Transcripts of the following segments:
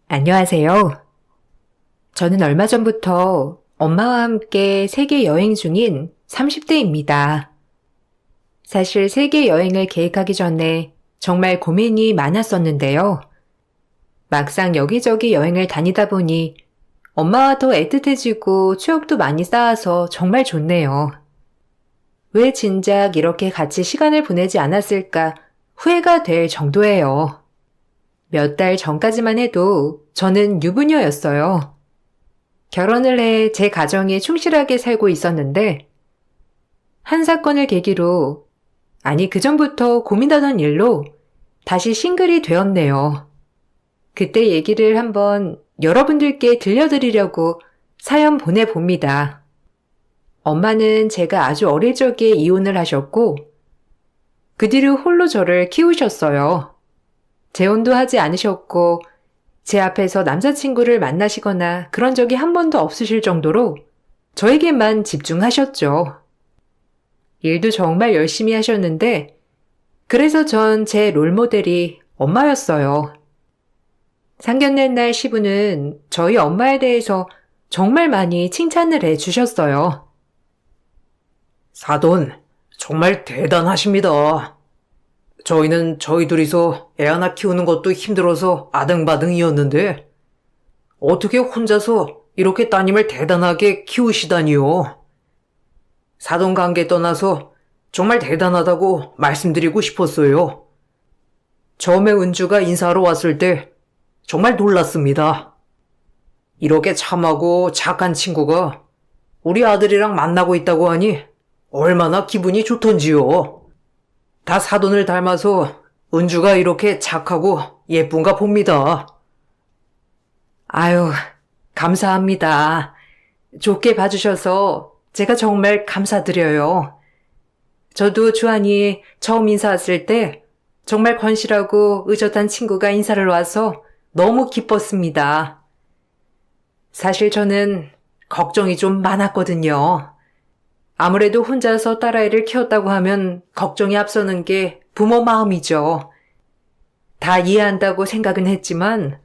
안녕하세요. 저는 얼마 전부터 엄마와 함께 세계 여행 중인 30대입니다. 사실 세계 여행을 계획하기 전에 정말 고민이 많았었는데요. 막상 여기저기 여행을 다니다 보니 엄마와 더 애틋해지고 추억도 많이 쌓아서 정말 좋네요. 왜 진작 이렇게 같이 시간을 보내지 않았을까 후회가 될 정도예요. 몇 달 전까지만 해도 저는 유부녀였어요. 결혼을 해 제 가정에 충실하게 살고 있었는데 한 사건을 계기로, 아니 그전부터 고민하던 일로 다시 싱글이 되었네요. 그때 얘기를 한번 여러분들께 들려드리려고 사연 보내봅니다. 엄마는 제가 아주 어릴 적에 이혼을 하셨고 그 뒤로 홀로 저를 키우셨어요. 재혼도 하지 않으셨고 제 앞에서 남자친구를 만나시거나 그런 적이 한 번도 없으실 정도로 저에게만 집중하셨죠. 일도 정말 열심히 하셨는데 그래서 전 제 롤모델이 엄마였어요. 상견례 날 시부는 저희 엄마에 대해서 정말 많이 칭찬을 해주셨어요. 사돈, 정말 대단하십니다. 저희는 저희 둘이서 애 하나 키우는 것도 힘들어서 아등바등이었는데 어떻게 혼자서 이렇게 따님을 대단하게 키우시다니요. 사돈 관계 떠나서 정말 대단하다고 말씀드리고 싶었어요. 처음에 은주가 인사하러 왔을 때 정말 놀랐습니다. 이렇게 참하고 착한 친구가 우리 아들이랑 만나고 있다고 하니 얼마나 기분이 좋던지요. 다 사돈을 닮아서 은주가 이렇게 착하고 예쁜가 봅니다. 아유, 감사합니다. 좋게 봐주셔서 제가 정말 감사드려요. 저도 주한이 처음 인사 왔을 때 정말 건실하고 의젓한 친구가 인사를 와서 너무 기뻤습니다. 사실 저는 걱정이 좀 많았거든요. 아무래도 혼자서 딸아이를 키웠다고 하면 걱정이 앞서는 게 부모 마음이죠. 다 이해한다고 생각은 했지만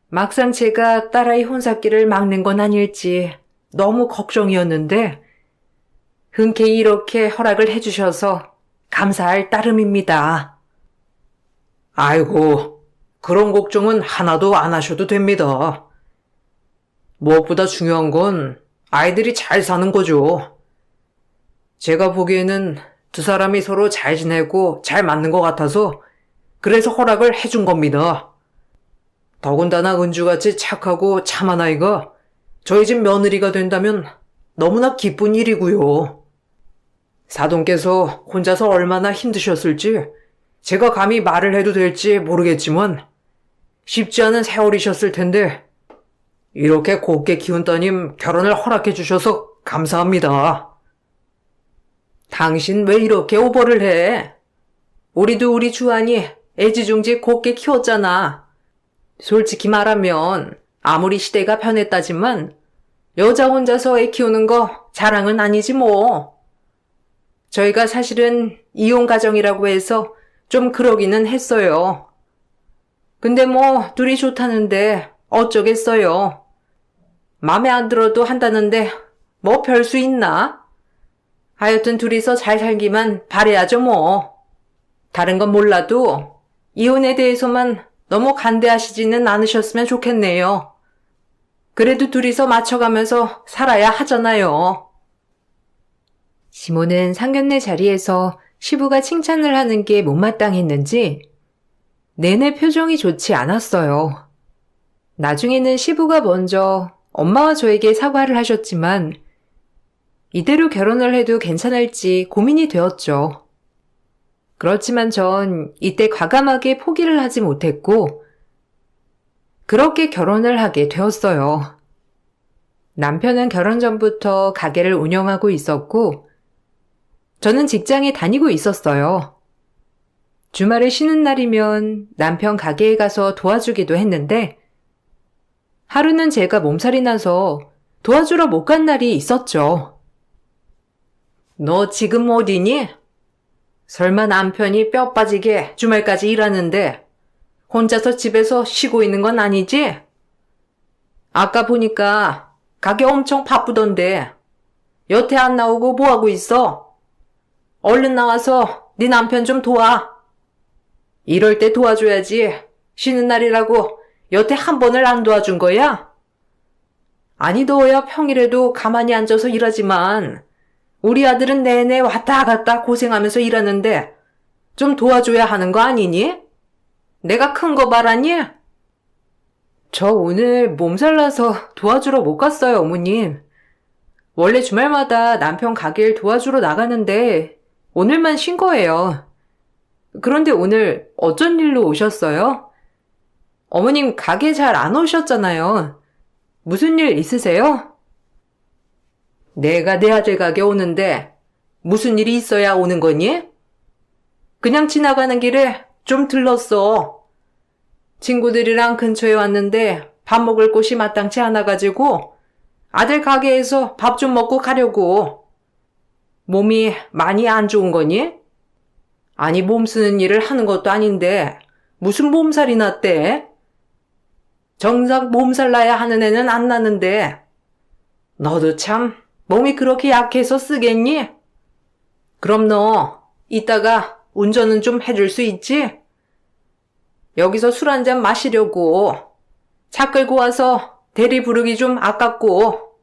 막상 제가 딸아이 혼사길을 막는 건 아닐지 너무 걱정이었는데 흔쾌히 이렇게 허락을 해주셔서 감사할 따름입니다. 아이고, 그런 걱정은 하나도 안 하셔도 됩니다. 무엇보다 중요한 건 아이들이 잘 사는 거죠. 제가 보기에는 두 사람이 서로 잘 지내고 잘 맞는 것 같아서 그래서 허락을 해준 겁니다. 더군다나 은주같이 착하고 참한 아이가 저희 집 며느리가 된다면 너무나 기쁜 일이고요. 사돈께서 혼자서 얼마나 힘드셨을지 제가 감히 말을 해도 될지 모르겠지만 쉽지 않은 세월이셨을 텐데 이렇게 곱게 키운 따님 결혼을 허락해 주셔서 감사합니다. 당신 왜 이렇게 오버를 해? 우리도 우리 주한이 애지중지 곱게 키웠잖아. 솔직히 말하면 아무리 시대가 변했다지만 여자 혼자서 애 키우는 거 자랑은 아니지 뭐. 저희가 사실은 이혼 가정이라고 해서 좀 그러기는 했어요. 근데 뭐 둘이 좋다는데 어쩌겠어요. 맘에 안 들어도 한다는데 뭐 별 수 있나? 하여튼 둘이서 잘 살기만 바래야죠 뭐. 다른 건 몰라도 이혼에 대해서만 너무 간대하시지는 않으셨으면 좋겠네요. 그래도 둘이서 맞춰가면서 살아야 하잖아요. 시모는 상견례 자리에서 시부가 칭찬을 하는 게 못마땅했는지 내내 표정이 좋지 않았어요. 나중에는 시부가 먼저 엄마와 저에게 사과를 하셨지만 이대로 결혼을 해도 괜찮을지 고민이 되었죠. 그렇지만 전 이때 과감하게 포기를 하지 못했고 그렇게 결혼을 하게 되었어요. 남편은 결혼 전부터 가게를 운영하고 있었고 저는 직장에 다니고 있었어요. 주말에 쉬는 날이면 남편 가게에 가서 도와주기도 했는데 하루는 제가 몸살이 나서 도와주러 못 간 날이 있었죠. 너 지금 어디니? 설마 남편이 뼈 빠지게 주말까지 일하는데 혼자서 집에서 쉬고 있는 건 아니지? 아까 보니까 가게 엄청 바쁘던데 여태 안 나오고 뭐하고 있어? 얼른 나와서 네 남편 좀 도와. 이럴 때 도와줘야지. 쉬는 날이라고 여태 한 번을 안 도와준 거야? 아니 너야 평일에도 가만히 앉아서 일하지만 우리 아들은 내내 왔다 갔다 고생하면서 일하는데 좀 도와줘야 하는 거 아니니? 내가 큰 거 말하니? 저 오늘 몸살 나서 도와주러 못 갔어요, 어머님. 원래 주말마다 남편 가게를 도와주러 나가는데 오늘만 쉰 거예요. 그런데 오늘 어쩐 일로 오셨어요? 어머님 가게 잘 안 오셨잖아요. 무슨 일 있으세요? 내가 내 아들 가게 오는데 무슨 일이 있어야 오는 거니? 그냥 지나가는 길에 좀 들렀어. 친구들이랑 근처에 왔는데 밥 먹을 곳이 마땅치 않아가지고 아들 가게에서 밥 좀 먹고 가려고. 몸이 많이 안 좋은 거니? 아니 몸 쓰는 일을 하는 것도 아닌데 무슨 몸살이 났대? 정작 몸살 나야 하는 애는 안 나는데 너도 참 몸이 그렇게 약해서 쓰겠니? 그럼 너 이따가 운전은 좀 해줄 수 있지? 여기서 술 한잔 마시려고. 차 끌고 와서 대리 부르기 좀 아깝고.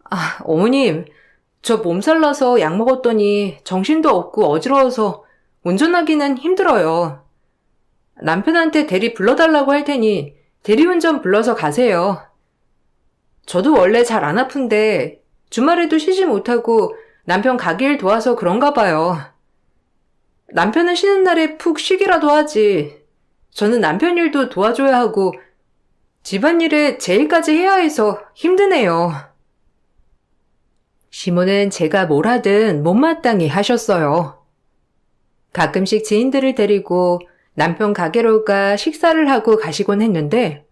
아, 어머님, 저 몸살 나서 약 먹었더니 정신도 없고 어지러워서 운전하기는 힘들어요. 남편한테 대리 불러달라고 할 테니 대리운전 불러서 가세요. 저도 원래 잘 안 아픈데 주말에도 쉬지 못하고 남편 가게일 도와서 그런가 봐요. 남편은 쉬는 날에 푹 쉬기라도 하지. 저는 남편 일도 도와줘야 하고 집안일에 제 일까지 해야 해서 힘드네요. 시모는 제가 뭘 하든 못마땅히 하셨어요. 가끔씩 지인들을 데리고 남편 가게로 가 식사를 하고 가시곤 했는데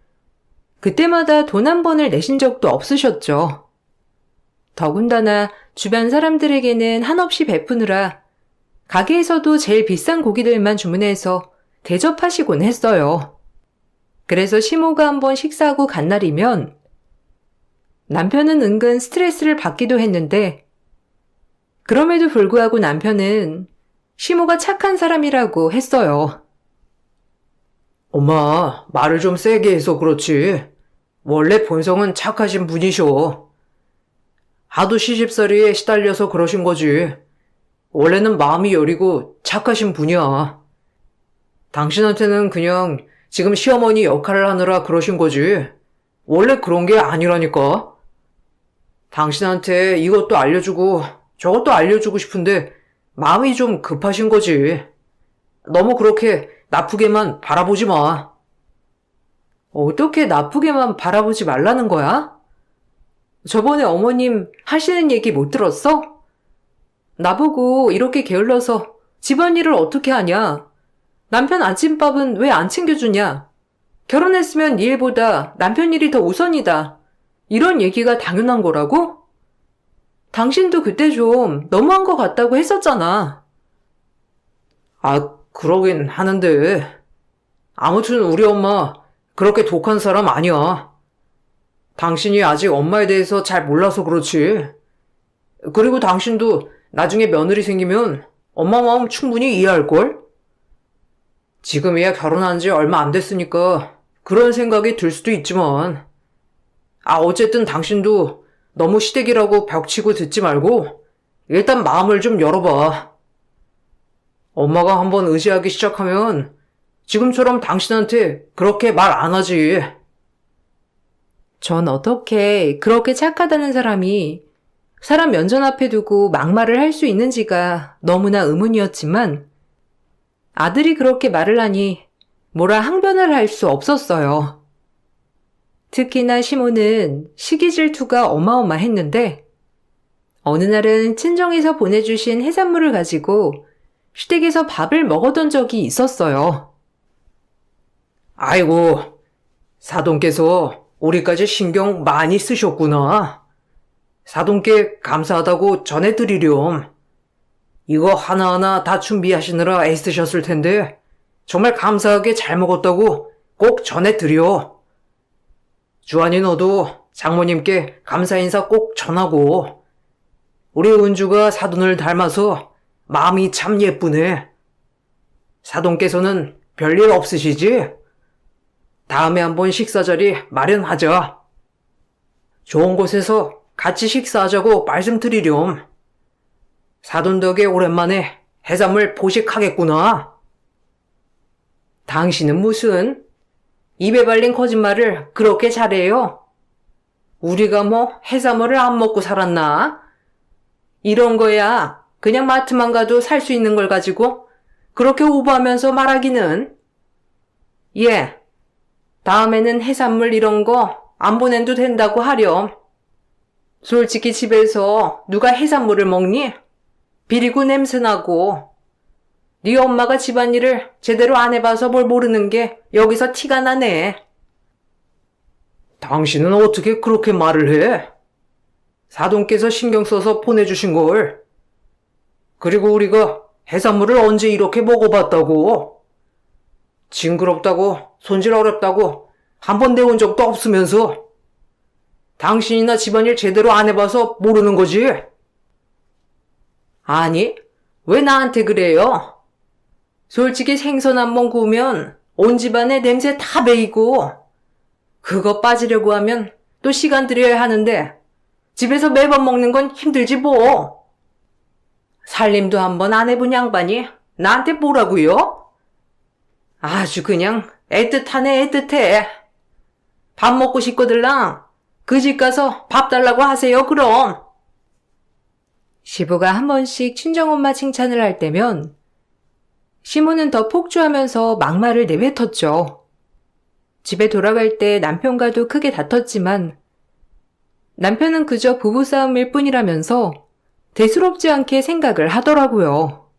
그때마다 돈 한 번을 내신 적도 없으셨죠. 더군다나 주변 사람들에게는 한없이 베푸느라 가게에서도 제일 비싼 고기들만 주문해서 대접하시곤 했어요. 그래서 시모가 한번 식사하고 간 날이면 남편은 은근 스트레스를 받기도 했는데 그럼에도 불구하고 남편은 시모가 착한 사람이라고 했어요. 엄마, 말을 좀 세게 해서 그렇지. 원래 본성은 착하신 분이셔. 하도 시집살이에 시달려서 그러신 거지. 원래는 마음이 여리고 착하신 분이야. 당신한테는 그냥 지금 시어머니 역할을 하느라 그러신 거지. 원래 그런 게 아니라니까. 당신한테 이것도 알려주고 저것도 알려주고 싶은데 마음이 좀 급하신 거지. 너무 그렇게 나쁘게만 바라보지 마. 어떻게 나쁘게만 바라보지 말라는 거야? 저번에 어머님 하시는 얘기 못 들었어? 나보고 이렇게 게을러서 집안일을 어떻게 하냐? 남편 아침밥은 왜 안 챙겨주냐? 결혼했으면 네 일보다 남편 일이 더 우선이다. 이런 얘기가 당연한 거라고? 당신도 그때 좀 너무한 것 같다고 했었잖아. 아, 그러긴 하는데. 아무튼 우리 엄마 그렇게 독한 사람 아니야. 당신이 아직 엄마에 대해서 잘 몰라서 그렇지. 그리고 당신도 나중에 며느리 생기면 엄마 마음 충분히 이해할걸? 지금이야 결혼한 지 얼마 안 됐으니까 그런 생각이 들 수도 있지만 어쨌든 당신도 너무 시댁이라고 벽치고 듣지 말고 일단 마음을 좀 열어봐. 엄마가 한번 의지하기 시작하면 지금처럼 당신한테 그렇게 말 안 하지. 전 어떻게 그렇게 착하다는 사람이 사람 면전 앞에 두고 막말을 할 수 있는지가 너무나 의문이었지만 아들이 그렇게 말을 하니 뭐라 항변을 할 수 없었어요. 특히나 시모는 시기 질투가 어마어마했는데 어느 날은 친정에서 보내주신 해산물을 가지고 시댁에서 밥을 먹었던 적이 있었어요. 아이고, 사돈께서 우리까지 신경 많이 쓰셨구나. 사돈께 감사하다고 전해드리렴. 이거 하나하나 다 준비하시느라 애쓰셨을 텐데 정말 감사하게 잘 먹었다고 꼭 전해드려. 주한이 너도 장모님께 감사 인사 꼭 전하고, 우리 은주가 사돈을 닮아서 마음이 참 예쁘네. 사돈께서는 별일 없으시지? 다음에 한번 식사 자리 마련하자. 좋은 곳에서 같이 식사하자고 말씀드리렴. 사돈 덕에 오랜만에 해산물 포식하겠구나. 당신은 무슨 입에 발린 거짓말을 그렇게 잘해요? 우리가 뭐 해산물을 안 먹고 살았나? 이런 거야 그냥 마트만 가도 살 수 있는 걸 가지고 그렇게 오버하면서 말하기는. 예, 다음에는 해산물 이런 거 안 보내도 된다고 하렴. 솔직히 집에서 누가 해산물을 먹니? 비리고 냄새나고. 네 엄마가 집안일을 제대로 안 해봐서 뭘 모르는 게 여기서 티가 나네. 당신은 어떻게 그렇게 말을 해? 사돈께서 신경 써서 보내주신 걸. 그리고 우리가 해산물을 언제 이렇게 먹어봤다고? 징그럽다고, 손질 어렵다고 한 번 내온 적도 없으면서. 당신이나 집안일 제대로 안 해봐서 모르는 거지? 아니, 왜 나한테 그래요? 솔직히 생선 한 번 구우면 온 집안에 냄새 다 배이고, 그거 빠지려고 하면 또 시간 들여야 하는데, 집에서 매번 먹는 건 힘들지 뭐. 살림도 한 번 안 해본 양반이 나한테 뭐라고요? 아주 그냥 애틋하네 애틋해. 밥 먹고 싶거들랑 그 집 가서 밥 달라고 하세요 그럼. 시부가 한 번씩 친정엄마 칭찬을 할 때면 시모는 더 폭주하면서 막말을 내뱉었죠. 집에 돌아갈 때 남편과도 크게 다퉜지만 남편은 그저 부부싸움일 뿐이라면서 대수롭지 않게 생각을 하더라고요.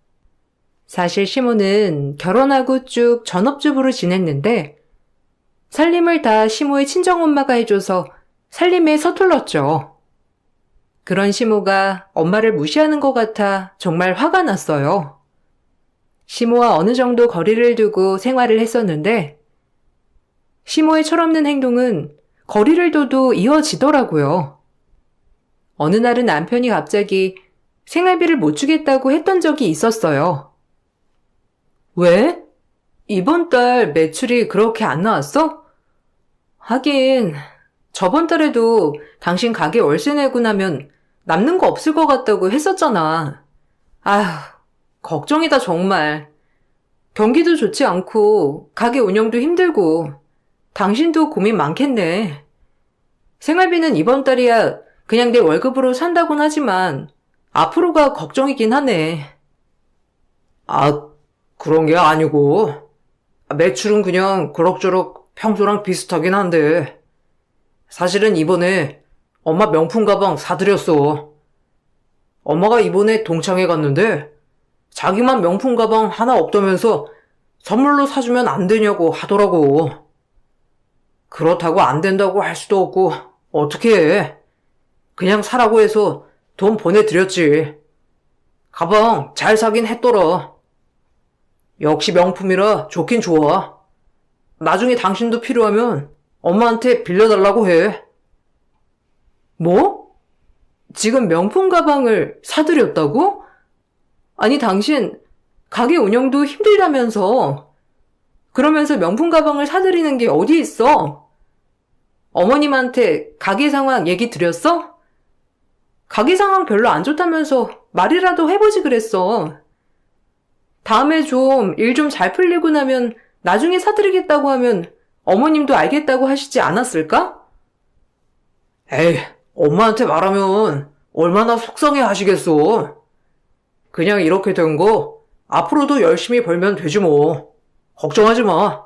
사실 시모는 결혼하고 쭉 전업주부로 지냈는데 살림을 다 시모의 친정엄마가 해줘서 살림에 서툴렀죠. 그런 시모가 엄마를 무시하는 것 같아 정말 화가 났어요. 시모와 어느 정도 거리를 두고 생활을 했었는데 시모의 철없는 행동은 거리를 둬도 이어지더라고요. 어느 날은 남편이 갑자기 생활비를 못 주겠다고 했던 적이 있었어요. 왜? 이번 달 매출이 그렇게 안 나왔어? 하긴 저번 달에도 당신 가게 월세 내고 나면 남는 거 없을 것 같다고 했었잖아. 아휴, 걱정이다 정말. 경기도 좋지 않고 가게 운영도 힘들고 당신도 고민 많겠네. 생활비는 이번 달이야 그냥 내 월급으로 산다곤 하지만 앞으로가 걱정이긴 하네. 아, 그런 게 아니고, 매출은 그냥 그럭저럭 평소랑 비슷하긴 한데, 사실은 이번에 엄마 명품 가방 사드렸어. 엄마가 이번에 동창회 갔는데, 자기만 명품 가방 하나 없다면서 선물로 사주면 안 되냐고 하더라고. 그렇다고 안 된다고 할 수도 없고, 어떻게 해. 그냥 사라고 해서 돈 보내드렸지. 가방 잘 사긴 했더라. 역시 명품이라 좋긴 좋아. 나중에 당신도 필요하면 엄마한테 빌려달라고 해. 뭐? 지금 명품 가방을 사드렸다고? 아니 당신 가게 운영도 힘들다면서. 그러면서 명품 가방을 사드리는 게 어디 있어? 어머님한테 가게 상황 얘기 드렸어? 가게 상황 별로 안 좋다면서 말이라도 해보지 그랬어. 다음에 좀 일 좀 잘 풀리고 나면 나중에 사드리겠다고 하면 어머님도 알겠다고 하시지 않았을까? 에이, 엄마한테 말하면 얼마나 속상해 하시겠어. 그냥 이렇게 된 거 앞으로도 열심히 벌면 되지 뭐. 걱정하지 마.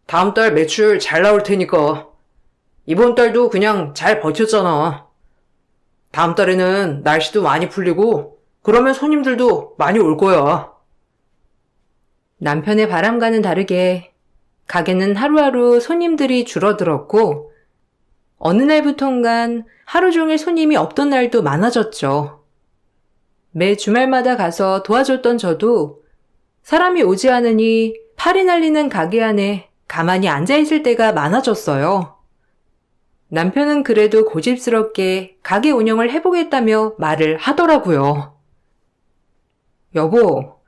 다음 달 매출 잘 나올 테니까. 이번 달도 그냥 잘 버텼잖아. 다음 달에는 날씨도 많이 풀리고 그러면 손님들도 많이 올 거야. 남편의 바람과는 다르게 가게는 하루하루 손님들이 줄어들었고 어느 날부턴간 하루 종일 손님이 없던 날도 많아졌죠. 매 주말마다 가서 도와줬던 저도 사람이 오지 않으니 팔이 날리는 가게 안에 가만히 앉아있을 때가 많아졌어요. 남편은 그래도 고집스럽게 가게 운영을 해보겠다며 말을 하더라고요. 여보,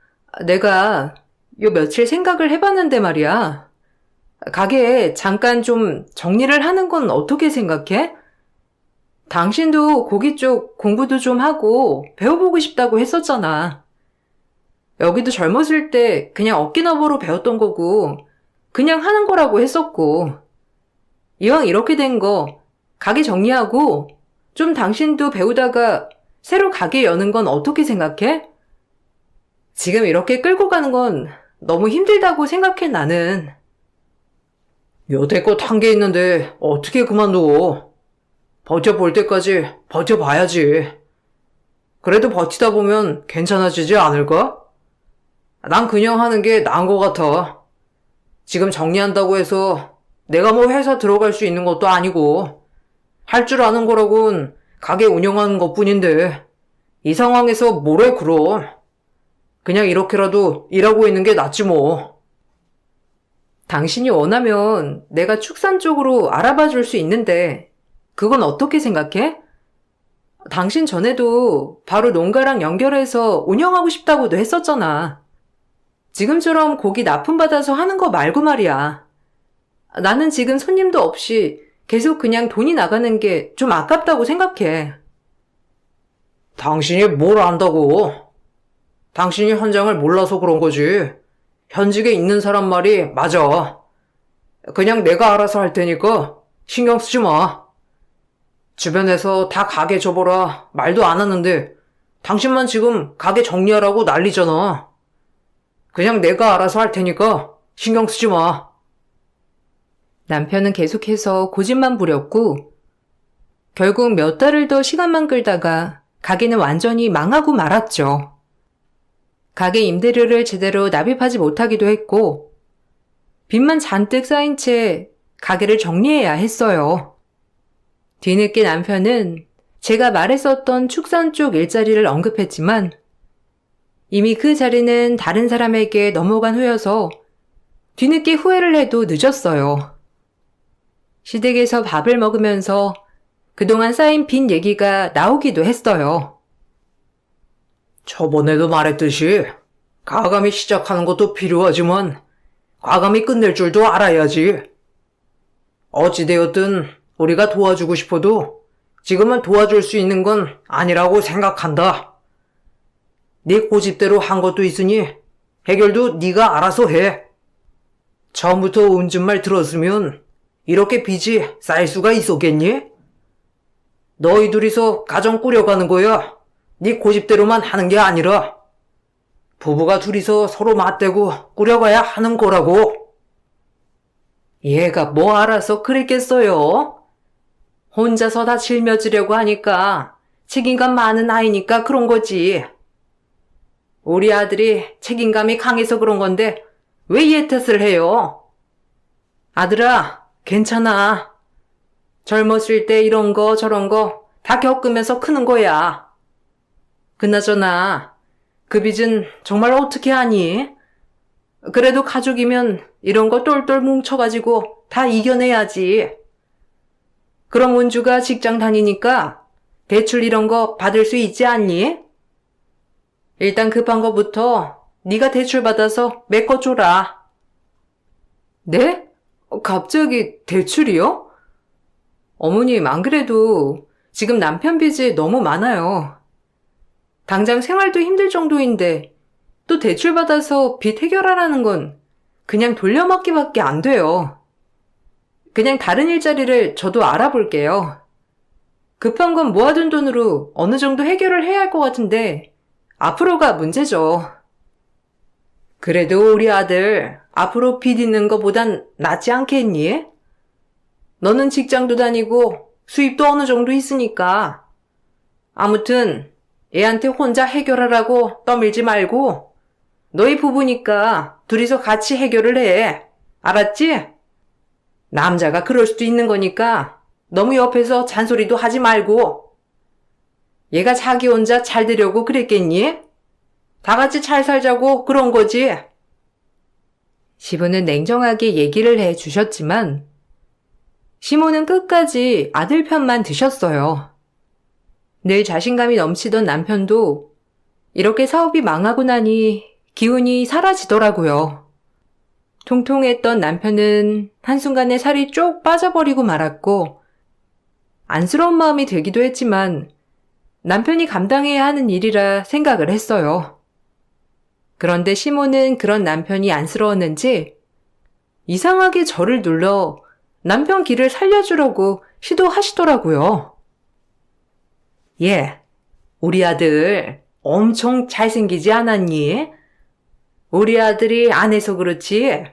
내가 요 며칠 생각을 해봤는데 말이야. 가게에 잠깐 좀 정리를 하는 건 어떻게 생각해? 당신도 고기 쪽 공부도 좀 하고 배워보고 싶다고 했었잖아. 여기도 젊었을 때 그냥 어깨너머로 배웠던 거고 그냥 하는 거라고 했었고 이왕 이렇게 된 거 가게 정리하고 좀 당신도 배우다가 새로 가게 여는 건 어떻게 생각해? 지금 이렇게 끌고 가는 건 너무 힘들다고 생각해 나는. 여태껏 한 게 있는데 어떻게 그만둬? 버텨볼 때까지 버텨봐야지. 그래도 버티다 보면 괜찮아지지 않을까? 난 그냥 하는 게 나은 것 같아. 지금 정리한다고 해서 내가 뭐 회사 들어갈 수 있는 것도 아니고 할 줄 아는 거라곤 가게 운영하는 것뿐인데 이 상황에서 뭐래 그럼. 그냥 이렇게라도 일하고 있는 게 낫지 뭐. 당신이 원하면 내가 축산 쪽으로 알아봐 줄 수 있는데 그건 어떻게 생각해? 당신 전에도 바로 농가랑 연결해서 운영하고 싶다고도 했었잖아. 지금처럼 고기 납품받아서 하는 거 말고 말이야. 나는 지금 손님도 없이 계속 그냥 돈이 나가는 게 좀 아깝다고 생각해. 당신이 뭘 안다고? 당신이 현장을 몰라서 그런 거지. 현직에 있는 사람 말이 맞아. 그냥 내가 알아서 할 테니까 신경 쓰지 마. 주변에서 다 가게 접어라 말도 안 하는데 당신만 지금 가게 정리하라고 난리잖아. 그냥 내가 알아서 할 테니까 신경 쓰지 마. 남편은 계속해서 고집만 부렸고 결국 몇 달을 더 시간만 끌다가 가게는 완전히 망하고 말았죠. 가게 임대료를 제대로 납입하지 못하기도 했고 빚만 잔뜩 쌓인 채 가게를 정리해야 했어요. 뒤늦게 남편은 제가 말했었던 축산 쪽 일자리를 언급했지만 이미 그 자리는 다른 사람에게 넘어간 후여서 뒤늦게 후회를 해도 늦었어요. 시댁에서 밥을 먹으면서 그동안 쌓인 빚 얘기가 나오기도 했어요. 저번에도 말했듯이 과감히 시작하는 것도 필요하지만 과감히 끝낼 줄도 알아야지. 어찌되었든 우리가 도와주고 싶어도 지금은 도와줄 수 있는 건 아니라고 생각한다. 네 고집대로 한 것도 있으니 해결도 네가 알아서 해. 처음부터 운전말 들었으면 이렇게 빚이 쌓일 수가 있었겠니? 너희 둘이서 가정 꾸려가는 거야. 네 고집대로만 하는 게 아니라 부부가 둘이서 서로 맞대고 꾸려가야 하는 거라고. 얘가 뭐 알아서 그랬겠어요? 혼자서 다 짊어지려고 하니까 책임감 많은 아이니까 그런 거지. 우리 아들이 책임감이 강해서 그런 건데 왜 얘 탓을 해요? 아들아, 괜찮아. 젊었을 때 이런 거 저런 거 다 겪으면서 크는 거야. 그나저나 그 빚은 정말 어떻게 하니? 그래도 가족이면 이런 거 똘똘 뭉쳐가지고 다 이겨내야지. 그럼 은주가 직장 다니니까 대출 이런 거 받을 수 있지 않니? 일단 급한 거부터 네가 대출 받아서 메꿔줘라. 네? 갑자기 대출이요? 어머님, 안 그래도 지금 남편 빚이 너무 많아요. 당장 생활도 힘들 정도인데 또 대출 받아서 빚 해결하라는 건 그냥 돌려막기밖에 안 돼요. 그냥 다른 일자리를 저도 알아볼게요. 급한 건 모아둔 돈으로 어느 정도 해결을 해야 할 것 같은데 앞으로가 문제죠. 그래도 우리 아들 앞으로 빚 있는 거보단 낫지 않겠니? 너는 직장도 다니고 수입도 어느 정도 있으니까. 아무튼 애한테 혼자 해결하라고 떠밀지 말고 너희 부부니까 둘이서 같이 해결을 해. 알았지? 남자가 그럴 수도 있는 거니까 너무 옆에서 잔소리도 하지 말고. 얘가 자기 혼자 잘 되려고 그랬겠니? 다 같이 잘 살자고 그런 거지. 시부는 냉정하게 얘기를 해 주셨지만 시모는 끝까지 아들 편만 드셨어요. 늘 자신감이 넘치던 남편도 이렇게 사업이 망하고 나니 기운이 사라지더라고요. 통통했던 남편은 한순간에 살이 쪽 빠져버리고 말았고 안쓰러운 마음이 들기도 했지만 남편이 감당해야 하는 일이라 생각을 했어요. 그런데 시모는 그런 남편이 안쓰러웠는지 이상하게 저를 눌러 남편 길을 살려주려고 시도하시더라고요. 우리 아들 엄청 잘생기지 않았니? 우리 아들이 안 해서 그렇지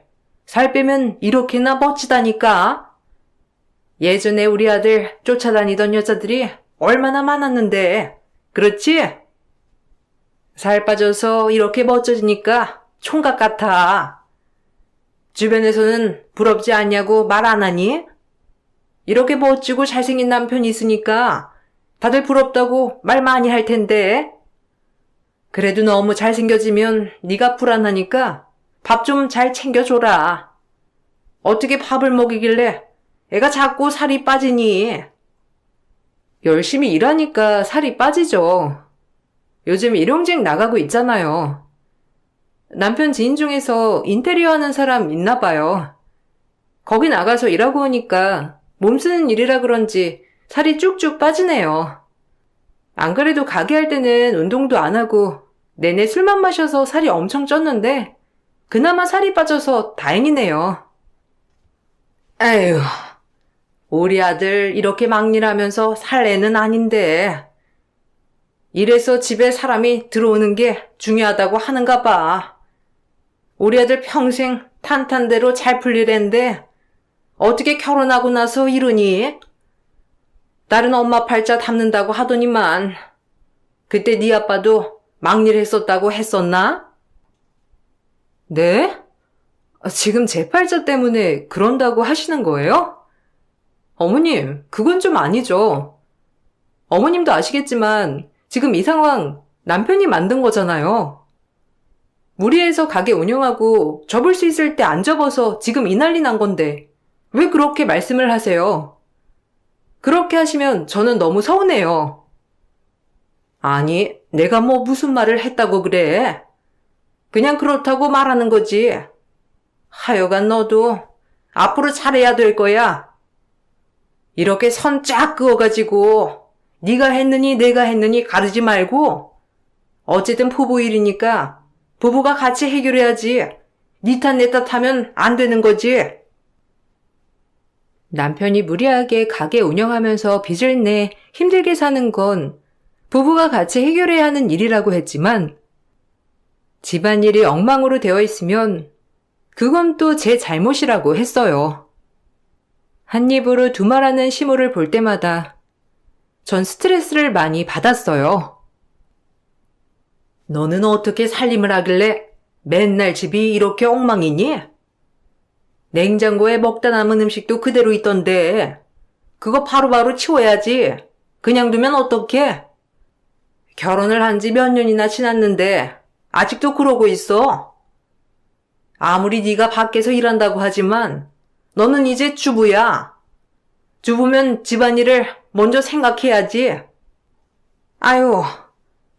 살 빼면 이렇게나 멋지다니까. 예전에 우리 아들 쫓아다니던 여자들이 얼마나 많았는데, 그렇지? 살 빠져서 이렇게 멋져지니까 총각 같아. 주변에서는 부럽지 않냐고 말 안 하니? 이렇게 멋지고 잘생긴 남편이 있으니까 다들 부럽다고 말 많이 할 텐데. 그래도 너무 잘생겨지면 네가 불안하니까 밥 좀 잘 챙겨줘라. 어떻게 밥을 먹이길래 애가 자꾸 살이 빠지니? 열심히 일하니까 살이 빠지죠. 요즘 일용직 나가고 있잖아요. 남편 지인 중에서 인테리어 하는 사람 있나 봐요. 거기 나가서 일하고 오니까 몸 쓰는 일이라 그런지 살이 쭉쭉 빠지네요. 안 그래도 가게 할 때는 운동도 안 하고 내내 술만 마셔서 살이 엄청 쪘는데 그나마 살이 빠져서 다행이네요. 에휴, 우리 아들 이렇게 막일하면서 살 애는 아닌데 이래서 집에 사람이 들어오는 게 중요하다고 하는가 봐. 우리 아들 평생 탄탄대로 잘 풀리랜데 어떻게 결혼하고 나서 이러니? 딸은 엄마 팔자 담는다고 하더니만 그때 네 아빠도 막일 했었다고 했었나? 네? 지금 제 팔자 때문에 그런다고 하시는 거예요? 어머님, 그건 좀 아니죠. 어머님도 아시겠지만 지금 이 상황 남편이 만든 거잖아요. 무리해서 가게 운영하고 접을 수 있을 때 안 접어서 지금 이 난리 난 건데 왜 그렇게 말씀을 하세요? 그렇게 하시면 저는 너무 서운해요. 아니, 내가 뭐 무슨 말을 했다고 그래? 그냥 그렇다고 말하는 거지. 하여간 너도 앞으로 잘해야 될 거야. 이렇게 선 쫙 그어가지고 네가 했느니 내가 했느니 가르지 말고 어쨌든 부부 일이니까 부부가 같이 해결해야지. 네 탓 내 탓 하면 안 되는 거지. 남편이 무리하게 가게 운영하면서 빚을 내 힘들게 사는 건 부부가 같이 해결해야 하는 일이라고 했지만 집안일이 엉망으로 되어 있으면 그건 또 제 잘못이라고 했어요. 한 입으로 두말하는 시모를 볼 때마다 전 스트레스를 많이 받았어요. 너는 어떻게 살림을 하길래 맨날 집이 이렇게 엉망이니? 냉장고에 먹다 남은 음식도 그대로 있던데 그거 바로바로 치워야지. 그냥 두면 어떡해? 결혼을 한 지 몇 년이나 지났는데 아직도 그러고 있어. 아무리 네가 밖에서 일한다고 하지만 너는 이제 주부야. 주부면 집안일을 먼저 생각해야지. 아유,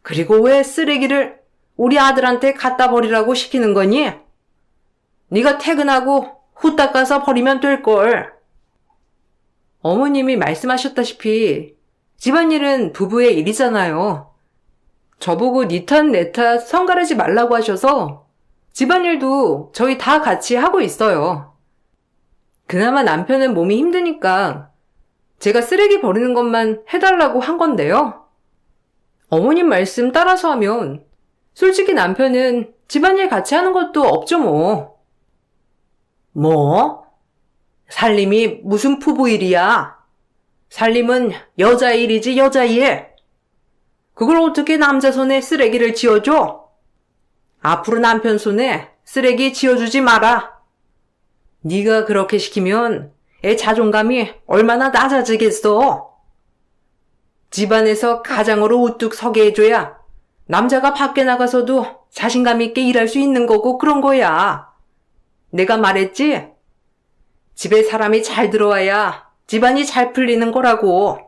그리고 왜 쓰레기를 우리 아들한테 갖다 버리라고 시키는 거니? 네가 퇴근하고 후딱 가서 버리면 될걸. 어머님이 말씀하셨다시피 집안일은 부부의 일이잖아요. 저보고 니 탓 내 탓 성가르지 말라고 하셔서 집안일도 저희 다 같이 하고 있어요. 그나마 남편은 몸이 힘드니까 제가 쓰레기 버리는 것만 해달라고 한 건데요. 어머님 말씀 따라서 하면 솔직히 남편은 집안일 같이 하는 것도 없죠 뭐. 뭐? 살림이 무슨 부부 일이야? 살림은 여자 일이지 여자 일. 그걸 어떻게 남자 손에 쓰레기를 지어줘? 앞으로 남편 손에 쓰레기 지어주지 마라. 네가 그렇게 시키면 애 자존감이 얼마나 낮아지겠어. 집안에서 가장으로 우뚝 서게 해줘야 남자가 밖에 나가서도 자신감 있게 일할 수 있는 거고 그런 거야. 내가 말했지? 집에 사람이 잘 들어와야 집안이 잘 풀리는 거라고.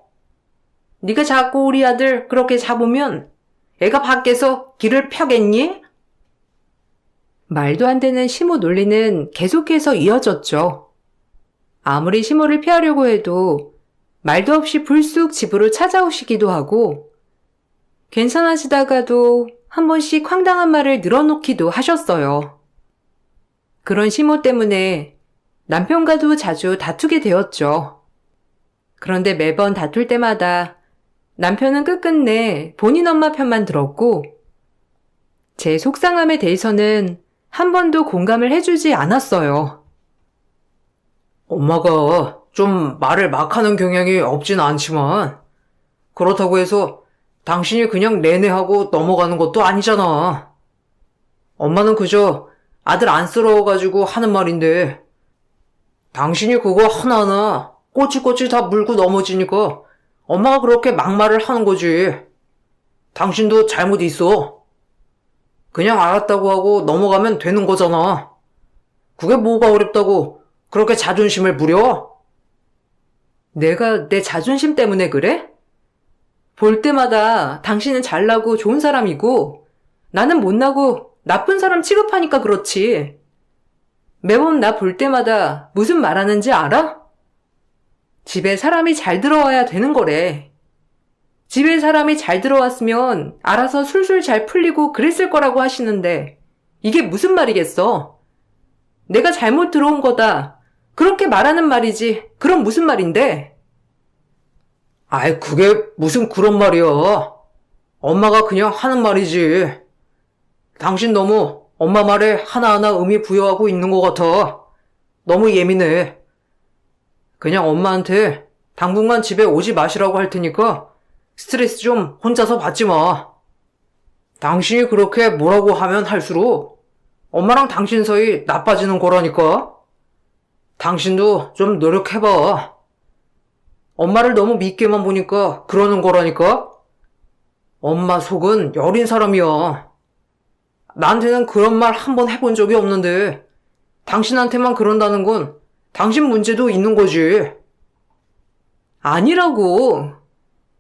네가 자꾸 우리 아들 그렇게 잡으면 애가 밖에서 길을 펴겠니? 말도 안 되는 시모 논리는 계속해서 이어졌죠. 아무리 시모를 피하려고 해도 말도 없이 불쑥 집으로 찾아오시기도 하고 괜찮아지다가도 한 번씩 황당한 말을 늘어놓기도 하셨어요. 그런 시모 때문에 남편과도 자주 다투게 되었죠. 그런데 매번 다툴 때마다 남편은 끝끝내 본인 엄마 편만 들었고 제 속상함에 대해서는 한 번도 공감을 해주지 않았어요. 엄마가 좀 말을 막 하는 경향이 없진 않지만, 그렇다고 해서 당신이 그냥 내내 하고 넘어가는 것도 아니잖아. 엄마는 그저 아들 안쓰러워가지고 하는 말인데, 당신이 그거 하나하나 꼬치꼬치 다 물고 넘어지니까 엄마가 그렇게 막말을 하는 거지. 당신도 잘못 있어. 그냥 알았다고 하고 넘어가면 되는 거잖아. 그게 뭐가 어렵다고 그렇게 자존심을 부려? 내가 내 자존심 때문에 그래? 볼 때마다 당신은 잘나고 좋은 사람이고 나는 못나고 나쁜 사람 취급하니까 그렇지. 매번 나 볼 때마다 무슨 말하는지 알아? 집에 사람이 잘 들어와야 되는 거래. 집에 사람이 잘 들어왔으면 알아서 술술 잘 풀리고 그랬을 거라고 하시는데 이게 무슨 말이겠어? 내가 잘못 들어온 거다. 그렇게 말하는 말이지. 그럼 무슨 말인데? 아이, 그게 무슨 그런 말이야. 엄마가 그냥 하는 말이지. 당신 너무 엄마 말에 하나하나 의미 부여하고 있는 것 같아. 너무 예민해. 그냥 엄마한테 당분간 집에 오지 마시라고 할 테니까 스트레스 좀 혼자서 받지 마. 당신이 그렇게 뭐라고 하면 할수록 엄마랑 당신 사이 나빠지는 거라니까. 당신도 좀 노력해봐. 엄마를 너무 믿게만 보니까 그러는 거라니까. 엄마 속은 여린 사람이야. 나한테는 그런 말 한 번 해본 적이 없는데 당신한테만 그런다는 건 당신 문제도 있는 거지. 아니라고.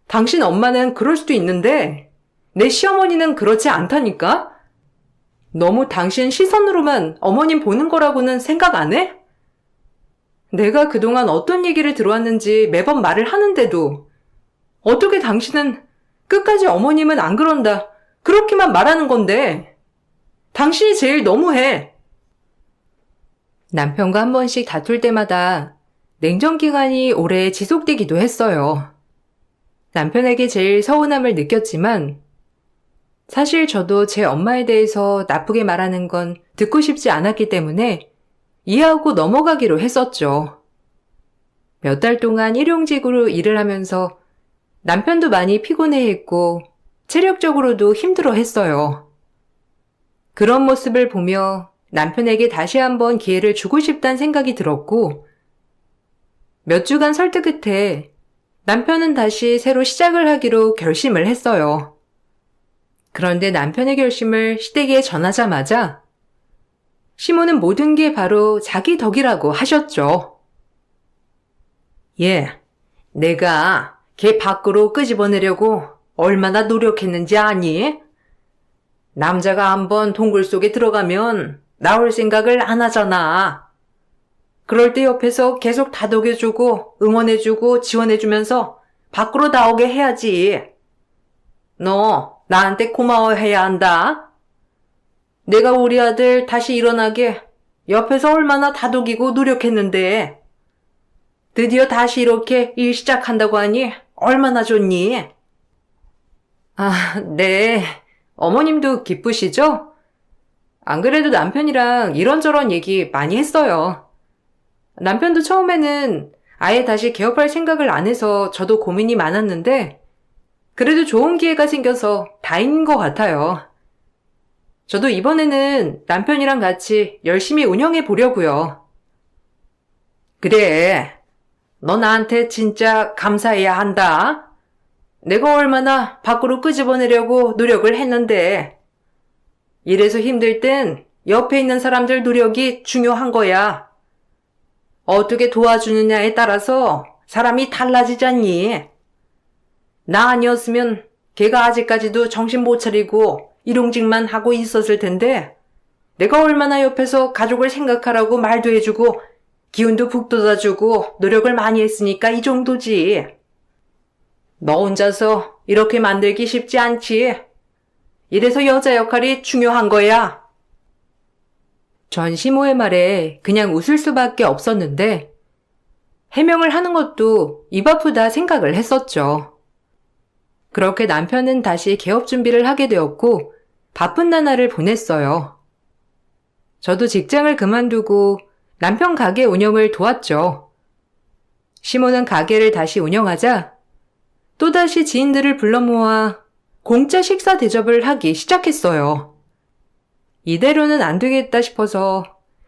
당신 엄마는 그럴 수도 있는데 내 시어머니는 그렇지 않다니까? 너무 당신 시선으로만 어머님 보는 거라고는 생각 안 해? 내가 그동안 어떤 얘기를 들어왔는지 매번 말을 하는데도 어떻게 당신은 끝까지 어머님은 안 그런다. 그렇게만 말하는 건데 당신이 제일 너무해. 남편과 한 번씩 다툴 때마다 냉전 기간이 오래 지속되기도 했어요. 남편에게 제일 서운함을 느꼈지만 사실 저도 제 엄마에 대해서 나쁘게 말하는 건 듣고 싶지 않았기 때문에 이해하고 넘어가기로 했었죠. 몇 달 동안 일용직으로 일을 하면서 남편도 많이 피곤해했고 체력적으로도 힘들어했어요. 그런 모습을 보며 남편에게 다시 한번 기회를 주고 싶다는 생각이 들었고 몇 주간 설득 끝에 남편은 다시 새로 시작을 하기로 결심을 했어요. 그런데 남편의 결심을 시댁에 전하자마자 시모는 모든 게 바로 자기 덕이라고 하셨죠. 예, 내가 걔 밖으로 끄집어내려고 얼마나 노력했는지 아니? 남자가 한번 동굴 속에 들어가면 나올 생각을 안 하잖아. 그럴 때 옆에서 계속 다독여주고 응원해주고 지원해주면서 밖으로 나오게 해야지. 너 나한테 고마워해야 한다. 내가 우리 아들 다시 일어나게 옆에서 얼마나 다독이고 노력했는데 드디어 다시 이렇게 일 시작한다고 하니 얼마나 좋니? 아, 네. 어머님도 기쁘시죠? 안 그래도 남편이랑 이런저런 얘기 많이 했어요. 남편도 처음에는 아예 다시 개업할 생각을 안 해서 저도 고민이 많았는데 그래도 좋은 기회가 생겨서 다행인 것 같아요. 저도 이번에는 남편이랑 같이 열심히 운영해 보려고요. 그래, 너 나한테 진짜 감사해야 한다. 내가 얼마나 밖으로 끄집어내려고 노력을 했는데 이래서 힘들 땐 옆에 있는 사람들 노력이 중요한 거야. 어떻게 도와주느냐에 따라서 사람이 달라지잖니. 나 아니었으면 걔가 아직까지도 정신 못 차리고 일용직만 하고 있었을 텐데 내가 얼마나 옆에서 가족을 생각하라고 말도 해주고 기운도 북돋아주고 노력을 많이 했으니까 이 정도지. 너 혼자서 이렇게 만들기 쉽지 않지. 이래서 여자 역할이 중요한 거야. 전 시모의 말에 그냥 웃을 수밖에 없었는데 해명을 하는 것도 입 아프다 생각을 했었죠. 그렇게 남편은 다시 개업 준비를 하게 되었고 바쁜 나날을 보냈어요. 저도 직장을 그만두고 남편 가게 운영을 도왔죠. 시모는 가게를 다시 운영하자 또다시 지인들을 불러 모아 공짜 식사 대접을 하기 시작했어요. 이대로는 안 되겠다 싶어서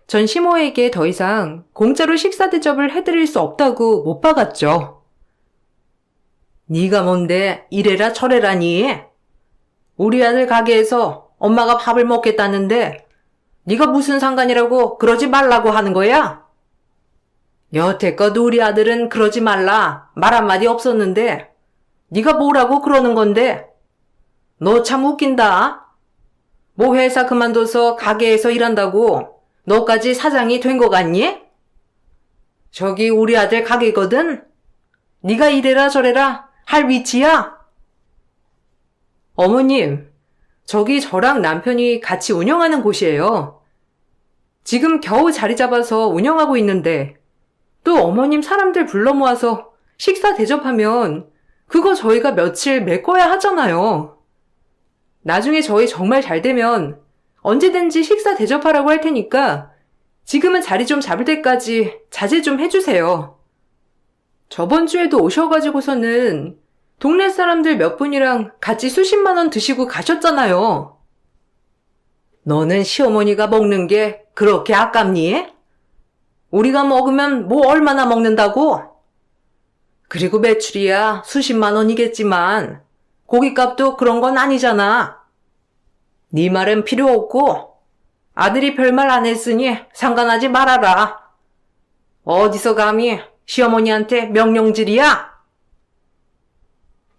전 시모에게 더 이상 공짜로 식사 대접을 해드릴 수 없다고 못 박았죠. 네가 뭔데 이래라 저래라니? 우리 아들 가게에서 엄마가 밥을 먹겠다는데 네가 무슨 상관이라고 그러지 말라고 하는 거야? 여태껏 우리 아들은 그러지 말라 말 한마디 없었는데 네가 뭐라고 그러는 건데? 너 참 웃긴다. 뭐 회사 그만둬서 가게에서 일한다고 너까지 사장이 된 거 같니? 저기 우리 아들 가게거든? 네가 이래라 저래라 할 위치야? 어머님, 저기 저랑 남편이 같이 운영하는 곳이에요. 지금 겨우 자리 잡아서 운영하고 있는데 또 어머님 사람들 불러 모아서 식사 대접하면 그거 저희가 며칠 메꿔야 하잖아요. 나중에 저희 정말 잘 되면 언제든지 식사 대접하라고 할 테니까 지금은 자리 좀 잡을 때까지 자제 좀 해주세요. 저번 주에도 오셔가지고서는 동네 사람들 몇 분이랑 같이 수십만 원 드시고 가셨잖아요. 너는 시어머니가 먹는 게 그렇게 아깝니? 우리가 먹으면 뭐 얼마나 먹는다고? 그리고 매출이야 수십만 원이겠지만 고깃값도 그런 건 아니잖아. 네 말은 필요 없고 아들이 별말 안 했으니 상관하지 말아라. 어디서 감히 시어머니한테 명령질이야?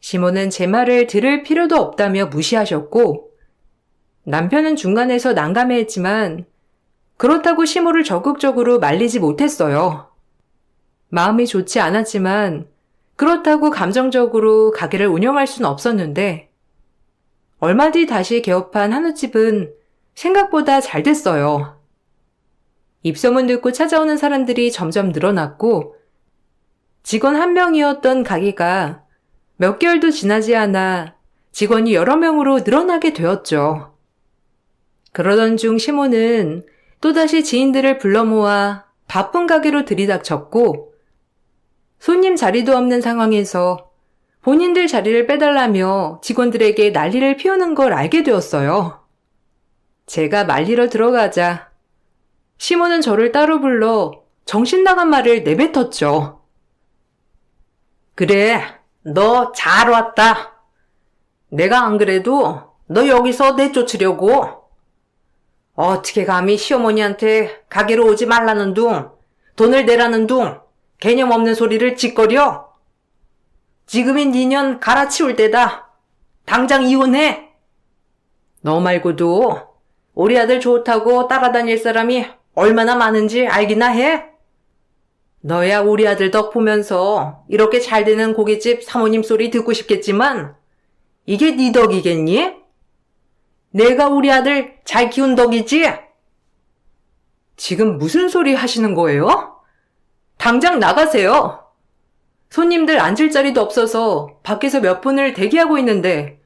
시모는 제 말을 들을 필요도 없다며 무시하셨고 남편은 중간에서 난감해했지만 그렇다고 시모를 적극적으로 말리지 못했어요. 마음이 좋지 않았지만 그렇다고 감정적으로 가게를 운영할 순 없었는데 얼마 뒤 다시 개업한 한우집은 생각보다 잘 됐어요. 입소문 듣고 찾아오는 사람들이 점점 늘어났고 직원 한 명이었던 가게가 몇 개월도 지나지 않아 직원이 여러 명으로 늘어나게 되었죠. 그러던 중 시모는 또다시 지인들을 불러 모아 바쁜 가게로 들이닥쳤고 손님 자리도 없는 상황에서 본인들 자리를 빼달라며 직원들에게 난리를 피우는 걸 알게 되었어요. 제가 말리러 들어가자 시모는 저를 따로 불러 정신 나간 말을 내뱉었죠. 그래, 너 잘 왔다. 내가 안 그래도 너 여기서 내쫓으려고. 어떻게 감히 시어머니한테 가게로 오지 말라는 둥, 돈을 내라는 둥, 개념 없는 소리를 짓거려? 지금이 니년 갈아치울 때다. 당장 이혼해. 너 말고도 우리 아들 좋다고 따라다닐 사람이 얼마나 많은지 알기나 해? 너야 우리 아들 덕 보면서 이렇게 잘 되는 고깃집 사모님 소리 듣고 싶겠지만 이게 네 덕이겠니? 내가 우리 아들 잘 키운 덕이지? 지금 무슨 소리 하시는 거예요? 당장 나가세요. 손님들 앉을 자리도 없어서 밖에서 몇 분을 대기하고 있는데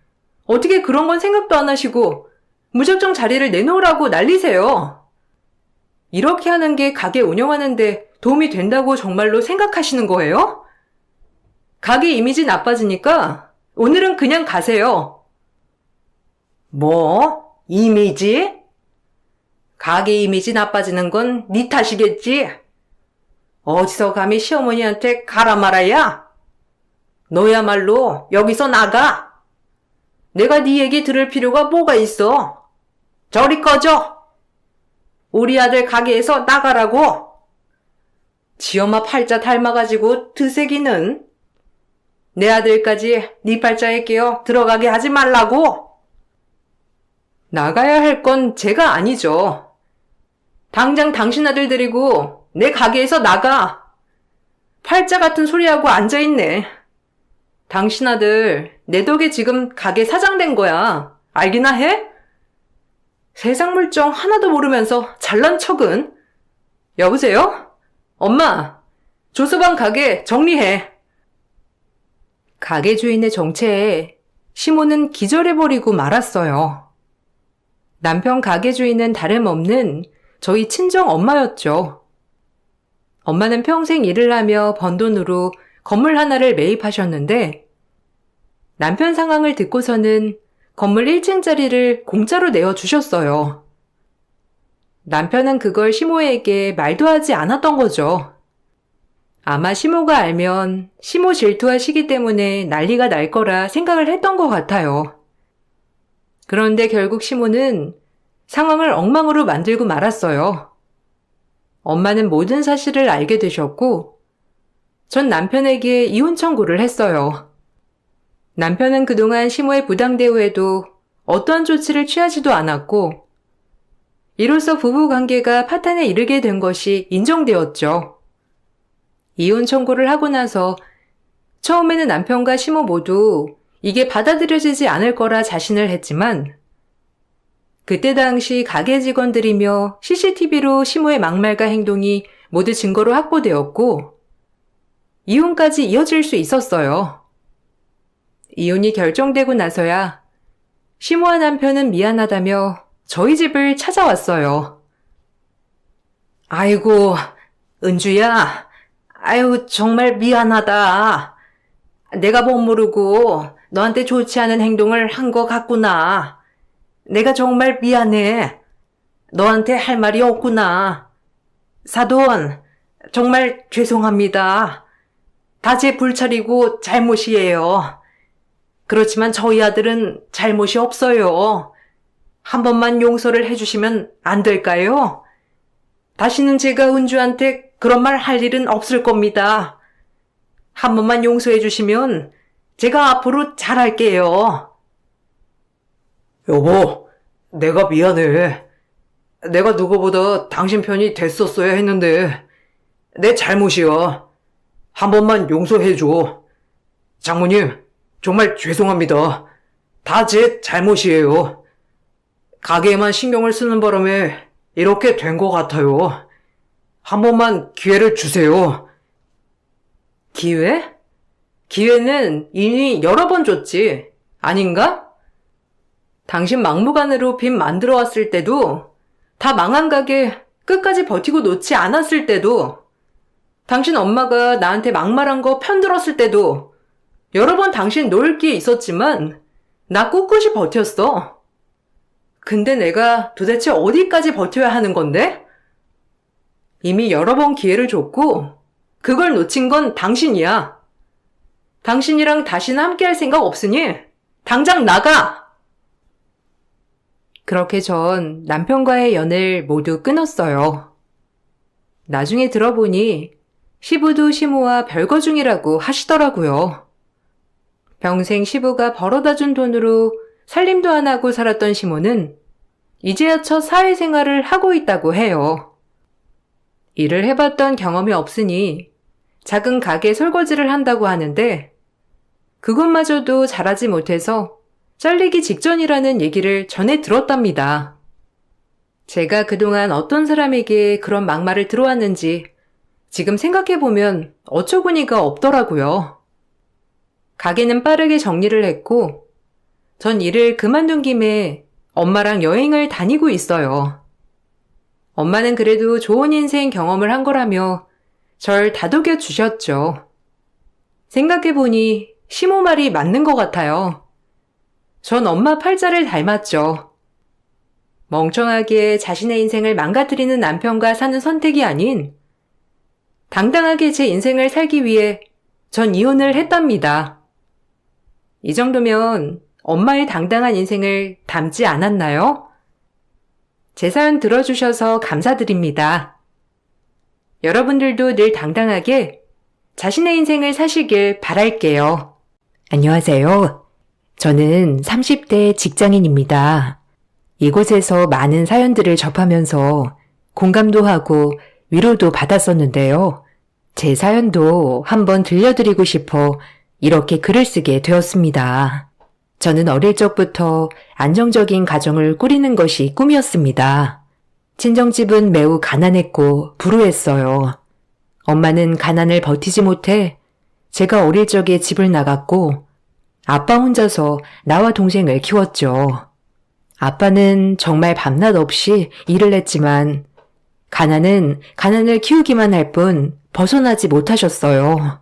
어떻게 그런 건 생각도 안 하시고 무작정 자리를 내놓으라고 난리세요. 이렇게 하는 게 가게 운영하는데 도움이 된다고 정말로 생각하시는 거예요? 가게 이미지 나빠지니까 오늘은 그냥 가세요. 뭐? 이미지? 가게 이미지 나빠지는 건 네 탓이겠지? 어디서 감히 시어머니한테 가라 말아야? 너야말로 여기서 나가. 내가 네 얘기 들을 필요가 뭐가 있어? 저리 꺼져. 우리 아들 가게에서 나가라고. 지엄마 팔자 닮아가지고 드세기는. 내 아들까지 네 팔자에 끼어 들어가게 하지 말라고. 나가야 할 건 제가 아니죠. 당장 당신 아들 데리고 내 가게에서 나가. 팔자 같은 소리하고 앉아있네. 당신 아들 내 덕에 지금 가게 사장 된 거야. 알기나 해? 세상 물정 하나도 모르면서 잘난 척은. 여보세요? 엄마, 조서방 가게 정리해. 가게 주인의 정체에 시모는 기절해버리고 말았어요. 남편 가게 주인은 다름없는 저희 친정 엄마였죠. 엄마는 평생 일을 하며 번 돈으로 건물 하나를 매입하셨는데 남편 상황을 듣고서는 건물 1층짜리를 공짜로 내어주셨어요. 남편은 그걸 시모에게 말도 하지 않았던 거죠. 아마 시모가 알면 시모 질투하시기 때문에 난리가 날 거라 생각을 했던 것 같아요. 그런데 결국 시모는 상황을 엉망으로 만들고 말았어요. 엄마는 모든 사실을 알게 되셨고 전 남편에게 이혼 청구를 했어요. 남편은 그동안 시모의 부당 대우에도 어떠한 조치를 취하지도 않았고 이로써 부부 관계가 파탄에 이르게 된 것이 인정되었죠. 이혼 청구를 하고 나서 처음에는 남편과 시모 모두 이게 받아들여지지 않을 거라 자신을 했지만 그때 당시 가게 직원들이며 CCTV로 시모의 막말과 행동이 모두 증거로 확보되었고 이혼까지 이어질 수 있었어요. 이혼이 결정되고 나서야 시모와 남편은 미안하다며 저희 집을 찾아왔어요. 아이고, 은주야. 아유, 정말 미안하다. 내가 못 모르고 너한테 좋지 않은 행동을 한 것 같구나. 내가 정말 미안해. 너한테 할 말이 없구나. 사돈, 정말 죄송합니다. 다 제 불찰이고 잘못이에요. 그렇지만 저희 아들은 잘못이 없어요. 한 번만 용서를 해주시면 안 될까요? 다시는 제가 은주한테 그런 말 할 일은 없을 겁니다. 한 번만 용서해 주시면 제가 앞으로 잘할게요. 여보, 내가 미안해. 내가 누구보다 당신 편이 됐었어야 했는데 내 잘못이야. 한 번만 용서해줘. 장모님, 정말 죄송합니다. 다 제 잘못이에요. 가게에만 신경을 쓰는 바람에 이렇게 된 것 같아요. 한 번만 기회를 주세요. 기회? 기회는 이미 여러 번 줬지. 아닌가? 당신 막무가내로 빚 만들어 왔을 때도, 다 망한 가게 끝까지 버티고 놓지 않았을 때도, 당신 엄마가 나한테 막말한 거 편들었을 때도, 여러 번 당신 놓을 기회 있었지만, 나 꿋꿋이 버텼어. 근데 내가 도대체 어디까지 버텨야 하는 건데? 이미 여러 번 기회를 줬고, 그걸 놓친 건 당신이야. 당신이랑 다시는 함께 할 생각 없으니, 당장 나가! 그렇게 전 남편과의 연을 모두 끊었어요. 나중에 들어보니 시부도 시모와 별거 중이라고 하시더라고요. 평생 시부가 벌어다 준 돈으로 살림도 안 하고 살았던 시모는 이제야 첫 사회생활을 하고 있다고 해요. 일을 해봤던 경험이 없으니 작은 가게 설거지를 한다고 하는데 그것마저도 잘하지 못해서 잘리기 직전이라는 얘기를 전해 들었답니다. 제가 그동안 어떤 사람에게 그런 막말을 들어왔는지 지금 생각해보면 어처구니가 없더라고요. 가게는 빠르게 정리를 했고 전 일을 그만둔 김에 엄마랑 여행을 다니고 있어요. 엄마는 그래도 좋은 인생 경험을 한 거라며 절 다독여 주셨죠. 생각해보니 시모 말이 맞는 것 같아요. 전 엄마 팔자를 닮았죠. 멍청하게 자신의 인생을 망가뜨리는 남편과 사는 선택이 아닌 당당하게 제 인생을 살기 위해 전 이혼을 했답니다. 이 정도면 엄마의 당당한 인생을 닮지 않았나요? 제 사연 들어주셔서 감사드립니다. 여러분들도 늘 당당하게 자신의 인생을 사시길 바랄게요. 안녕하세요. 저는 30대 직장인입니다. 이곳에서 많은 사연들을 접하면서 공감도 하고 위로도 받았었는데요. 제 사연도 한번 들려드리고 싶어 이렇게 글을 쓰게 되었습니다. 저는 어릴 적부터 안정적인 가정을 꾸리는 것이 꿈이었습니다. 친정집은 매우 가난했고 불우했어요. 엄마는 가난을 버티지 못해 제가 어릴 적에 집을 나갔고 아빠 혼자서 나와 동생을 키웠죠. 아빠는 정말 밤낮 없이 일을 했지만 가난은 가난을 키우기만 할 뿐 벗어나지 못하셨어요.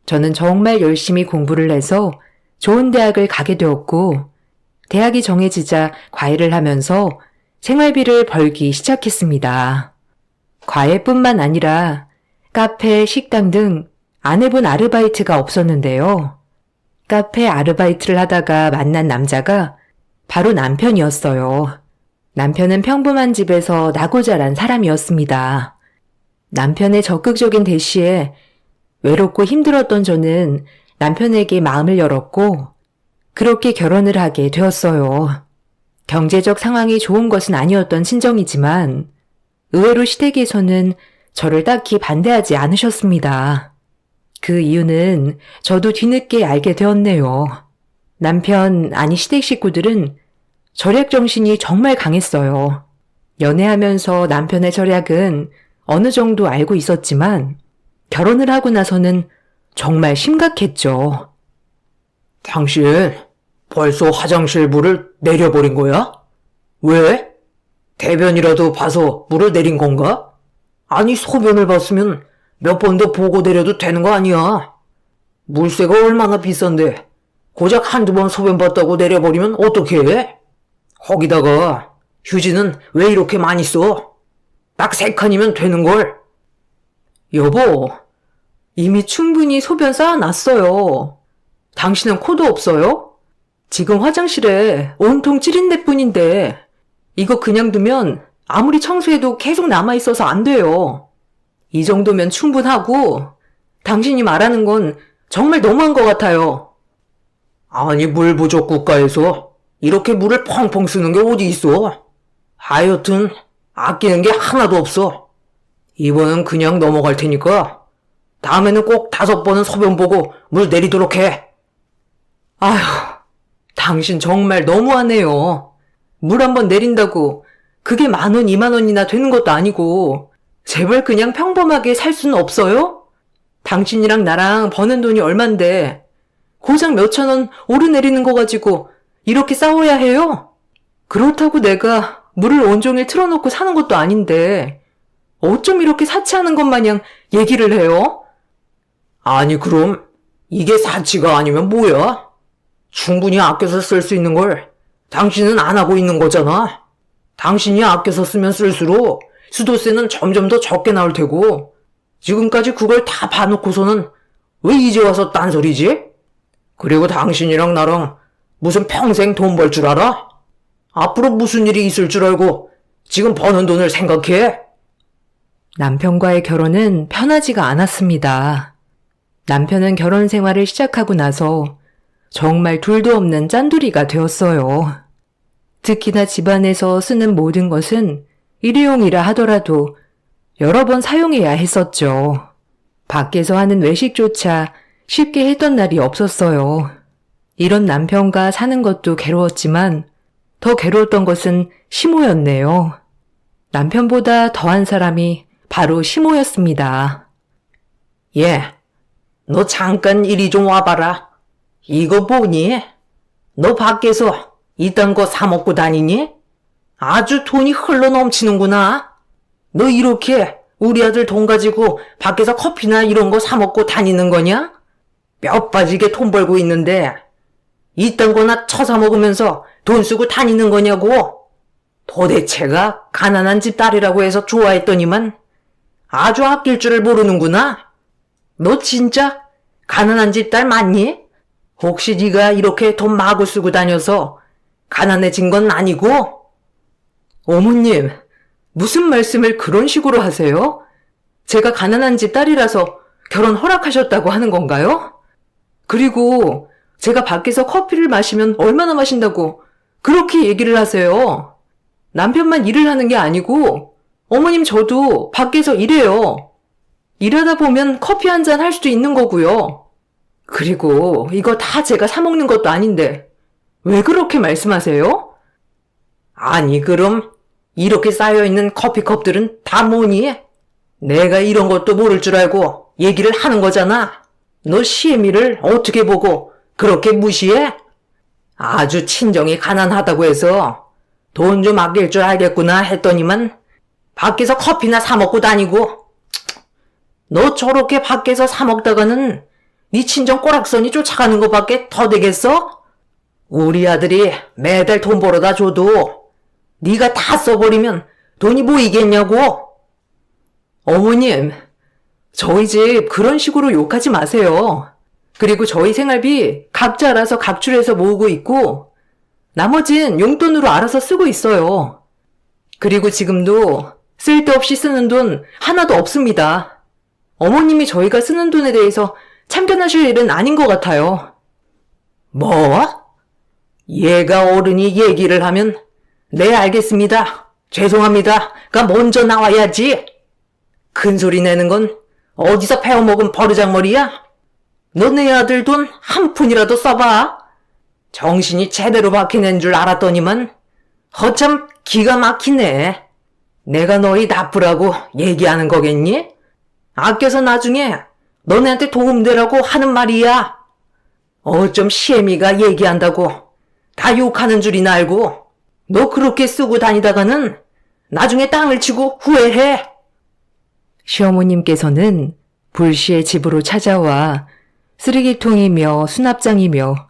저는 정말 열심히 공부를 해서 좋은 대학을 가게 되었고 대학이 정해지자 과외를 하면서 생활비를 벌기 시작했습니다. 과외뿐만 아니라 카페, 식당 등 안 해본 아르바이트가 없었는데요. 카페 아르바이트를 하다가 만난 남자가 바로 남편이었어요. 남편은 평범한 집에서 나고 자란 사람이었습니다. 남편의 적극적인 대시에 외롭고 힘들었던 저는 남편에게 마음을 열었고 그렇게 결혼을 하게 되었어요. 경제적 상황이 좋은 것은 아니었던 친정이지만 의외로 시댁에서는 저를 딱히 반대하지 않으셨습니다. 그 이유는 저도 뒤늦게 알게 되었네요. 남편, 아니 시댁 식구들은 절약 정신이 정말 강했어요. 연애하면서 남편의 절약은 어느 정도 알고 있었지만 결혼을 하고 나서는 정말 심각했죠. 당신 벌써 화장실 물을 내려버린 거야? 왜? 대변이라도 봐서 물을 내린 건가? 아니, 소변을 봤으면 몇 번 더 보고 내려도 되는 거 아니야? 물세가 얼마나 비싼데 고작 한두 번 소변 봤다고 내려버리면 어떡해? 거기다가 휴지는 왜 이렇게 많이 써? 딱 3칸이면 되는걸. 여보, 이미 충분히 소변 쌓아놨어요. 당신은 코도 없어요? 지금 화장실에 온통 찌린내 뿐인데 이거 그냥 두면 아무리 청소해도 계속 남아있어서 안 돼요. 이 정도면 충분하고 당신이 말하는 건 정말 너무한 것 같아요. 아니, 물 부족 국가에서 이렇게 물을 펑펑 쓰는 게 어디 있어? 하여튼 아끼는 게 하나도 없어. 이번은 그냥 넘어갈 테니까 다음에는 꼭 5번은 소변 보고 물 내리도록 해. 아휴, 당신 정말 너무하네요. 물 한 번 내린다고 그게 10,000원, 20,000원이나 되는 것도 아니고 제발 그냥 평범하게 살 수는 없어요? 당신이랑 나랑 버는 돈이 얼만데 고작 몇천 원 오르내리는 거 가지고 이렇게 싸워야 해요? 그렇다고 내가 물을 온종일 틀어놓고 사는 것도 아닌데 어쩜 이렇게 사치하는 것 마냥 얘기를 해요? 아니, 그럼 이게 사치가 아니면 뭐야? 충분히 아껴서 쓸 수 있는 걸 당신은 안 하고 있는 거잖아. 당신이 아껴서 쓰면 쓸수록 수도세는 점점 더 적게 나올 테고 지금까지 그걸 다 봐놓고서는 왜 이제 와서 딴소리지? 그리고 당신이랑 나랑 무슨 평생 돈 벌 줄 알아? 앞으로 무슨 일이 있을 줄 알고 지금 버는 돈을 생각해? 남편과의 결혼은 편하지가 않았습니다. 남편은 결혼 생활을 시작하고 나서 정말 둘도 없는 짠돌이가 되었어요. 특히나 집안에서 쓰는 모든 것은 일회용이라 하더라도 여러 번 사용해야 했었죠. 밖에서 하는 외식조차 쉽게 했던 날이 없었어요. 이런 남편과 사는 것도 괴로웠지만 더 괴로웠던 것은 시모였네요. 남편보다 더한 사람이 바로 시모였습니다. 예, 너 잠깐 이리 좀 와봐라. 이거 보니? 너 밖에서 이딴 거 사 먹고 다니니? 아주 돈이 흘러 넘치는구나. 너 이렇게 우리 아들 돈 가지고 밖에서 커피나 이런 거 사 먹고 다니는 거냐? 뼈 빠지게 돈 벌고 있는데 이딴 거나 처사 먹으면서 돈 쓰고 다니는 거냐고? 도대체가 가난한 집 딸이라고 해서 좋아했더니만 아주 아낄 줄을 모르는구나. 너 진짜 가난한 집 딸 맞니? 혹시 네가 이렇게 돈 마구 쓰고 다녀서 가난해진 건 아니고? 어머님, 무슨 말씀을 그런 식으로 하세요? 제가 가난한 집 딸이라서 결혼 허락하셨다고 하는 건가요? 그리고 제가 밖에서 커피를 마시면 얼마나 마신다고 그렇게 얘기를 하세요. 남편만 일을 하는 게 아니고 어머님 저도 밖에서 일해요. 일하다 보면 커피 한 잔 할 수도 있는 거고요. 그리고 이거 다 제가 사 먹는 것도 아닌데 왜 그렇게 말씀하세요? 아니, 그럼 이렇게 쌓여있는 커피컵들은 다 뭐니? 내가 이런 것도 모를 줄 알고 얘기를 하는 거잖아. 너 시애미를 어떻게 보고 그렇게 무시해? 아주 친정이 가난하다고 해서 돈 좀 아낄 줄 알겠구나 했더니만 밖에서 커피나 사 먹고 다니고. 너 저렇게 밖에서 사 먹다가는 네 친정 꼬락선이 쫓아가는 것밖에 더 되겠어? 우리 아들이 매달 돈 벌어다 줘도 네가 다 써버리면 돈이 모이겠냐고? 어머님, 저희 집 그런 식으로 욕하지 마세요. 그리고 저희 생활비 각자 알아서 각출해서 모으고 있고 나머진 용돈으로 알아서 쓰고 있어요. 그리고 지금도 쓸데없이 쓰는 돈 하나도 없습니다. 어머님이 저희가 쓰는 돈에 대해서 참견하실 일은 아닌 것 같아요. 뭐? 얘가 어른이 얘기를 하면 네, 알겠습니다. 죄송합니다.가 먼저 나와야지. 큰 소리 내는 건 어디서 배워먹은 버르장머리야? 너네 아들 돈 한 푼이라도 써봐. 정신이 제대로 박히는 줄 알았더니만 허참 기가 막히네. 내가 너희 나쁘라고 얘기하는 거겠니? 아껴서 나중에 너네한테 도움되라고 하는 말이야. 어쩜 시애미가 얘기한다고 다 욕하는 줄이나 알고 너 그렇게 쓰고 다니다가는 나중에 땅을 치고 후회해. 시어머님께서는 불시에 집으로 찾아와 쓰레기통이며 수납장이며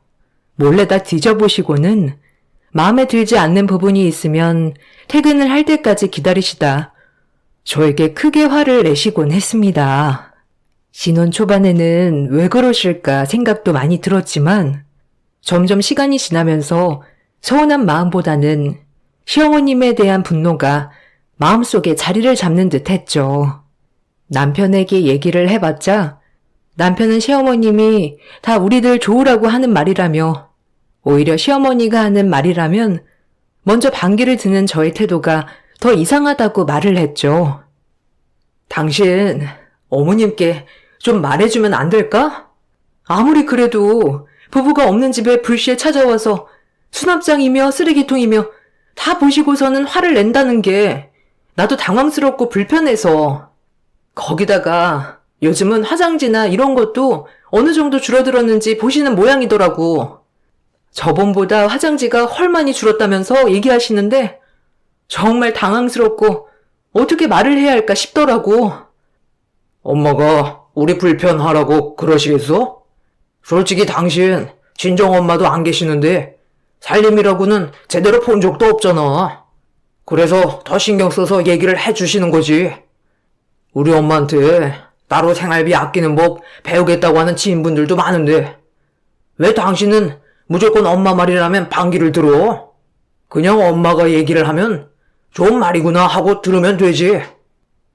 몰래다 뒤져보시고는 마음에 들지 않는 부분이 있으면 퇴근을 할 때까지 기다리시다 저에게 크게 화를 내시곤 했습니다. 신혼 초반에는 왜 그러실까 생각도 많이 들었지만 점점 시간이 지나면서 서운한 마음보다는 시어머님에 대한 분노가 마음속에 자리를 잡는 듯 했죠. 남편에게 얘기를 해봤자 남편은 시어머님이 다 우리들 좋으라고 하는 말이라며 오히려 시어머니가 하는 말이라면 먼저 반기를 드는 저의 태도가 더 이상하다고 말을 했죠. 당신 어머님께 좀 말해주면 안 될까? 아무리 그래도 부부가 없는 집에 불시에 찾아와서 수납장이며 쓰레기통이며 다 보시고서는 화를 낸다는 게 나도 당황스럽고 불편해서. 거기다가 요즘은 화장지나 이런 것도 어느 정도 줄어들었는지 보시는 모양이더라고. 저번보다 화장지가 헐 많이 줄었다면서 얘기하시는데 정말 당황스럽고 어떻게 말을 해야 할까 싶더라고. 엄마가 우리 불편하라고 그러시겠어? 솔직히 당신 친정엄마도 안 계시는데 살림이라고는 제대로 본 적도 없잖아. 그래서 더 신경 써서 얘기를 해주시는 거지. 우리 엄마한테 따로 생활비 아끼는 법 배우겠다고 하는 지인분들도 많은데 왜 당신은 무조건 엄마 말이라면 반기를 들어? 그냥 엄마가 얘기를 하면 좋은 말이구나 하고 들으면 되지.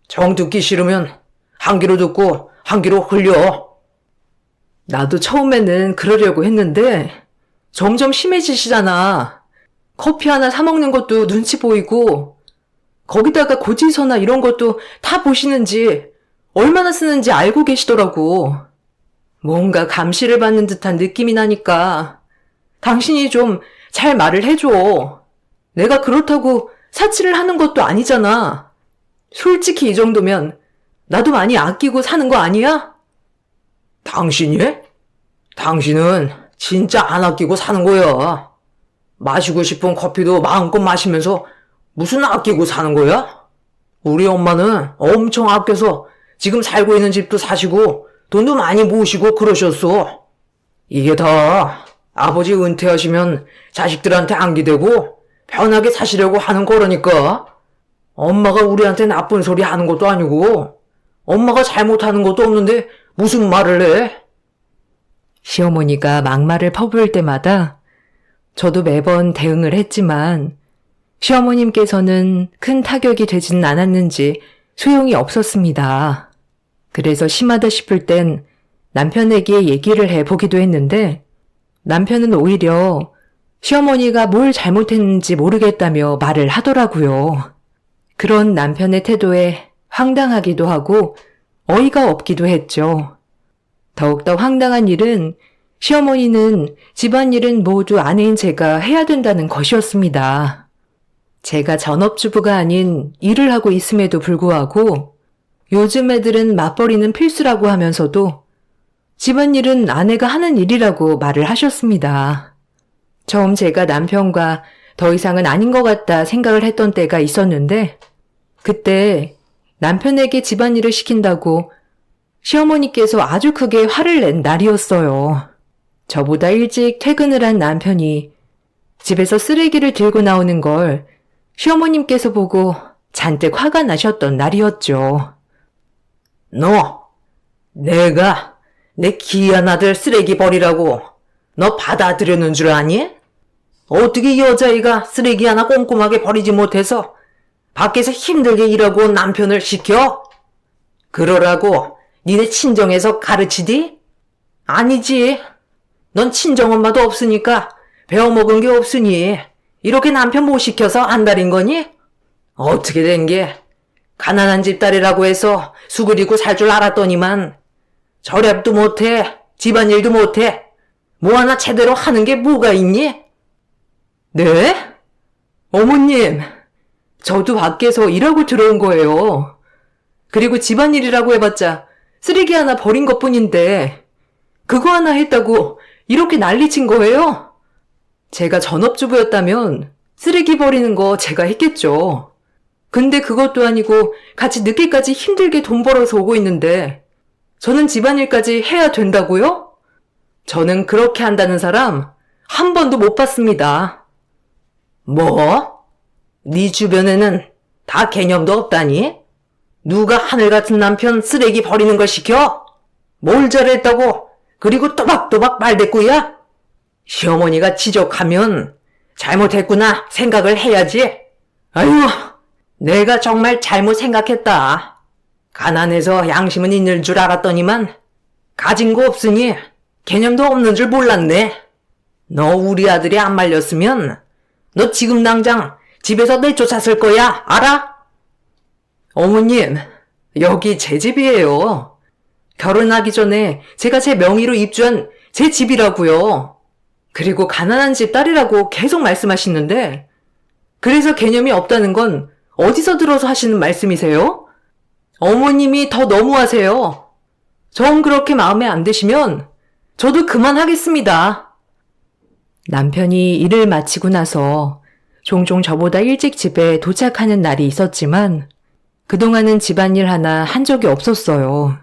정 듣기 싫으면 한 귀로 듣고 한 귀로 흘려. 나도 처음에는 그러려고 했는데 점점 심해지시잖아. 커피 하나 사 먹는 것도 눈치 보이고 거기다가 고지서나 이런 것도 다 보시는지 얼마나 쓰는지 알고 계시더라고. 뭔가 감시를 받는 듯한 느낌이 나니까 당신이 좀 잘 말을 해줘. 내가 그렇다고 사치를 하는 것도 아니잖아. 솔직히 이 정도면 나도 많이 아끼고 사는 거 아니야? 당신이? 당신은 진짜 안 아끼고 사는 거야. 마시고 싶은 커피도 마음껏 마시면서 무슨 아끼고 사는 거야? 우리 엄마는 엄청 아껴서 지금 살고 있는 집도 사시고 돈도 많이 모으시고 그러셨어. 이게 다 아버지 은퇴하시면 자식들한테 안기되고 편하게 사시려고 하는 거라니까. 엄마가 우리한테 나쁜 소리 하는 것도 아니고 엄마가 잘못하는 것도 없는데 무슨 말을 해? 시어머니가 막말을 퍼부을 때마다 저도 매번 대응을 했지만 시어머님께서는 큰 타격이 되지는 않았는지 소용이 없었습니다. 그래서 심하다 싶을 땐 남편에게 얘기를 해보기도 했는데 남편은 오히려 시어머니가 뭘 잘못했는지 모르겠다며 말을 하더라고요. 그런 남편의 태도에 황당하기도 하고 어이가 없기도 했죠. 더욱더 황당한 일은 시어머니는 집안일은 모두 아내인 제가 해야 된다는 것이었습니다. 제가 전업주부가 아닌 일을 하고 있음에도 불구하고 요즘 애들은 맞벌이는 필수라고 하면서도 집안일은 아내가 하는 일이라고 말을 하셨습니다. 처음 제가 남편과 더 이상은 아닌 것 같다 생각을 했던 때가 있었는데 그때 남편에게 집안일을 시킨다고 시어머니께서 아주 크게 화를 낸 날이었어요. 저보다 일찍 퇴근을 한 남편이 집에서 쓰레기를 들고 나오는 걸 시어머님께서 보고 잔뜩 화가 나셨던 날이었죠. 너, 내가 내 귀한 아들 쓰레기 버리라고 너 받아들였는 줄 아니? 어떻게 이 여자애가 쓰레기 하나 꼼꼼하게 버리지 못해서 밖에서 힘들게 일하고 온 남편을 시켜? 그러라고 니네 친정에서 가르치디? 아니지. 넌 친정엄마도 없으니까 배워먹은 게 없으니 이렇게 남편 못 시켜서 안달인 거니? 어떻게 된 게 가난한 집 딸이라고 해서 수그리고 살 줄 알았더니만 절약도 못해, 집안일도 못해, 뭐 하나 제대로 하는 게 뭐가 있니? 네? 어머님, 저도 밖에서 일하고 들어온 거예요. 그리고 집안일이라고 해봤자 쓰레기 하나 버린 것뿐인데 그거 하나 했다고 이렇게 난리친 거예요? 제가 전업주부였다면 쓰레기 버리는 거 제가 했겠죠. 근데 그것도 아니고 같이 늦게까지 힘들게 돈 벌어서 오고 있는데 저는 집안일까지 해야 된다고요? 저는 그렇게 한다는 사람 한 번도 못 봤습니다. 뭐? 네 주변에는 다 개념도 없다니? 누가 하늘 같은 남편 쓰레기 버리는 걸 시켜? 뭘 잘했다고? 그리고 또박또박 말대꾸야? 시어머니가 지적하면 잘못했구나 생각을 해야지. 아유, 내가 정말 잘못 생각했다. 가난해서 양심은 있는 줄 알았더니만 가진 거 없으니 개념도 없는 줄 몰랐네. 너 우리 아들이 안 말렸으면 너 지금 당장 집에서 내쫓았을 거야, 알아? 어머님, 여기 제 집이에요. 결혼하기 전에 제가 제 명의로 입주한 제 집이라고요. 그리고 가난한 집 딸이라고 계속 말씀하시는데 그래서 개념이 없다는 건 어디서 들어서 하시는 말씀이세요? 어머님이 더 너무하세요. 정 그렇게 마음에 안 드시면 저도 그만하겠습니다. 남편이 일을 마치고 나서 종종 저보다 일찍 집에 도착하는 날이 있었지만 그동안은 집안일 하나 한 적이 없었어요.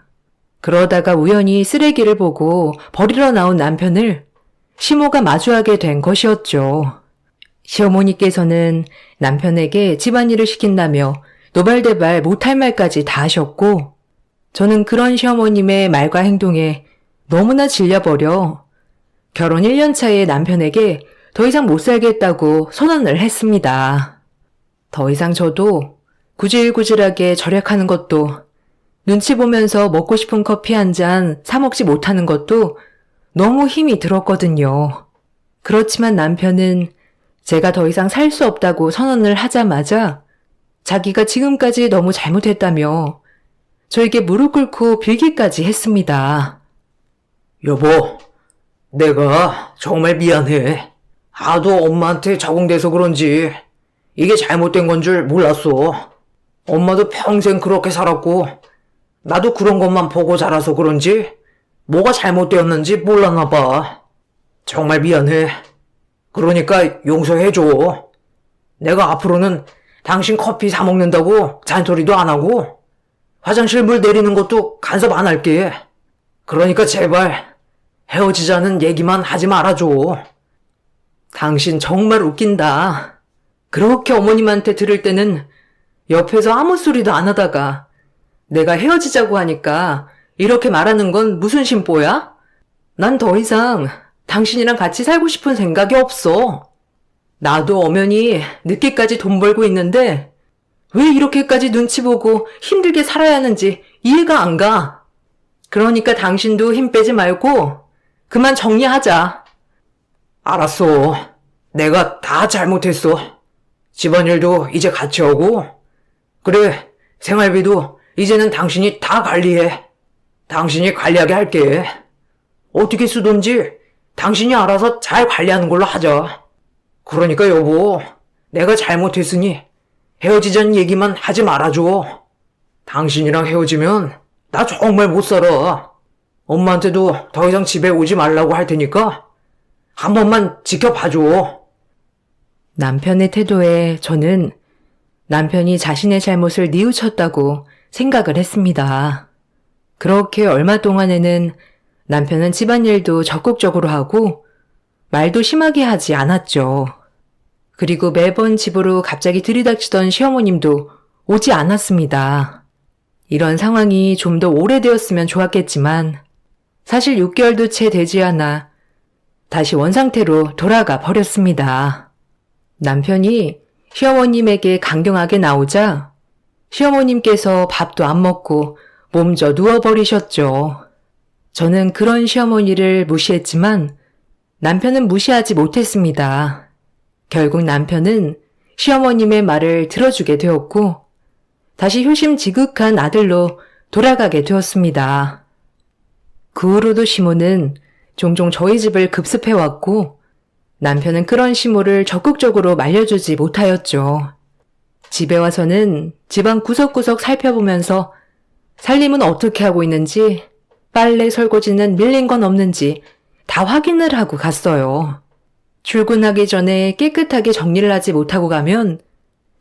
그러다가 우연히 쓰레기를 보고 버리러 나온 남편을 시모가 마주하게 된 것이었죠. 시어머니께서는 남편에게 집안일을 시킨다며 노발대발 못할 말까지 다 하셨고 저는 그런 시어머님의 말과 행동에 너무나 질려버려 결혼 1년 차의 남편에게 더 이상 못 살겠다고 선언을 했습니다. 더 이상 저도 구질구질하게 절약하는 것도 눈치 보면서 먹고 싶은 커피 한 잔 사 먹지 못하는 것도 너무 힘이 들었거든요. 그렇지만 남편은 제가 더 이상 살 수 없다고 선언을 하자마자 자기가 지금까지 너무 잘못했다며 저에게 무릎 꿇고 빌기까지 했습니다. 여보, 내가 정말 미안해. 하도 엄마한테 적응돼서 그런지 이게 잘못된 건 줄 몰랐어. 엄마도 평생 그렇게 살았고 나도 그런 것만 보고 자라서 그런지 뭐가 잘못되었는지 몰랐나 봐. 정말 미안해. 그러니까 용서해줘. 내가 앞으로는 당신 커피 사 먹는다고 잔소리도 안 하고 화장실 물 내리는 것도 간섭 안 할게. 그러니까 제발 헤어지자는 얘기만 하지 말아줘. 당신 정말 웃긴다. 그렇게 어머님한테 들을 때는 옆에서 아무 소리도 안 하다가 내가 헤어지자고 하니까 이렇게 말하는 건 무슨 심보야? 난 더 이상 당신이랑 같이 살고 싶은 생각이 없어. 나도 엄연히 늦게까지 돈 벌고 있는데 왜 이렇게까지 눈치 보고 힘들게 살아야 하는지 이해가 안 가. 그러니까 당신도 힘 빼지 말고 그만 정리하자. 알았어. 내가 다 잘못했어. 집안일도 이제 같이 하고. 그래, 생활비도 이제는 당신이 다 관리해. 당신이 관리하게 할게. 어떻게 쓰든지 당신이 알아서 잘 관리하는 걸로 하자. 그러니까 여보, 내가 잘못했으니 헤어지자는 얘기만 하지 말아줘. 당신이랑 헤어지면 나 정말 못 살아. 엄마한테도 더 이상 집에 오지 말라고 할 테니까 한 번만 지켜봐줘. 남편의 태도에 저는 남편이 자신의 잘못을 뉘우쳤다고 생각을 했습니다. 그렇게 얼마 동안에는 남편은 집안일도 적극적으로 하고 말도 심하게 하지 않았죠. 그리고 매번 집으로 갑자기 들이닥치던 시어머님도 오지 않았습니다. 이런 상황이 좀 더 오래되었으면 좋았겠지만 사실 6개월도 채 되지 않아 다시 원상태로 돌아가 버렸습니다. 남편이 시어머님에게 강경하게 나오자 시어머님께서 밥도 안 먹고 몸져 누워버리셨죠. 저는 그런 시어머니를 무시했지만 남편은 무시하지 못했습니다. 결국 남편은 시어머님의 말을 들어주게 되었고 다시 효심지극한 아들로 돌아가게 되었습니다. 그 후로도 시모는 종종 저희 집을 급습해왔고 남편은 그런 시모를 적극적으로 말려주지 못하였죠. 집에 와서는 집안 구석구석 살펴보면서 살림은 어떻게 하고 있는지, 빨래 설거지는 밀린 건 없는지 다 확인을 하고 갔어요. 출근하기 전에 깨끗하게 정리를 하지 못하고 가면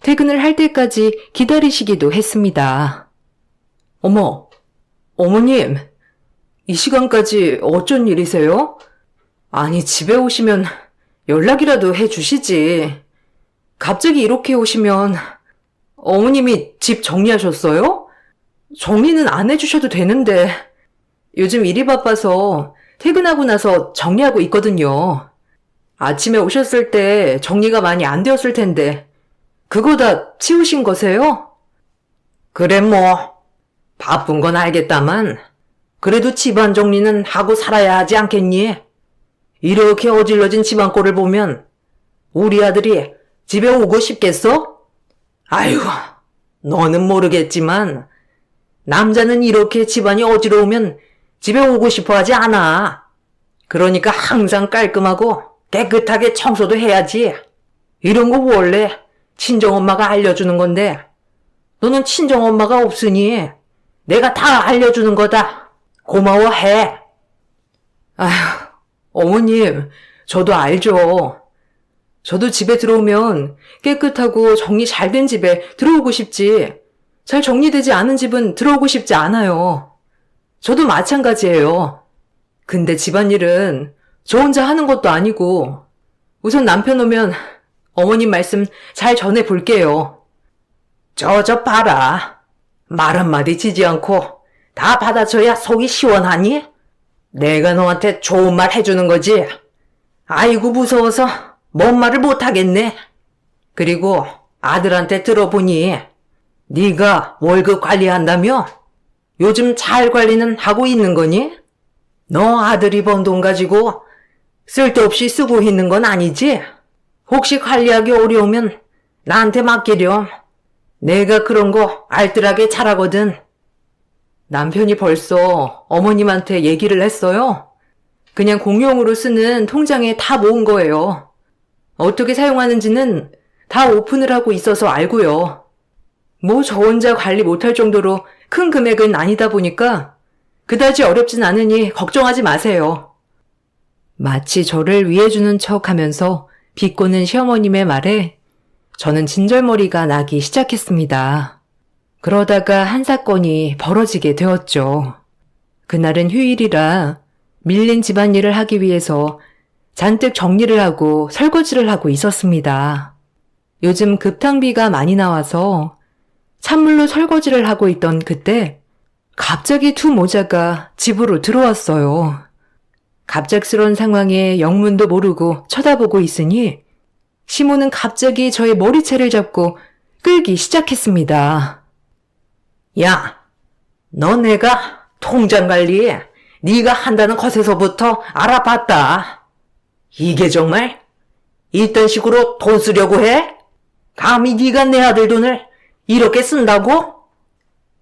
퇴근을 할 때까지 기다리시기도 했습니다. 어머, 어머님, 이 시간까지 어쩐 일이세요? 아니, 집에 오시면 연락이라도 해주시지. 갑자기 이렇게 오시면 어머님이 집 정리하셨어요? 정리는 안 해주셔도 되는데 요즘 일이 바빠서 퇴근하고 나서 정리하고 있거든요. 아침에 오셨을 때 정리가 많이 안 되었을 텐데 그거 다 치우신 거세요? 그래 뭐 바쁜 건 알겠다만 그래도 집안 정리는 하고 살아야 하지 않겠니? 이렇게 어질러진 집안 꼴을 보면 우리 아들이 집에 오고 싶겠어? 아이고, 너는 모르겠지만 남자는 이렇게 집안이 어지러우면 집에 오고 싶어 하지 않아. 그러니까 항상 깔끔하고 깨끗하게 청소도 해야지. 이런 거 원래 친정엄마가 알려주는 건데 너는 친정엄마가 없으니 내가 다 알려주는 거다. 고마워해. 아휴, 어머님, 저도 알죠. 저도 집에 들어오면 깨끗하고 정리 잘 된 집에 들어오고 싶지. 잘 정리되지 않은 집은 들어오고 싶지 않아요. 저도 마찬가지예요. 근데 집안일은 저 혼자 하는 것도 아니고 우선 남편 오면 어머님 말씀 잘 전해볼게요. 저 봐라. 말 한마디 지지 않고 다 받아줘야 속이 시원하니? 내가 너한테 좋은 말 해주는 거지. 아이고 무서워서 뭔 말을 못하겠네. 그리고 아들한테 들어보니 네가 월급 관리한다며? 요즘 잘 관리는 하고 있는 거니? 너 아들이 번 돈 가지고 쓸데없이 쓰고 있는 건 아니지? 혹시 관리하기 어려우면 나한테 맡기렴. 내가 그런 거 알뜰하게 잘하거든. 남편이 벌써 어머님한테 얘기를 했어요. 그냥 공용으로 쓰는 통장에 다 모은 거예요. 어떻게 사용하는지는 다 오픈을 하고 있어서 알고요. 뭐 저 혼자 관리 못할 정도로 큰 금액은 아니다 보니까 그다지 어렵진 않으니 걱정하지 마세요. 마치 저를 위해주는 척 하면서 비꼬는 시어머님의 말에 저는 진절머리가 나기 시작했습니다. 그러다가 한 사건이 벌어지게 되었죠. 그날은 휴일이라 밀린 집안일을 하기 위해서 잔뜩 정리를 하고 설거지를 하고 있었습니다. 요즘 급탕비가 많이 나와서 찬물로 설거지를 하고 있던 그때 갑자기 두 모자가 집으로 들어왔어요. 갑작스러운 상황에 영문도 모르고 쳐다보고 있으니 시모는 갑자기 저의 머리채를 잡고 끌기 시작했습니다. 야, 너 내가 통장 관리 네가 한다는 것에서부터 알아봤다. 이게 정말 이딴 식으로 돈 쓰려고 해? 감히 네가 내 아들 돈을 이렇게 쓴다고?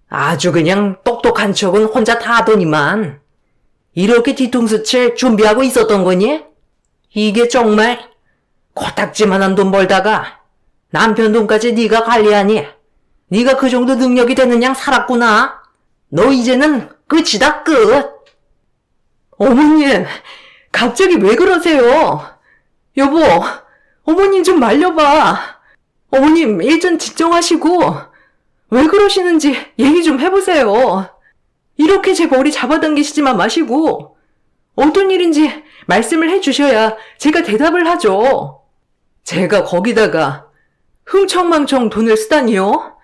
아주 그냥 똑똑한 척은 혼자 다 하더니만 이렇게 뒤통수 칠 준비하고 있었던 거니? 이게 정말 코딱지만한 돈 벌다가 남편 돈까지 네가 관리하니 네가 그 정도 능력이 되는 양 살았구나. 너 이제는 끝이다, 끝. 어머님, 갑자기 왜 그러세요? 여보, 어머님 좀 말려봐. 어머님, 일단 진정하시고, 왜 그러시는지 얘기 좀 해보세요. 이렇게 제 머리 잡아당기시지만 마시고, 어떤 일인지 말씀을 해주셔야 제가 대답을 하죠. 제가 거기다가 흥청망청 돈을 쓰다니요?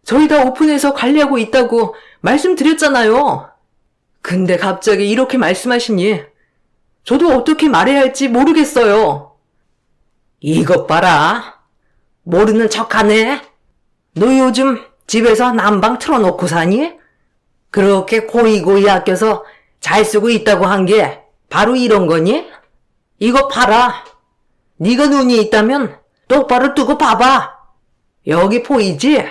저희 다 오픈해서 관리하고 있다고 말씀드렸잖아요. 근데 갑자기 이렇게 말씀하시니 저도 어떻게 말해야 할지 모르겠어요. 이것 봐라. 모르는 척하네. 너 요즘 집에서 난방 틀어놓고 사니? 그렇게 고이고이 아껴서 잘 쓰고 있다고 한 게 바로 이런 거니? 이거 봐라. 네가 눈이 있다면 똑바로 뜨고 봐봐. 여기 보이지?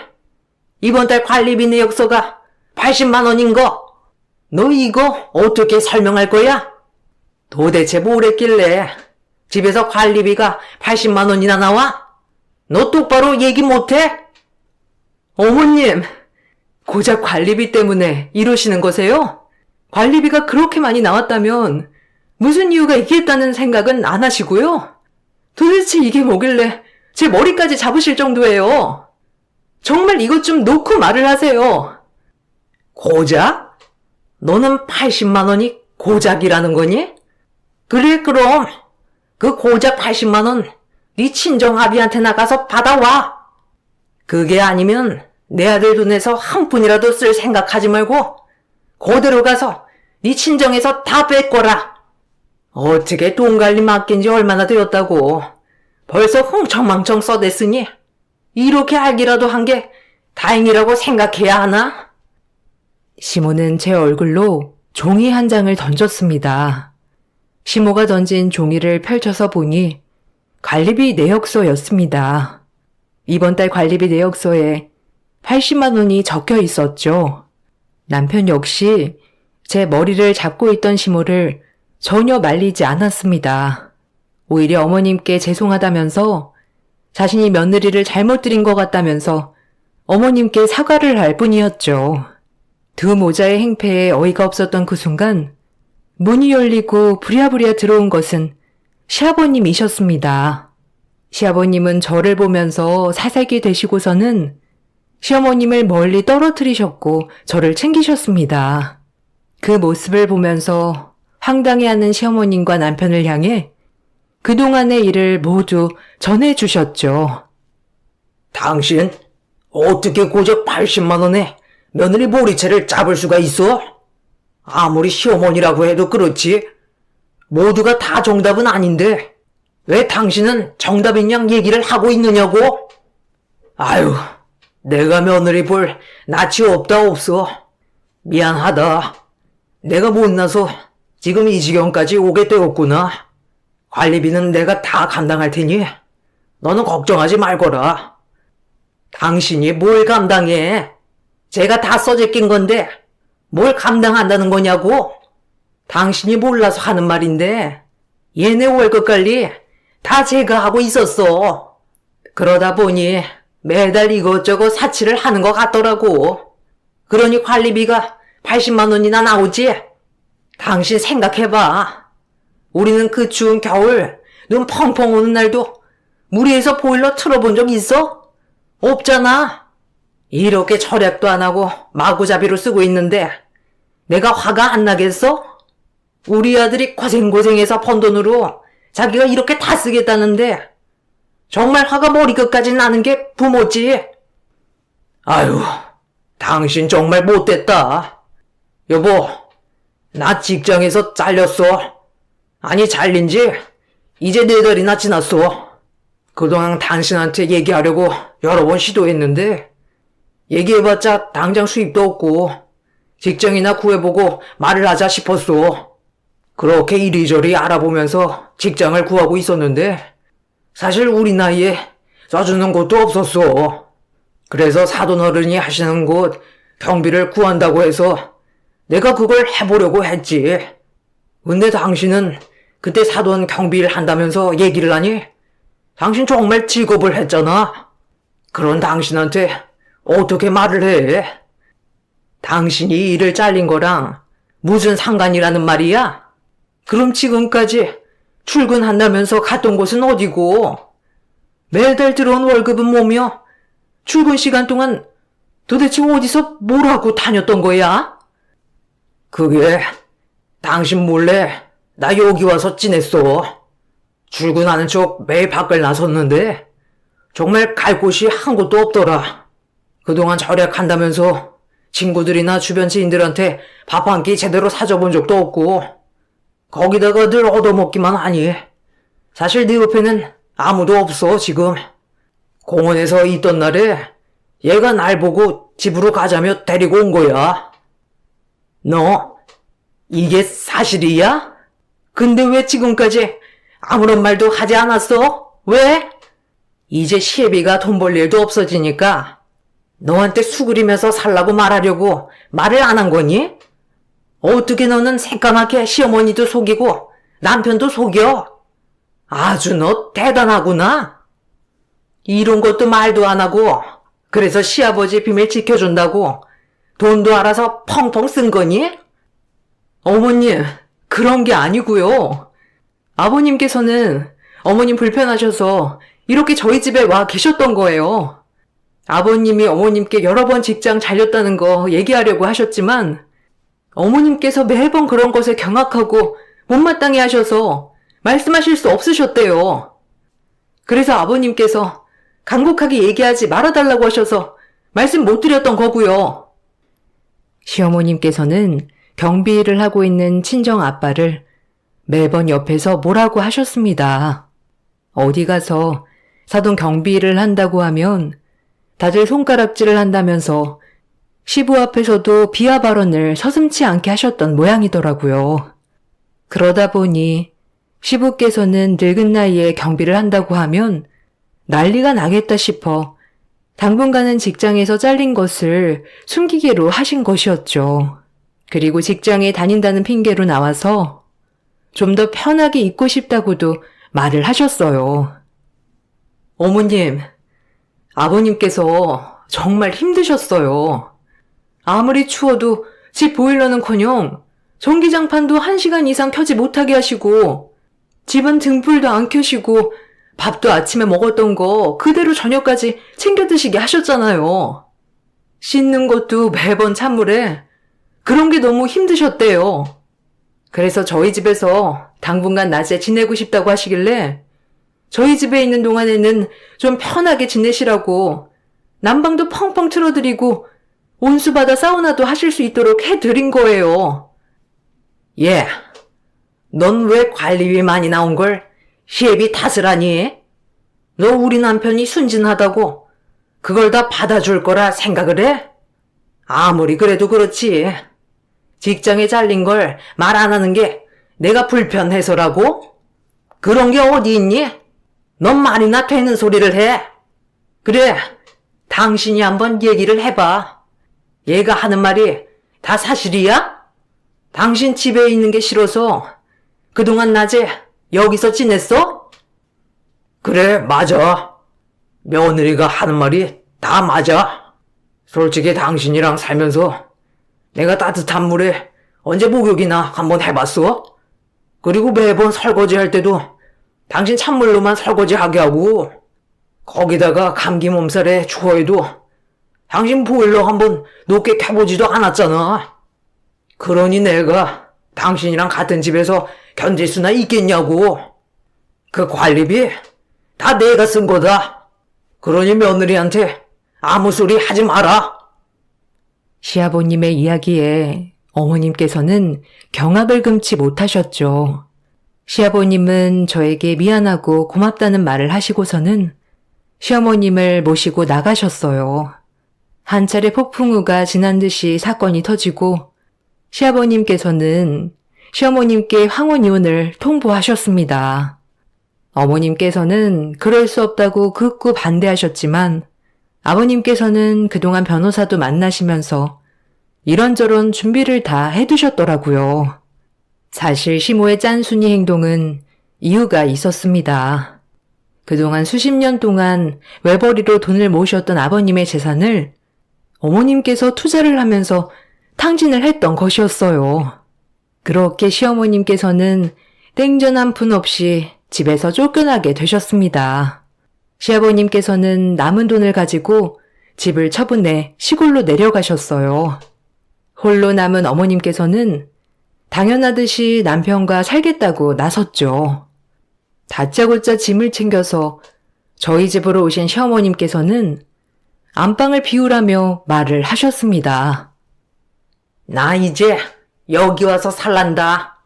이번 달 관리비 내역서가 80만 원인 거. 너 이거 어떻게 설명할 거야? 도대체 뭘 했길래 집에서 관리비가 80만 원이나 나와? 너 똑바로 얘기 못해? 어머님, 고작 관리비 때문에 이러시는 거세요? 관리비가 그렇게 많이 나왔다면 무슨 이유가 있겠다는 생각은 안 하시고요? 도대체 이게 뭐길래 제 머리까지 잡으실 정도예요? 정말 이것 좀 놓고 말을 하세요. 고작? 너는 80만 원이 고작이라는 거니? 그래, 그럼 그 고작 80만 원 네 친정아비한테 나가서 받아와. 그게 아니면 내 아들 돈에서 한 푼이라도 쓸 생각하지 말고 그대로 가서 네 친정에서 다 뺏거라. 어떻게 돈 관리 맡긴 지 얼마나 되었다고 벌써 흥청망청 써댔으니 이렇게 알기라도 한 게 다행이라고 생각해야 하나? 시모는 제 얼굴로 종이 한 장을 던졌습니다. 시모가 던진 종이를 펼쳐서 보니 관리비 내역서였습니다. 이번 달 관리비 내역서에 80만 원이 적혀 있었죠. 남편 역시 제 머리를 잡고 있던 시모를 전혀 말리지 않았습니다. 오히려 어머님께 죄송하다면서 자신이 며느리를 잘못 들인 것 같다면서 어머님께 사과를 할 뿐이었죠. 두 모자의 행패에 어이가 없었던 그 순간 문이 열리고 부랴부랴 들어온 것은 시아버님이셨습니다. 시아버님은 저를 보면서 사색이 되시고서는 시어머님을 멀리 떨어뜨리셨고 저를 챙기셨습니다. 그 모습을 보면서 황당해하는 시어머님과 남편을 향해 그동안의 일을 모두 전해주셨죠. 당신 어떻게 고작 80만 원에 며느리 머리채를 잡을 수가 있어? 아무리 시어머니라고 해도 그렇지 모두가 다 정답은 아닌데 왜 당신은 정답인 양 얘기를 하고 있느냐고? 아유, 내가 며느리 볼 낯이 없다 없어. 미안하다. 내가 못나서 지금 이 지경까지 오게 되었구나. 관리비는 내가 다 감당할 테니 너는 걱정하지 말거라. 당신이 뭘 감당해? 제가 다 써제낀 건데 뭘 감당한다는 거냐고? 당신이 몰라서 하는 말인데 얘네 월급 관리 다 제가 하고 있었어. 그러다 보니 매달 이것저것 사치를 하는 것 같더라고. 그러니 관리비가 80만 원이나 나오지? 당신 생각해봐. 우리는 그 추운 겨울 눈 펑펑 오는 날도 무리해서 보일러 틀어본 적 있어? 없잖아. 이렇게 절약도 안 하고 마구잡이로 쓰고 있는데 내가 화가 안 나겠어? 우리 아들이 고생고생해서 번 돈으로 자기가 이렇게 다 쓰겠다는데 정말 화가 머리끝까지 나는 게 부모지. 아유, 당신 정말 못됐다. 여보, 나 직장에서 잘렸어. 아니 잘린 지 이제 4달이나 지났어. 그동안 당신한테 얘기하려고 여러 번 시도했는데 얘기해봤자 당장 수입도 없고 직장이나 구해보고 말을 하자 싶었어. 그렇게 이리저리 알아보면서 직장을 구하고 있었는데 사실 우리 나이에 써주는 곳도 없었어. 그래서 사돈 어른이 하시는 곳 경비를 구한다고 해서 내가 그걸 해보려고 했지. 근데 당신은 그때 사돈 경비를 한다면서 얘기를 하니 당신 정말 직업을 했잖아. 그런 당신한테 어떻게 말을 해? 당신이 일을 잘린 거랑 무슨 상관이라는 말이야? 그럼 지금까지 출근한다면서 갔던 곳은 어디고? 매달 들어온 월급은 뭐며? 출근 시간 동안 도대체 어디서 뭘 하고 다녔던 거야? 그게 당신 몰래 나 여기 와서 지냈어. 출근하는 척 매일 밖을 나섰는데 정말 갈 곳이 한 곳도 없더라. 그동안 절약한다면서 친구들이나 주변 지인들한테 밥 한 끼 제대로 사줘본 적도 없고 거기다가 늘 얻어먹기만 하니 사실 네 옆에는 아무도 없어 지금. 공원에서 있던 날에 얘가 날 보고 집으로 가자며 데리고 온 거야. 너 이게 사실이야? 근데 왜 지금까지 아무런 말도 하지 않았어? 왜? 이제 시애비가 돈 벌 일도 없어지니까 너한테 수그리면서 살라고 말하려고 말을 안 한 거니? 어떻게 너는 새까맣게 시어머니도 속이고 남편도 속여? 아주 너 대단하구나. 이런 것도 말도 안 하고 그래서 시아버지 비밀 지켜준다고 돈도 알아서 펑펑 쓴 거니? 어머님, 그런 게 아니고요. 아버님께서는 어머님 불편하셔서 이렇게 저희 집에 와 계셨던 거예요. 아버님이 어머님께 여러 번 직장 잘렸다는 거 얘기하려고 하셨지만 어머님께서 매번 그런 것에 경악하고 못마땅해 하셔서 말씀하실 수 없으셨대요. 그래서 아버님께서 간곡하게 얘기하지 말아달라고 하셔서 말씀 못 드렸던 거고요. 시어머님께서는 경비 일을 하고 있는 친정 아빠를 매번 옆에서 뭐라고 하셨습니다. 어디 가서 사돈 경비 일을 한다고 하면 다들 손가락질을 한다면서 시부 앞에서도 비하 발언을 서슴지 않게 하셨던 모양이더라고요. 그러다 보니 시부께서는 늙은 나이에 경비를 한다고 하면 난리가 나겠다 싶어 당분간은 직장에서 잘린 것을 숨기기로 하신 것이었죠. 그리고 직장에 다닌다는 핑계로 나와서 좀 더 편하게 있고 싶다고도 말을 하셨어요. 어머님, 아버님께서 정말 힘드셨어요. 아무리 추워도 집 보일러는커녕 전기장판도 1시간 이상 켜지 못하게 하시고 집은 등불도 안 켜시고 밥도 아침에 먹었던 거 그대로 저녁까지 챙겨 드시게 하셨잖아요. 씻는 것도 매번 찬물에 그런 게 너무 힘드셨대요. 그래서 저희 집에서 당분간 낮에 지내고 싶다고 하시길래 저희 집에 있는 동안에는 좀 편하게 지내시라고 난방도 펑펑 틀어드리고 온수바다 사우나도 하실 수 있도록 해드린 거예요. 예, 넌 왜 관리비 많이 나온 걸 시애비 탓을 하니? 너 우리 남편이 순진하다고 그걸 다 받아줄 거라 생각을 해? 아무리 그래도 그렇지. 직장에 잘린 걸 말 안 하는 게 내가 불편해서라고? 그런 게 어디 있니? 넌 말이나 되는 소리를 해. 그래, 당신이 한번 얘기를 해봐. 얘가 하는 말이 다 사실이야? 당신 집에 있는 게 싫어서 그동안 낮에 여기서 지냈어? 그래, 맞아. 며느리가 하는 말이 다 맞아. 솔직히 당신이랑 살면서 내가 따뜻한 물에 언제 목욕이나 한번 해봤어? 그리고 매번 설거지 할 때도 당신 찬물로만 설거지하게 하고 거기다가 감기 몸살에 추워해도 당신 보일러 한번 높게 켜보지도 않았잖아. 그러니 내가 당신이랑 같은 집에서 견딜 수나 있겠냐고. 그 관리비 다 내가 쓴 거다. 그러니 며느리한테 아무 소리 하지 마라. 시아버님의 이야기에 어머님께서는 경악을 금치 못하셨죠. 시아버님은 저에게 미안하고 고맙다는 말을 하시고서는 시어머님을 모시고 나가셨어요. 한 차례 폭풍우가 지난 듯이 사건이 터지고 시아버님께서는 시어머님께 황혼 이혼을 통보하셨습니다. 어머님께서는 그럴 수 없다고 극구 반대하셨지만 아버님께서는 그동안 변호사도 만나시면서 이런저런 준비를 다 해두셨더라고요. 사실 시모의 짠순이 행동은 이유가 있었습니다. 그동안 수십 년 동안 외벌이로 돈을 모으셨던 아버님의 재산을 어머님께서 투자를 하면서 탕진을 했던 것이었어요. 그렇게 시어머님께서는 땡전 한 푼 없이 집에서 쫓겨나게 되셨습니다. 시아버님께서는 남은 돈을 가지고 집을 처분해 시골로 내려가셨어요. 홀로 남은 어머님께서는 당연하듯이 남편과 살겠다고 나섰죠. 다짜고짜 짐을 챙겨서 저희 집으로 오신 시어머님께서는 안방을 비우라며 말을 하셨습니다. 나 이제 여기 와서 살란다.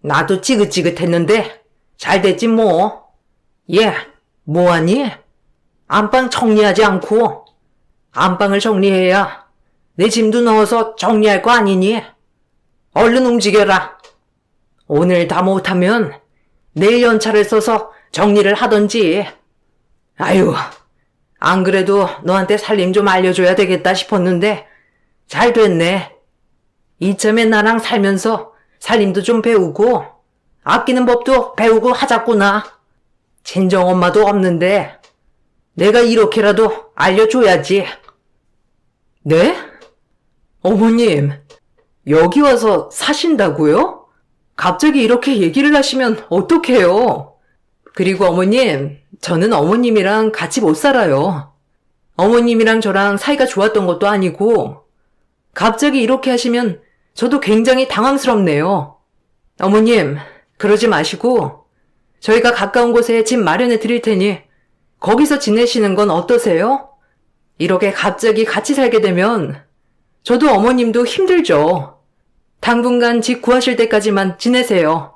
나도 찌긋찌긋했는데 잘 됐지 뭐. 얘, 뭐하니? 안방 정리하지 않고 안방을 정리해야 내 짐도 넣어서 정리할 거 아니니? 얼른 움직여라. 오늘 다 못하면 내일 연차를 써서 정리를 하던지. 아유, 안 그래도 너한테 살림 좀 알려줘야 되겠다 싶었는데 잘 됐네. 이참에 나랑 살면서 살림도 좀 배우고 아끼는 법도 배우고 하자꾸나. 친정엄마도 없는데 내가 이렇게라도 알려줘야지. 네? 어머님, 여기 와서 사신다고요? 갑자기 이렇게 얘기를 하시면 어떡해요? 그리고 어머님, 저는 어머님이랑 같이 못 살아요. 어머님이랑 저랑 사이가 좋았던 것도 아니고 갑자기 이렇게 하시면 저도 굉장히 당황스럽네요. 어머님, 그러지 마시고 저희가 가까운 곳에 집 마련해 드릴 테니 거기서 지내시는 건 어떠세요? 이렇게 갑자기 같이 살게 되면 저도 어머님도 힘들죠. 당분간 집 구하실 때까지만 지내세요.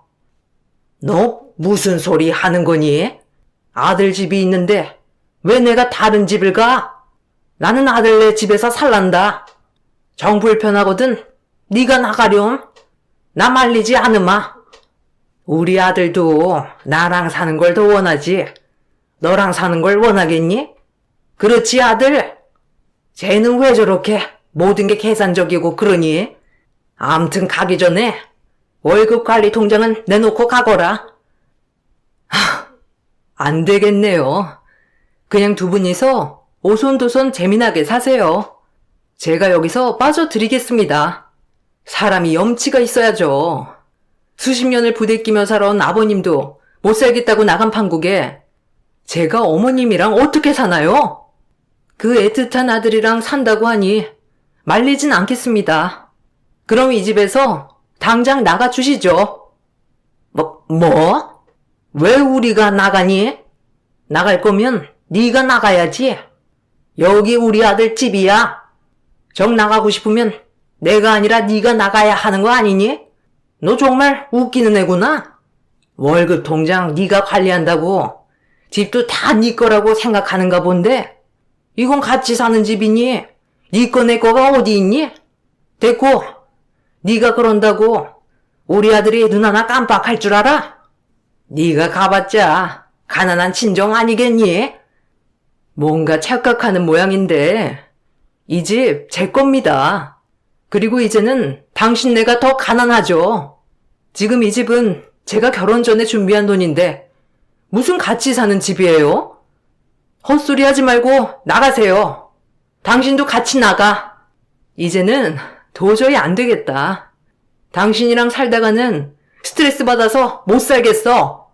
너 무슨 소리 하는 거니? 아들 집이 있는데 왜 내가 다른 집을 가? 나는 아들네 집에서 살란다. 정 불편하거든 네가 나가렴. 나 말리지 않으마. 우리 아들도 나랑 사는 걸 더 원하지. 너랑 사는 걸 원하겠니? 그렇지 아들? 쟤는 왜 저렇게 모든 게 계산적이고 그러니? 암튼 가기 전에 월급 관리 통장은 내놓고 가거라. 안 되겠네요. 그냥 두 분이서 오손도손 재미나게 사세요. 제가 여기서 빠져드리겠습니다. 사람이 염치가 있어야죠. 수십 년을 부대끼며 살아온 아버님도 못 살겠다고 나간 판국에 제가 어머님이랑 어떻게 사나요? 그 애틋한 아들이랑 산다고 하니 말리진 않겠습니다. 그럼 이 집에서 당장 나가주시죠. 뭐? 왜 우리가 나가니? 나갈 거면 네가 나가야지. 여기 우리 아들 집이야. 정 나가고 싶으면 내가 아니라 네가 나가야 하는 거 아니니? 너 정말 웃기는 애구나. 월급 통장 네가 관리한다고 집도 다 네 거라고 생각하는가 본데 이건 같이 사는 집이니 네 거 내 거가 어디 있니? 됐고 네가 그런다고 우리 아들이 눈 하나 깜빡할 줄 알아? 네가 가봤자 가난한 친정 아니겠니? 뭔가 착각하는 모양인데 이 집 제 겁니다. 그리고 이제는 당신네가 더 가난하죠. 지금 이 집은 제가 결혼 전에 준비한 돈인데 무슨 같이 사는 집이에요? 헛소리 하지 말고 나가세요. 당신도 같이 나가. 이제는 도저히 안 되겠다. 당신이랑 살다가는 스트레스 받아서 못 살겠어.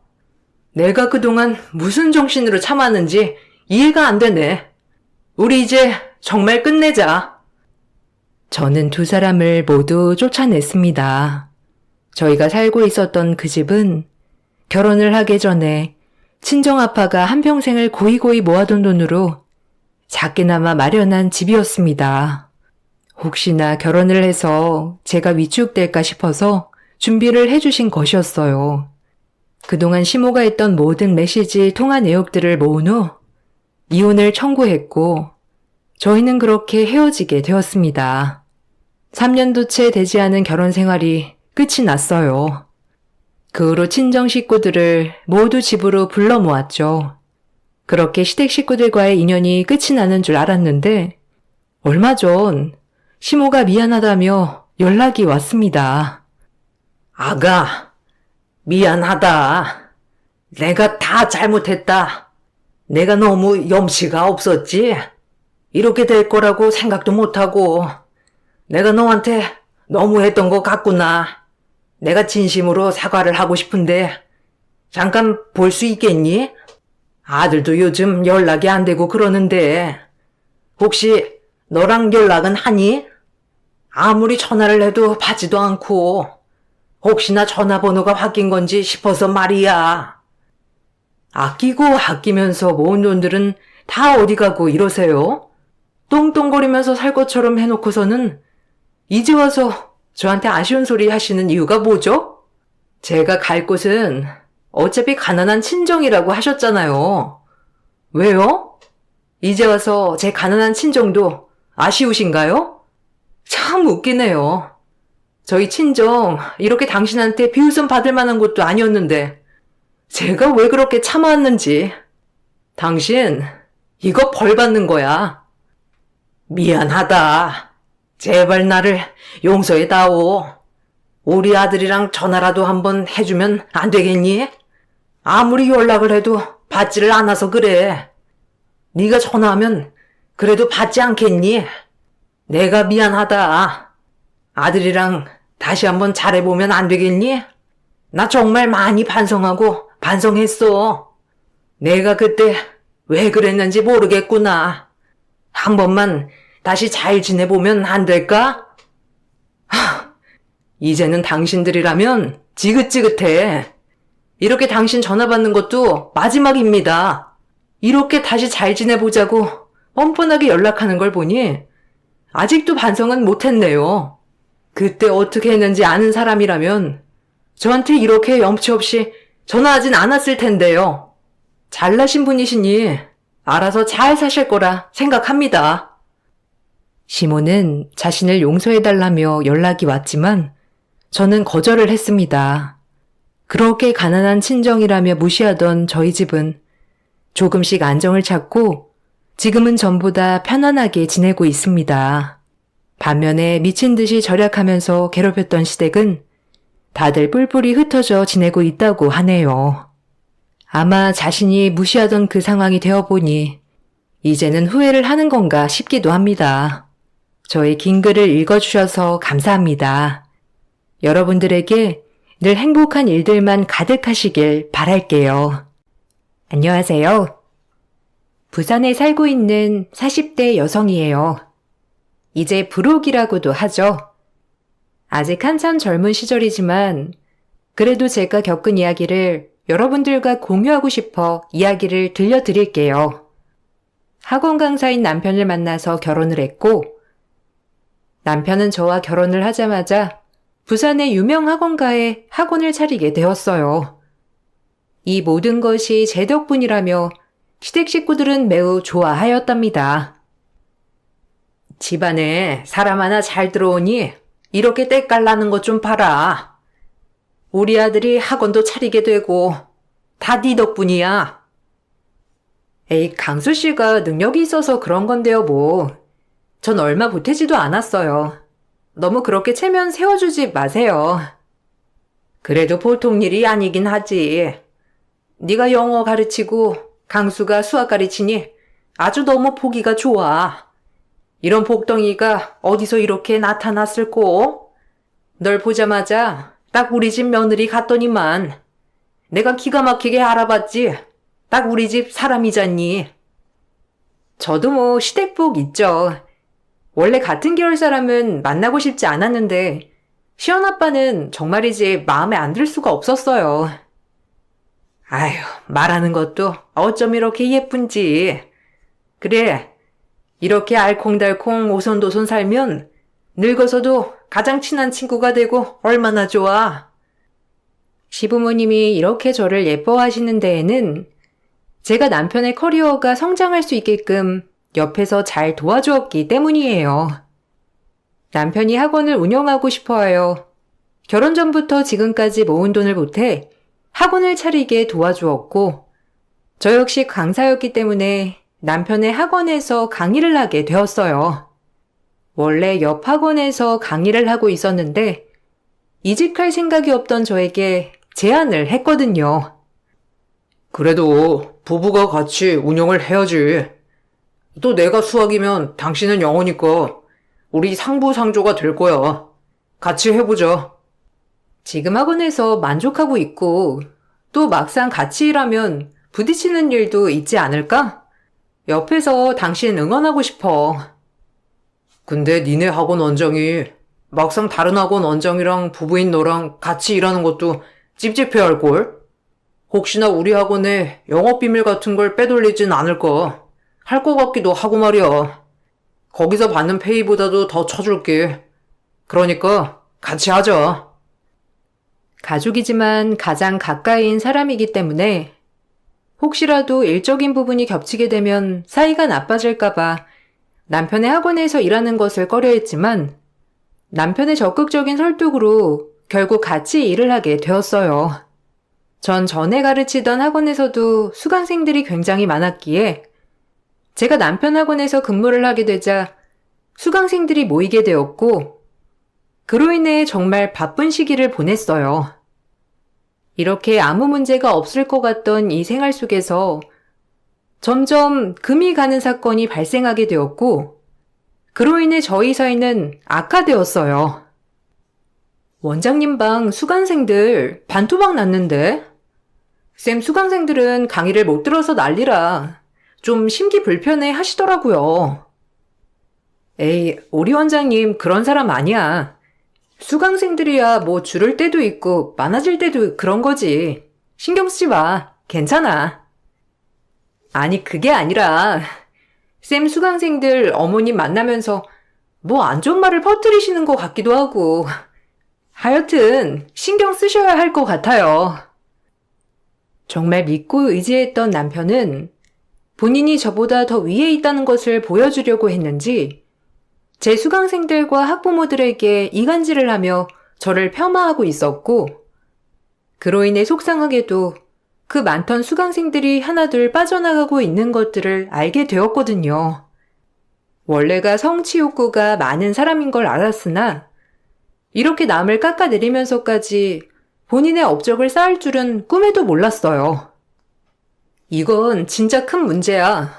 내가 그동안 무슨 정신으로 참았는지 이해가 안 되네. 우리 이제 정말 끝내자. 저는 두 사람을 모두 쫓아냈습니다. 저희가 살고 있었던 그 집은 결혼을 하기 전에 친정아빠가 한평생을 고이고이 모아둔 돈으로 작게나마 마련한 집이었습니다. 혹시나 결혼을 해서 제가 위축될까 싶어서 준비를 해주신 것이었어요. 그동안 시모가 했던 모든 메시지 통화 내역들을 모은 후 이혼을 청구했고 저희는 그렇게 헤어지게 되었습니다. 3년도 채 되지 않은 결혼 생활이 끝이 났어요. 그 후로 친정 식구들을 모두 집으로 불러 모았죠. 그렇게 시댁 식구들과의 인연이 끝이 나는 줄 알았는데 얼마 전 시모가 미안하다며 연락이 왔습니다. 아가, 미안하다. 내가 다 잘못했다. 내가 너무 염치가 없었지? 이렇게 될 거라고 생각도 못하고 내가 너한테 너무 했던 것 같구나. 내가 진심으로 사과를 하고 싶은데 잠깐 볼 수 있겠니? 아들도 요즘 연락이 안 되고 그러는데 혹시 너랑 연락은 하니? 아무리 전화를 해도 받지도 않고 혹시나 전화번호가 바뀐 건지 싶어서 말이야. 아끼고 아끼면서 모은 돈들은 다 어디 가고 이러세요? 똥똥거리면서 살 것처럼 해놓고서는 이제 와서 저한테 아쉬운 소리 하시는 이유가 뭐죠? 제가 갈 곳은 어차피 가난한 친정이라고 하셨잖아요. 왜요? 이제 와서 제 가난한 친정도 아쉬우신가요? 참 웃기네요. 저희 친정 이렇게 당신한테 비웃음 받을 만한 것도 아니었는데 제가 왜 그렇게 참아왔는지. 당신 이거 벌 받는 거야. 미안하다. 제발 나를 용서해다오. 우리 아들이랑 전화라도 한번 해주면 안 되겠니? 아무리 연락을 해도 받지를 않아서 그래. 네가 전화하면 그래도 받지 않겠니? 내가 미안하다. 아들이랑 다시 한번 잘해보면 안 되겠니? 나 정말 많이 반성하고 반성했어. 내가 그때 왜 그랬는지 모르겠구나. 한 번만 다시 잘 지내보면 안 될까? 이제는 당신들이라면 지긋지긋해. 이렇게 당신 전화 받는 것도 마지막입니다. 이렇게 다시 잘 지내보자고 뻔뻔하게 연락하는 걸 보니 아직도 반성은 못했네요. 그때 어떻게 했는지 아는 사람이라면 저한테 이렇게 염치 없이 전화하진 않았을 텐데요. 잘나신 분이시니 알아서 잘 사실 거라 생각합니다. 시모는 자신을 용서해달라며 연락이 왔지만 저는 거절을 했습니다. 그렇게 가난한 친정이라며 무시하던 저희 집은 조금씩 안정을 찾고 지금은 전보다 편안하게 지내고 있습니다. 반면에 미친 듯이 절약하면서 괴롭혔던 시댁은 다들 뿔뿔이 흩어져 지내고 있다고 하네요. 아마 자신이 무시하던 그 상황이 되어보니 이제는 후회를 하는 건가 싶기도 합니다. 저의 긴 글을 읽어주셔서 감사합니다. 여러분들에게 늘 행복한 일들만 가득하시길 바랄게요. 안녕하세요. 부산에 살고 있는 40대 여성이에요. 이제 불혹이라고도 하죠. 아직 한참 젊은 시절이지만 그래도 제가 겪은 이야기를 여러분들과 공유하고 싶어 이야기를 들려드릴게요. 학원 강사인 남편을 만나서 결혼을 했고 남편은 저와 결혼을 하자마자 부산의 유명 학원가에 학원을 차리게 되었어요. 이 모든 것이 제 덕분이라며 시댁 식구들은 매우 좋아하였답니다. 집안에 사람 하나 잘 들어오니 이렇게 때깔나는 것 좀 봐라. 우리 아들이 학원도 차리게 되고 다 네 덕분이야. 에이, 강수 씨가 능력이 있어서 그런 건데요, 뭐. 전 얼마 보태지도 않았어요. 너무 그렇게 체면 세워주지 마세요. 그래도 보통 일이 아니긴 하지. 네가 영어 가르치고 강수가 수학 가르치니 아주 너무 보기가 좋아. 이런 복덩이가 어디서 이렇게 나타났을꼬? 널 보자마자 딱 우리 집 며느리 같더니만. 내가 기가 막히게 알아봤지. 딱 우리 집 사람이잖니. 저도 뭐 시댁복 있죠. 원래 같은 계열 사람은 만나고 싶지 않았는데 시원아빠는 정말이지 마음에 안 들 수가 없었어요. 아휴, 말하는 것도 어쩜 이렇게 예쁜지. 그래, 이렇게 알콩달콩 오손도손 살면 늙어서도 가장 친한 친구가 되고 얼마나 좋아. 시부모님이 이렇게 저를 예뻐하시는 데에는 제가 남편의 커리어가 성장할 수 있게끔 옆에서 잘 도와주었기 때문이에요. 남편이 학원을 운영하고 싶어 하여 결혼 전부터 지금까지 모은 돈을 보태 학원을 차리게 도와주었고, 저 역시 강사였기 때문에 남편의 학원에서 강의를 하게 되었어요. 원래 옆 학원에서 강의를 하고 있었는데 이직할 생각이 없던 저에게 제안을 했거든요. 그래도 부부가 같이 운영을 해야지. 또 내가 수학이면 당신은 영어니까 우리 상부상조가 될 거야. 같이 해보자. 지금 학원에서 만족하고 있고 또 막상 같이 일하면 부딪히는 일도 있지 않을까? 옆에서 당신 응원하고 싶어. 근데 니네 학원 원장이 막상 다른 학원 원장이랑 부부인 너랑 같이 일하는 것도 찝찝해 할걸? 혹시나 우리 학원에 영업비밀 같은 걸 빼돌리진 않을까? 할 것 같기도 하고 말이야. 거기서 받는 페이보다도 더 쳐줄게. 그러니까 같이 하자. 가족이지만 가장 가까이인 사람이기 때문에 혹시라도 일적인 부분이 겹치게 되면 사이가 나빠질까봐 남편의 학원에서 일하는 것을 꺼려했지만 남편의 적극적인 설득으로 결국 같이 일을 하게 되었어요. 전 전에 가르치던 학원에서도 수강생들이 굉장히 많았기에 제가 남편 학원에서 근무를 하게 되자 수강생들이 모이게 되었고, 그로 인해 정말 바쁜 시기를 보냈어요. 이렇게 아무 문제가 없을 것 같던 이 생활 속에서 점점 금이 가는 사건이 발생하게 되었고, 그로 인해 저희 사이는 악화되었어요. 원장님 방 수강생들 반토막 났는데? 쌤 수강생들은 강의를 못 들어서 난리라 좀 심기불편해 하시더라고요. 에이, 우리 원장님 그런 사람 아니야. 수강생들이야 뭐 줄을 때도 있고 많아질 때도 그런 거지. 신경 쓰지 마. 괜찮아. 아니 그게 아니라 쌤 수강생들 어머님 만나면서 뭐 안 좋은 말을 퍼뜨리시는 것 같기도 하고 하여튼 신경 쓰셔야 할 것 같아요. 정말 믿고 의지했던 남편은 본인이 저보다 더 위에 있다는 것을 보여주려고 했는지 제 수강생들과 학부모들에게 이간질을 하며 저를 폄하하고 있었고, 그로 인해 속상하게도 그 많던 수강생들이 하나둘 빠져나가고 있는 것들을 알게 되었거든요. 원래가 성취 욕구가 많은 사람인 걸 알았으나 이렇게 남을 깎아내리면서까지 본인의 업적을 쌓을 줄은 꿈에도 몰랐어요. 이건 진짜 큰 문제야.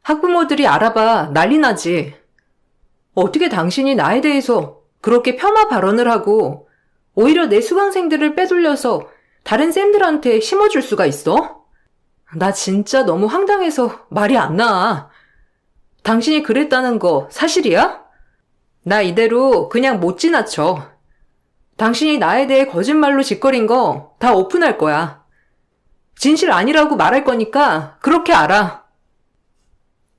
학부모들이 알아봐 난리 나지. 어떻게 당신이 나에 대해서 그렇게 폄하 발언을 하고 오히려 내 수강생들을 빼돌려서 다른 쌤들한테 심어줄 수가 있어? 나 진짜 너무 황당해서 말이 안 나. 당신이 그랬다는 거 사실이야? 나 이대로 그냥 못 지나쳐. 당신이 나에 대해 거짓말로 짓거린 거 다 오픈할 거야. 진실 아니라고 말할 거니까 그렇게 알아.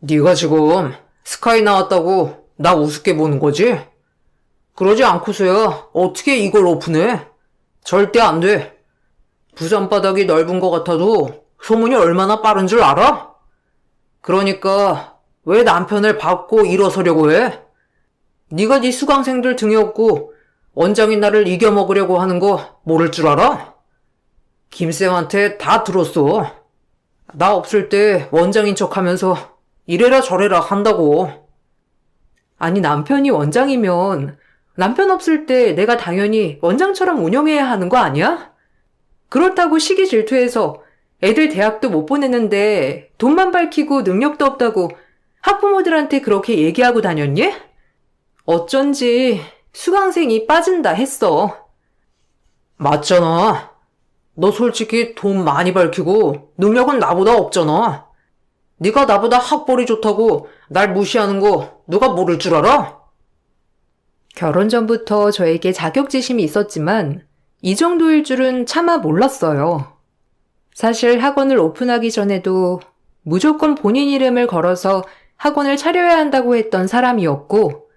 네가 지금 스카이 나왔다고 나 우습게 보는 거지? 그러지 않고서야 어떻게 이걸 오픈해? 절대 안 돼. 부산바닥이 넓은 것 같아도 소문이 얼마나 빠른 줄 알아? 그러니까 왜 남편을 밟고 일어서려고 해? 네가 네 수강생들 등에 업고 원장인 나를 이겨먹으려고 하는 거 모를 줄 알아? 김쌤한테 다 들었어. 나 없을 때 원장인 척하면서 이래라 저래라 한다고. 아니 남편이 원장이면 남편 없을 때 내가 당연히 원장처럼 운영해야 하는 거 아니야? 그렇다고 시기 질투해서 애들 대학도 못 보냈는데 돈만 밝히고 능력도 없다고 학부모들한테 그렇게 얘기하고 다녔니? 어쩐지 수강생이 빠진다 했어. 맞잖아. 너 솔직히 돈 많이 밝히고 능력은 나보다 없잖아. 네가 나보다 학벌이 좋다고 날 무시하는 거 누가 모를 줄 알아? 결혼 전부터 저에게 자격지심이 있었지만 이 정도일 줄은 차마 몰랐어요. 사실 학원을 오픈하기 전에도 무조건 본인 이름을 걸어서 학원을 차려야 한다고 했던 사람이었고,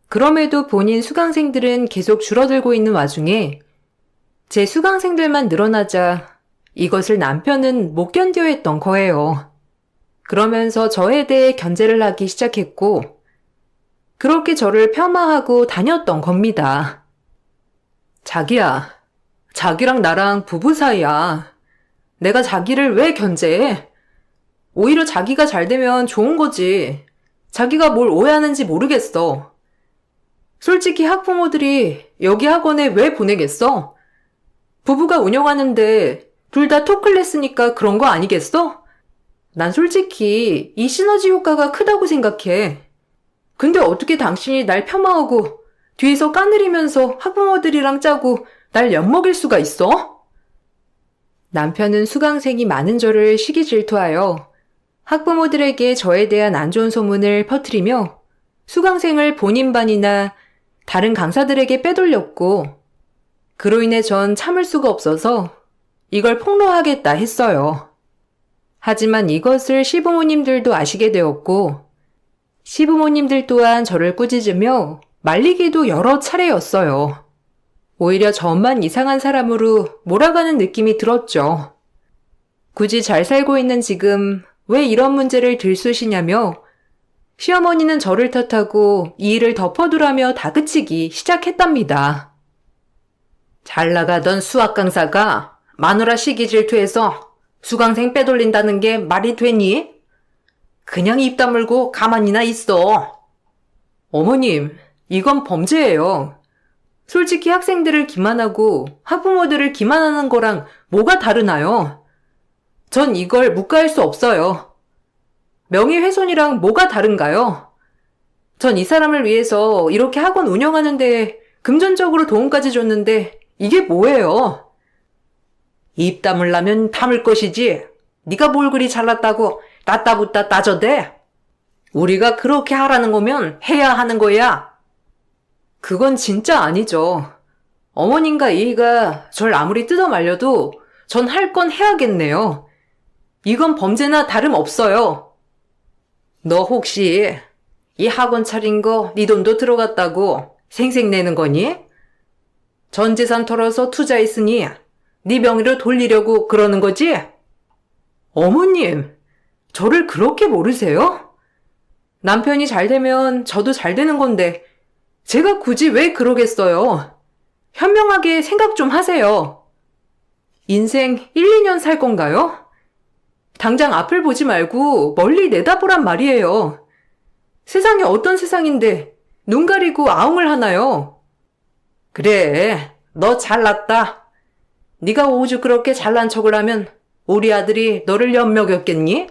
그럼에도 본인 수강생들은 계속 줄어들고 있는 와중에 제 수강생들만 늘어나자 이것을 남편은 못 견뎌 했던 거예요. 그러면서 저에 대해 견제를 하기 시작했고, 그렇게 저를 폄하하고 다녔던 겁니다. 자기야, 자기랑 나랑 부부 사이야. 내가 자기를 왜 견제해? 오히려 자기가 잘 되면 좋은 거지. 자기가 뭘 오해하는지 모르겠어. 솔직히 학부모들이 여기 학원에 왜 보내겠어? 부부가 운영하는데 둘 다 토클래스니까 그런 거 아니겠어? 난 솔직히 이 시너지 효과가 크다고 생각해. 근데 어떻게 당신이 날 폄하하고 뒤에서 까내리면서 학부모들이랑 짜고 날 엿먹일 수가 있어? 남편은 수강생이 많은 저를 시기 질투하여 학부모들에게 저에 대한 안 좋은 소문을 퍼뜨리며 수강생을 본인 반이나 다른 강사들에게 빼돌렸고, 그로 인해 전 참을 수가 없어서 이걸 폭로하겠다 했어요. 하지만 이것을 시부모님들도 아시게 되었고, 시부모님들 또한 저를 꾸짖으며 말리기도 여러 차례였어요. 오히려 저만 이상한 사람으로 몰아가는 느낌이 들었죠. 굳이 잘 살고 있는 지금 왜 이런 문제를 들쑤시냐며 시어머니는 저를 탓하고 이 일을 덮어두라며 다그치기 시작했답니다. 잘 나가던 수학 강사가 마누라 시기 질투해서 수강생 빼돌린다는 게 말이 되니? 그냥 입 다물고 가만히나 있어. 어머님, 이건 범죄예요. 솔직히 학생들을 기만하고 학부모들을 기만하는 거랑 뭐가 다르나요? 전 이걸 묵과할 수 없어요. 명예훼손이랑 뭐가 다른가요? 전 이 사람을 위해서 이렇게 학원 운영하는데 금전적으로 도움까지 줬는데 이게 뭐예요? 입 다물라면 다물 것이지. 네가 뭘 그리 잘났다고 따따붙다 따져대? 우리가 그렇게 하라는 거면 해야 하는 거야. 그건 진짜 아니죠. 어머님과 이희가 절 아무리 뜯어 말려도 전 할 건 해야겠네요. 이건 범죄나 다름없어요. 너 혹시 이 학원 차린 거 네 돈도 들어갔다고 생색내는 거니? 전 재산 털어서 투자했으니 네 명의로 돌리려고 그러는 거지? 어머님, 저를 그렇게 모르세요? 남편이 잘 되면 저도 잘 되는 건데 제가 굳이 왜 그러겠어요? 현명하게 생각 좀 하세요. 인생 1, 2년 살 건가요? 당장 앞을 보지 말고 멀리 내다보란 말이에요. 세상이 어떤 세상인데 눈 가리고 아웅을 하나요? 그래, 너 잘났다. 네가 오죽 그렇게 잘난 척을 하면 우리 아들이 너를 엿먹였겠니?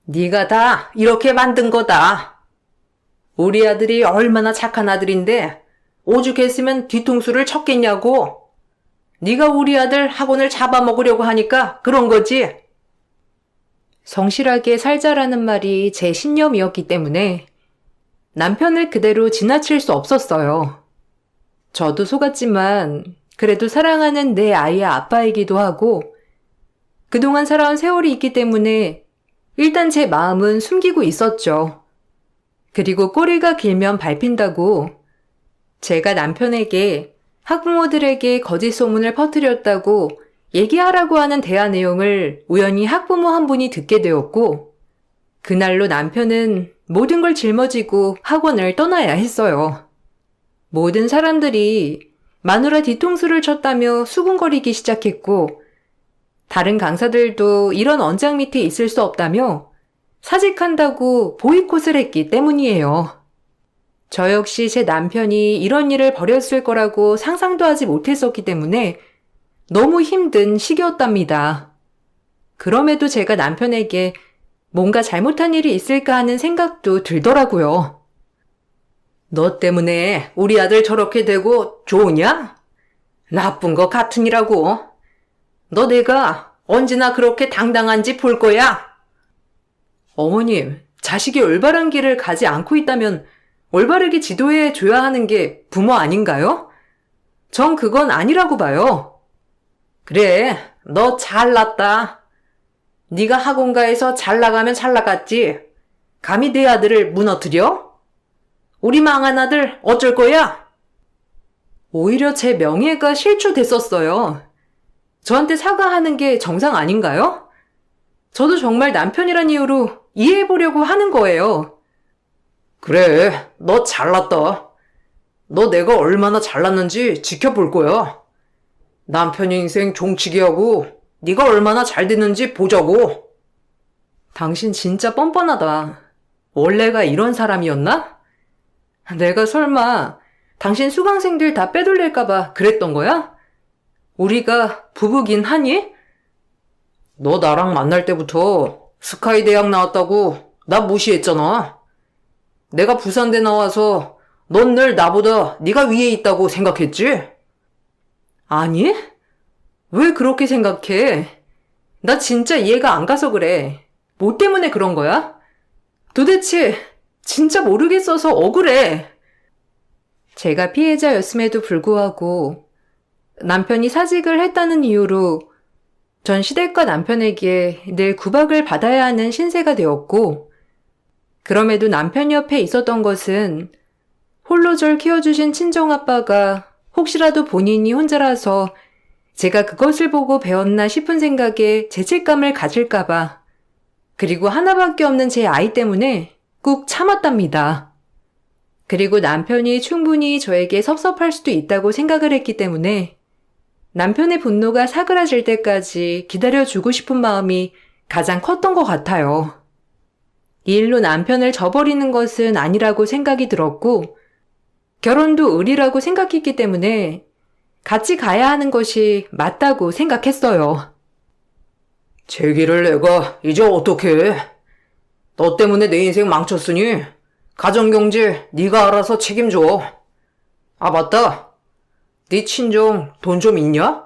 네가 다 이렇게 만든 거다. 우리 아들이 얼마나 착한 아들인데 오죽했으면 뒤통수를 쳤겠냐고. 네가 우리 아들 학원을 잡아먹으려고 하니까 그런 거지. 성실하게 살자라는 말이 제 신념이었기 때문에 남편을 그대로 지나칠 수 없었어요. 저도 속았지만 그래도 사랑하는 내 아이의 아빠이기도 하고 그동안 살아온 세월이 있기 때문에 일단 제 마음은 숨기고 있었죠. 그리고 꼬리가 길면 밟힌다고 제가 남편에게 학부모들에게 거짓 소문을 퍼뜨렸다고 얘기하라고 하는 대화 내용을 우연히 학부모 한 분이 듣게 되었고 그날로 남편은 모든 걸 짊어지고 학원을 떠나야 했어요. 모든 사람들이 마누라 뒤통수를 쳤다며 수군거리기 시작했고 다른 강사들도 이런 언장 밑에 있을 수 없다며 사직한다고 보이콧을 했기 때문이에요. 저 역시 제 남편이 이런 일을 벌였을 거라고 상상도 하지 못했었기 때문에 너무 힘든 시기였답니다. 그럼에도 제가 남편에게 뭔가 잘못한 일이 있을까 하는 생각도 들더라고요. 너 때문에 우리 아들 저렇게 되고 좋으냐? 나쁜 거 같으니라고. 너 내가 언제나 그렇게 당당한지 볼 거야. 어머님, 자식이 올바른 길을 가지 않고 있다면 올바르게 지도해 줘야 하는 게 부모 아닌가요? 전 그건 아니라고 봐요. 그래, 너 잘났다. 네가 학원가에서 잘 나가면 잘 나갔지. 감히 내 아들을 무너뜨려? 우리 망한 아들 어쩔 거야? 오히려 제 명예가 실추됐었어요. 저한테 사과하는 게 정상 아닌가요? 저도 정말 남편이란 이유로 이해해보려고 하는 거예요. 그래, 너 잘났다. 너 내가 얼마나 잘났는지 지켜볼 거야. 남편 인생 종치기 하고 네가 얼마나 잘 됐는지 보자고. 당신 진짜 뻔뻔하다. 원래가 이런 사람이었나? 내가 설마 당신 수강생들 다 빼돌릴까봐 그랬던 거야? 우리가 부부긴 하니? 너 나랑 만날 때부터 스카이 대학 나왔다고 나 무시했잖아. 내가 부산대 나와서 넌 늘 나보다 네가 위에 있다고 생각했지? 아니? 왜 그렇게 생각해? 나 진짜 이해가 안 가서 그래. 뭐 때문에 그런 거야? 도대체 진짜 모르겠어서 억울해. 제가 피해자였음에도 불구하고 남편이 사직을 했다는 이유로 전 시댁과 남편에게 늘 구박을 받아야 하는 신세가 되었고, 그럼에도 남편 옆에 있었던 것은 홀로 절 키워주신 친정아빠가 혹시라도 본인이 혼자라서 제가 그것을 보고 배웠나 싶은 생각에 죄책감을 가질까봐, 그리고 하나밖에 없는 제 아이 때문에 꾹 참았답니다. 그리고 남편이 충분히 저에게 섭섭할 수도 있다고 생각을 했기 때문에 남편의 분노가 사그라질 때까지 기다려주고 싶은 마음이 가장 컸던 것 같아요. 이 일로 남편을 저버리는 것은 아니라고 생각이 들었고, 결혼도 의리라고 생각했기 때문에 같이 가야 하는 것이 맞다고 생각했어요. 제기를 내가 이제 어떻게 해? 너 때문에 내 인생 망쳤으니 가정경제 네가 알아서 책임져. 아 맞다. 네 친정 돈 좀 있냐?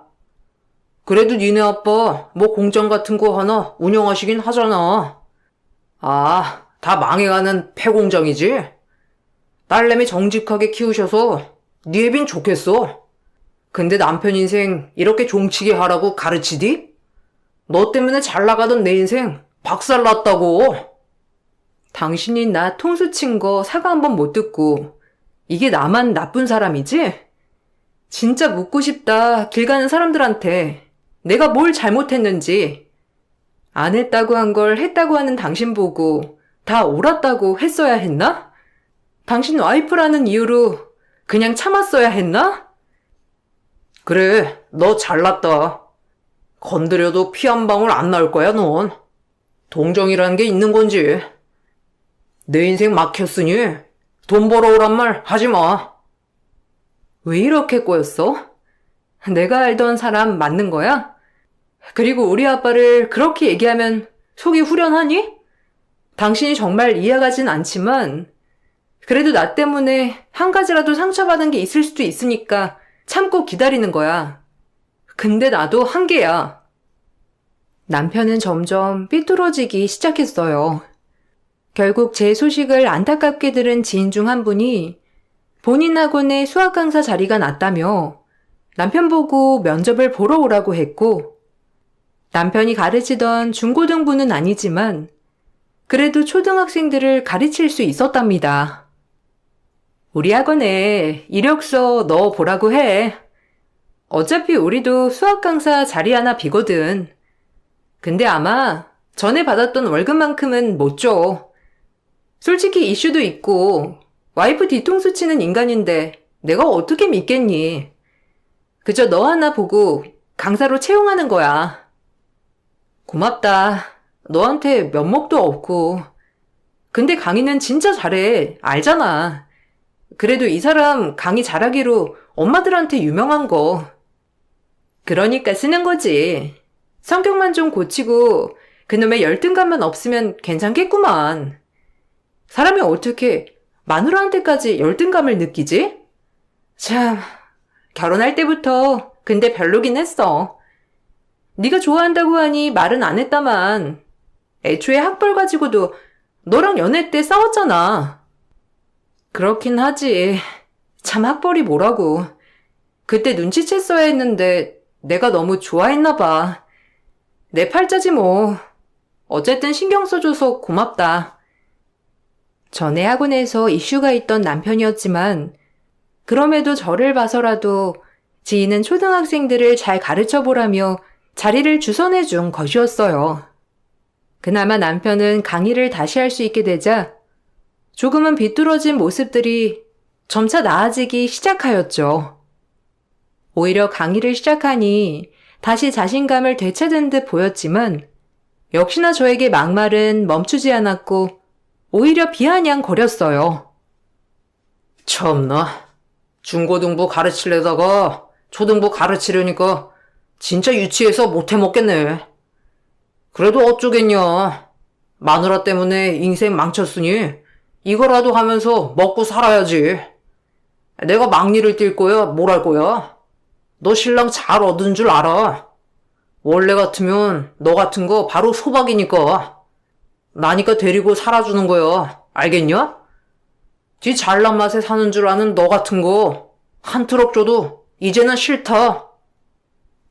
그래도 니네 아빠 뭐 공장 같은 거 하나 운영하시긴 하잖아. 아, 다 망해가는 폐공장이지? 딸내미 정직하게 키우셔서 네 애빈 좋겠어. 근데 남편 인생 이렇게 종치게 하라고 가르치디? 너 때문에 잘 나가던 내 인생 박살났다고. 당신이 나 통수 친 거 사과 한 번 못 듣고 이게 나만 나쁜 사람이지? 진짜 묻고 싶다, 길 가는 사람들한테. 내가 뭘 잘못했는지. 안 했다고 한 걸 했다고 하는 당신 보고 다 옳았다고 했어야 했나? 당신 와이프라는 이유로 그냥 참았어야 했나? 그래, 너 잘났다. 건드려도 피 한 방울 안 나올 거야, 넌. 동정이라는 게 있는 건지. 내 인생 막혔으니 돈 벌어오란 말 하지 마. 왜 이렇게 꼬였어? 내가 알던 사람 맞는 거야? 그리고 우리 아빠를 그렇게 얘기하면 속이 후련하니? 당신이 정말 이해가진 않지만 그래도 나 때문에 한 가지라도 상처받은 게 있을 수도 있으니까 참고 기다리는 거야. 근데 나도 한계야. 남편은 점점 삐뚤어지기 시작했어요. 결국 제 소식을 안타깝게 들은 지인 중 한 분이 본인 학원에 수학 강사 자리가 났다며 남편 보고 면접을 보러 오라고 했고, 남편이 가르치던 중고등부는 아니지만 그래도 초등학생들을 가르칠 수 있었답니다. 우리 학원에 이력서 넣어보라고 해. 어차피 우리도 수학 강사 자리 하나 비거든. 근데 아마 전에 받았던 월급만큼은 못 줘. 솔직히 이슈도 있고 와이프 뒤통수 치는 인간인데 내가 어떻게 믿겠니? 그저 너 하나 보고 강사로 채용하는 거야. 고맙다. 너한테 면목도 없고. 근데 강의는 진짜 잘해. 알잖아. 그래도 이 사람 강의 잘하기로 엄마들한테 유명한 거. 그러니까 쓰는 거지. 성격만 좀 고치고 그놈의 열등감만 없으면 괜찮겠구만. 사람이 어떻게 마누라한테까지 열등감을 느끼지? 참, 결혼할 때부터 근데 별로긴 했어. 네가 좋아한다고 하니 말은 안 했다만 애초에 학벌 가지고도 너랑 연애 때 싸웠잖아. 그렇긴 하지. 참 학벌이 뭐라고. 그때 눈치챘어야 했는데 내가 너무 좋아했나 봐. 내 팔자지 뭐. 어쨌든 신경 써줘서 고맙다. 전에 학원에서 이슈가 있던 남편이었지만 그럼에도 저를 봐서라도 지인은 초등학생들을 잘 가르쳐 보라며 자리를 주선해 준 것이었어요. 그나마 남편은 강의를 다시 할 수 있게 되자 조금은 비뚤어진 모습들이 점차 나아지기 시작하였죠. 오히려 강의를 시작하니 다시 자신감을 되찾은 듯 보였지만 역시나 저에게 막말은 멈추지 않았고 오히려 비아냥거렸어요. 참나. 중고등부 가르치려다가 초등부 가르치려니까 진짜 유치해서 못해 먹겠네. 그래도 어쩌겠냐. 마누라 때문에 인생 망쳤으니 이거라도 하면서 먹고 살아야지. 내가 막리를 뛸 거야, 뭘 할 거야? 너 신랑 잘 얻은 줄 알아. 원래 같으면 너 같은 거 바로 소박이니까. 나니까 데리고 살아주는 거야. 알겠냐? 지 잘난 맛에 사는 줄 아는 너 같은 거 한 트럭 줘도 이제는 싫다.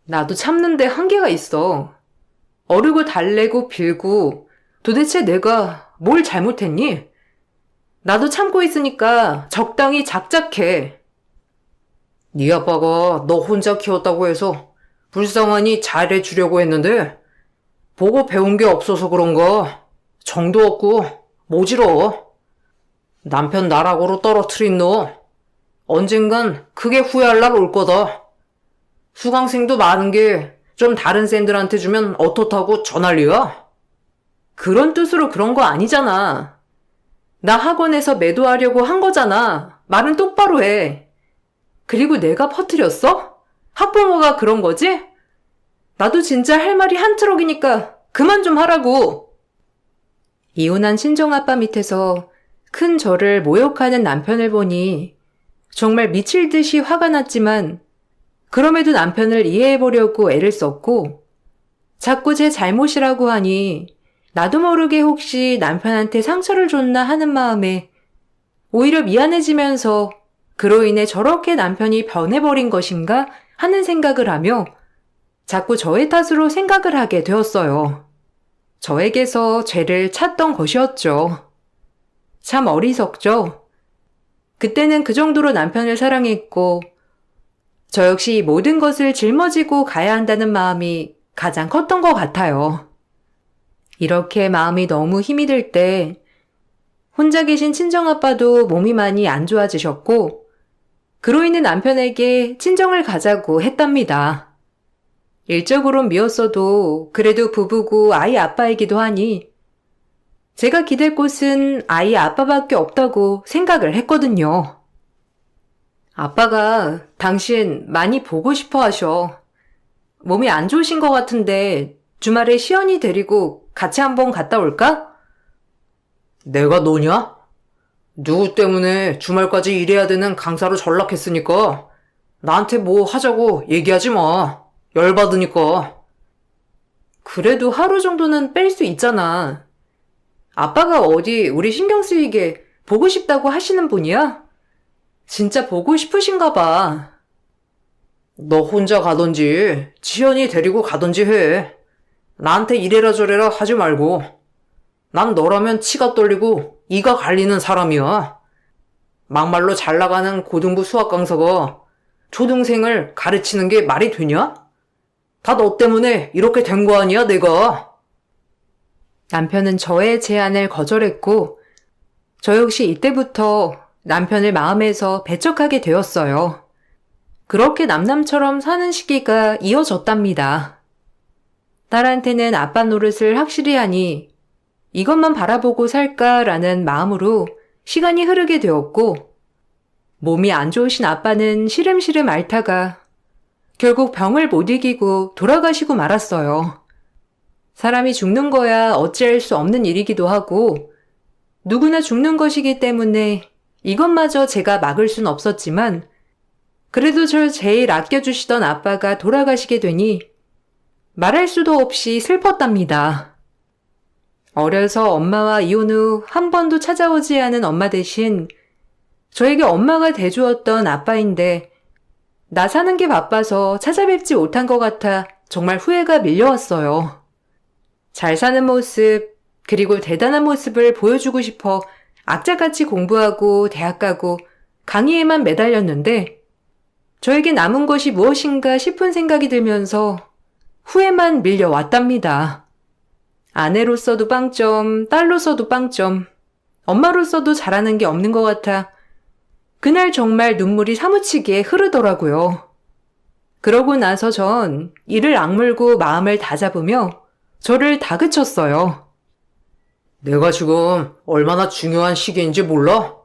나도 참는데 한계가 있어. 어르고 달래고 빌고 도대체 내가 뭘 잘못했니? 나도 참고 있으니까 적당히 작작해. 네 아빠가 너 혼자 키웠다고 해서 불쌍하니 잘해주려고 했는데 보고 배운 게 없어서 그런가 정도 없고 모질어. 남편 나락으로 떨어뜨린 너 언젠간 크게 후회할 날 올 거다. 수강생도 많은 게 좀 다른 쌤들한테 주면 어떻다고 전할리야? 그런 뜻으로 그런 거 아니잖아. 나 학원에서 매도하려고 한 거잖아. 말은 똑바로 해. 그리고 내가 퍼뜨렸어? 학부모가 그런 거지? 나도 진짜 할 말이 한 트럭이니까 그만 좀 하라고. 이혼한 친정아빠 밑에서 큰 저를 모욕하는 남편을 보니 정말 미칠 듯이 화가 났지만 그럼에도 남편을 이해해보려고 애를 썼고 자꾸 제 잘못이라고 하니 나도 모르게 혹시 남편한테 상처를 줬나 하는 마음에 오히려 미안해지면서 그로 인해 저렇게 남편이 변해버린 것인가 하는 생각을 하며 자꾸 저의 탓으로 생각을 하게 되었어요. 저에게서 죄를 찾던 것이었죠. 참 어리석죠? 그때는 그 정도로 남편을 사랑했고 저 역시 모든 것을 짊어지고 가야 한다는 마음이 가장 컸던 것 같아요. 이렇게 마음이 너무 힘이 들 때 혼자 계신 친정아빠도 몸이 많이 안 좋아지셨고 그로 인해 남편에게 친정을 가자고 했답니다. 일적으론 미웠어도 그래도 부부고 아이 아빠이기도 하니 제가 기댈 곳은 아이 아빠밖에 없다고 생각을 했거든요. 아빠가 당신 많이 보고 싶어 하셔. 몸이 안 좋으신 것 같은데 주말에 시연이 데리고 같이 한번 갔다 올까? 내가 너냐? 누구 때문에 주말까지 일해야 되는 강사로 전락했으니까 나한테 뭐 하자고 얘기하지 마. 열받으니까. 그래도 하루 정도는 뺄 수 있잖아. 아빠가 어디 우리 신경 쓰이게 보고 싶다고 하시는 분이야? 진짜 보고 싶으신가 봐. 너 혼자 가던지 지연이 데리고 가던지 해. 나한테 이래라 저래라 하지 말고. 난 너라면 치가 떨리고 이가 갈리는 사람이야. 막말로 잘 나가는 고등부 수학 강사가 초등생을 가르치는 게 말이 되냐? 다 너 때문에 이렇게 된 거 아니야, 내가? 남편은 저의 제안을 거절했고 저 역시 이때부터 남편을 마음에서 배척하게 되었어요. 그렇게 남남처럼 사는 시기가 이어졌답니다. 딸한테는 아빠 노릇을 확실히 하니 이것만 바라보고 살까라는 마음으로 시간이 흐르게 되었고 몸이 안 좋으신 아빠는 시름시름 앓다가 결국 병을 못 이기고 돌아가시고 말았어요. 사람이 죽는 거야 어찌할 수 없는 일이기도 하고 누구나 죽는 것이기 때문에 이것마저 제가 막을 순 없었지만 그래도 절 제일 아껴주시던 아빠가 돌아가시게 되니 말할 수도 없이 슬펐답니다. 어려서 엄마와 이혼 후 한 번도 찾아오지 않은 엄마 대신 저에게 엄마가 돼주었던 아빠인데 나 사는 게 바빠서 찾아뵙지 못한 것 같아 정말 후회가 밀려왔어요. 잘 사는 모습 그리고 대단한 모습을 보여주고 싶어 악착같이 공부하고 대학 가고 강의에만 매달렸는데 저에게 남은 것이 무엇인가 싶은 생각이 들면서 후회만 밀려왔답니다. 아내로서도 빵점, 딸로서도 빵점, 엄마로서도 잘하는 게 없는 것 같아 그날 정말 눈물이 사무치게 흐르더라고요. 그러고 나서 전 이를 악물고 마음을 다잡으며 저를 다그쳤어요. 내가 지금 얼마나 중요한 시기인지 몰라?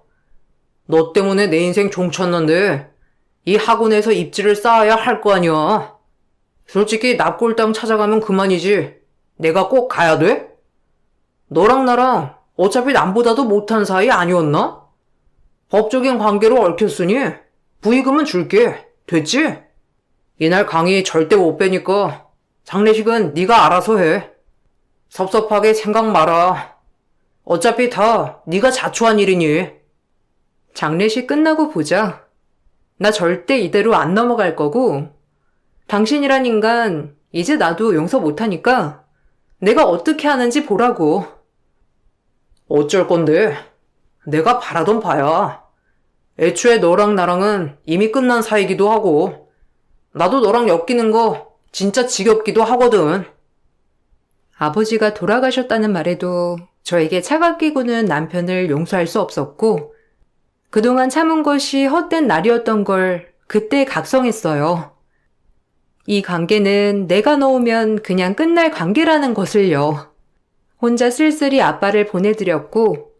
너 때문에 내 인생 종쳤는데 이 학원에서 입지를 쌓아야 할 거 아니야. 솔직히 납골당 찾아가면 그만이지. 내가 꼭 가야 돼? 너랑 나랑 어차피 남보다도 못한 사이 아니었나? 법적인 관계로 얽혔으니 부의금은 줄게. 됐지? 이날 강의 절대 못 빼니까 장례식은 네가 알아서 해. 섭섭하게 생각 마라. 어차피 다 네가 자초한 일이니. 장례식 끝나고 보자. 나 절대 이대로 안 넘어갈 거고 당신이란 인간 이제 나도 용서 못하니까 내가 어떻게 하는지 보라고. 어쩔 건데? 내가 바라던 바야. 애초에 너랑 나랑은 이미 끝난 사이기도 하고 나도 너랑 엮이는 거 진짜 지겹기도 하거든. 아버지가 돌아가셨다는 말에도 저에게 차갑게 구는 남편을 용서할 수 없었고 그동안 참은 것이 헛된 날이었던 걸 그때 각성했어요. 이 관계는 내가 놓으면 그냥 끝날 관계라는 것을요. 혼자 쓸쓸히 아빠를 보내드렸고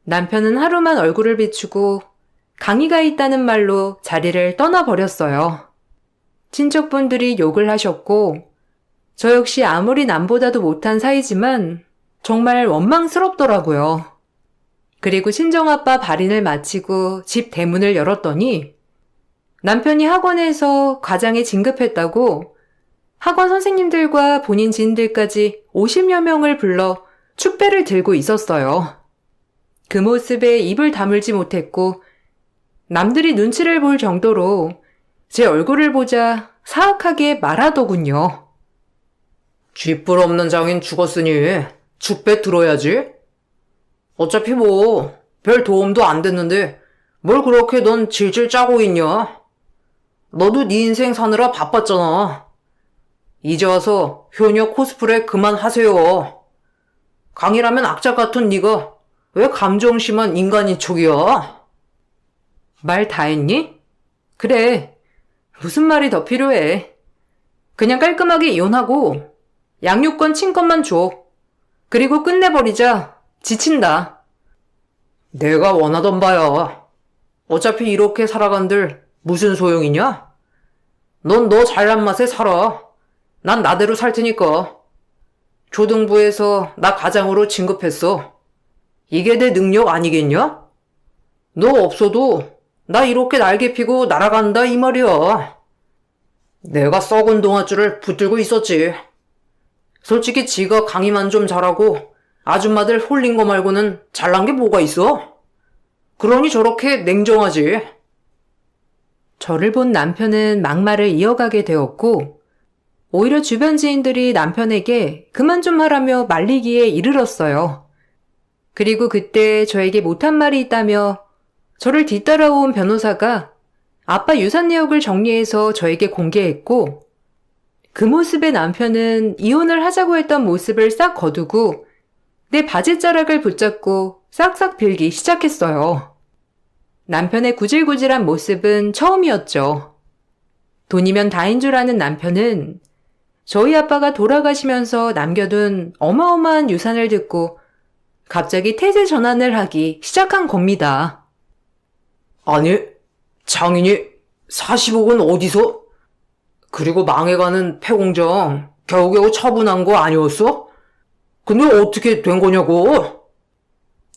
남편은 하루만 얼굴을 비추고 강의가 있다는 말로 자리를 떠나버렸어요. 친척분들이 욕을 하셨고 저 역시 아무리 남보다도 못한 사이지만 정말 원망스럽더라고요. 그리고 친정아빠 발인을 마치고 집 대문을 열었더니 남편이 학원에서 과장에 진급했다고 학원 선생님들과 본인 지인들까지 50여 명을 불러 축배를 들고 있었어요. 그 모습에 입을 다물지 못했고 남들이 눈치를 볼 정도로 제 얼굴을 보자 사악하게 말하더군요. 쥐뿔 없는 장인 죽었으니 축배 들어야지. 어차피 뭐 별 도움도 안 됐는데 뭘 그렇게 넌 질질 짜고 있냐? 너도 네 인생 사느라 바빴잖아. 이제 와서 효녀 코스프레 그만하세요. 강이라면 악착 같은 네가 왜 감정 심한 인간인 척이야? 말 다 했니? 그래. 무슨 말이 더 필요해. 그냥 깔끔하게 이혼하고 양육권 친권만 줘. 그리고 끝내버리자. 지친다. 내가 원하던 바야. 어차피 이렇게 살아간들 무슨 소용이냐? 넌 너 잘난 맛에 살아. 난 나대로 살 테니까. 초등부에서 나 가장으로 진급했어. 이게 내 능력 아니겠냐? 너 없어도 나 이렇게 날개 피고 날아간다 이 말이야. 내가 썩은 동아줄을 붙들고 있었지. 솔직히 지가 강의만 좀 잘하고 아줌마들 홀린 거 말고는 잘난 게 뭐가 있어? 그러니 저렇게 냉정하지. 저를 본 남편은 막말을 이어가게 되었고 오히려 주변 지인들이 남편에게 그만 좀 하라며 말리기에 이르렀어요. 그리고 그때 저에게 못한 말이 있다며 저를 뒤따라온 변호사가 아빠 유산 내역을 정리해서 저에게 공개했고 그 모습의 남편은 이혼을 하자고 했던 모습을 싹 거두고 내 바지자락을 붙잡고 싹싹 빌기 시작했어요. 남편의 구질구질한 모습은 처음이었죠. 돈이면 다인 줄 아는 남편은 저희 아빠가 돌아가시면서 남겨둔 어마어마한 유산을 듣고 갑자기 태세 전환을 하기 시작한 겁니다. 아니, 장인이 40억은 어디서? 그리고 망해가는 폐공장 겨우겨우 처분한 거 아니었어? 근데 어떻게 된 거냐고?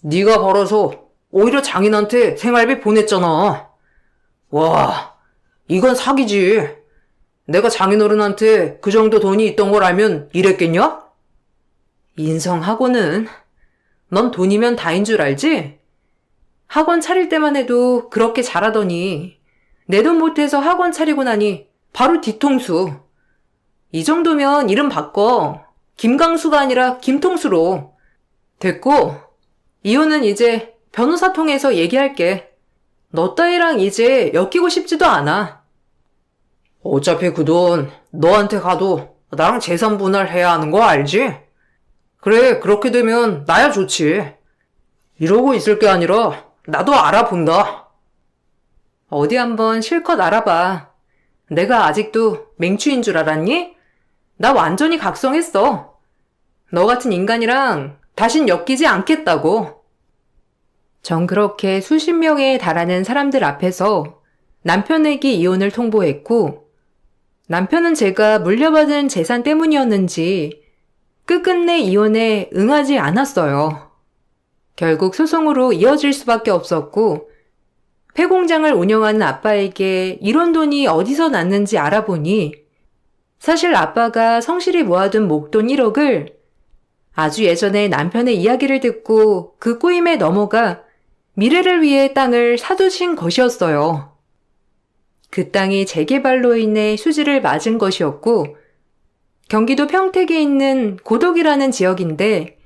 네가 벌어서 오히려 장인한테 생활비 보냈잖아. 와, 이건 사기지. 내가 장인어른한테 그 정도 돈이 있던 걸 알면 이랬겠냐? 인성하고는 넌 돈이면 다인 줄 알지? 학원 차릴 때만 해도 그렇게 잘하더니 내 돈 못해서 학원 차리고 나니 바로 뒤통수. 이 정도면 이름 바꿔. 김강수가 아니라 김통수로. 됐고 이혼은 이제 변호사 통해서 얘기할게. 너 따위랑 이제 엮이고 싶지도 않아. 어차피 그 돈 너한테 가도 나랑 재산 분할해야 하는 거 알지? 그래, 그렇게 되면 나야 좋지. 이러고 있을 게 아니라 나도 알아본다. 어디 한번 실컷 알아봐. 내가 아직도 맹추인 줄 알았니? 나 완전히 각성했어. 너 같은 인간이랑 다신 엮이지 않겠다고. 전 그렇게 수십 명에 달하는 사람들 앞에서 남편에게 이혼을 통보했고, 남편은 제가 물려받은 재산 때문이었는지 끝끝내 이혼에 응하지 않았어요. 결국 소송으로 이어질 수밖에 없었고, 폐공장을 운영하는 아빠에게 이런 돈이 어디서 났는지 알아보니 사실 아빠가 성실히 모아둔 목돈 1억을 아주 예전에 남편의 이야기를 듣고 그 꼬임에 넘어가 미래를 위해 땅을 사두신 것이었어요. 그 땅이 재개발로 인해 수지를 맞은 것이었고 경기도 평택에 있는 고덕이라는 지역인데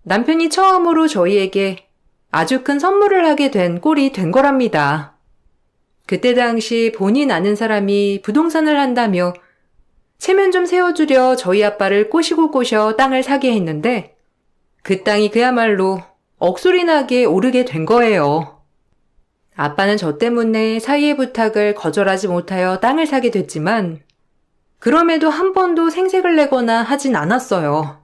남편이 처음으로 저희에게 아주 큰 선물을 하게 된 꼴이 된 거랍니다. 그때 당시 본인 아는 사람이 부동산을 한다며 체면 좀 세워주려 저희 아빠를 꼬시고 꼬셔 땅을 사게 했는데 그 땅이 그야말로 억소리 나게 오르게 된 거예요. 아빠는 저 때문에 사위의 부탁을 거절하지 못하여 땅을 사게 됐지만 그럼에도 한 번도 생색을 내거나 하진 않았어요.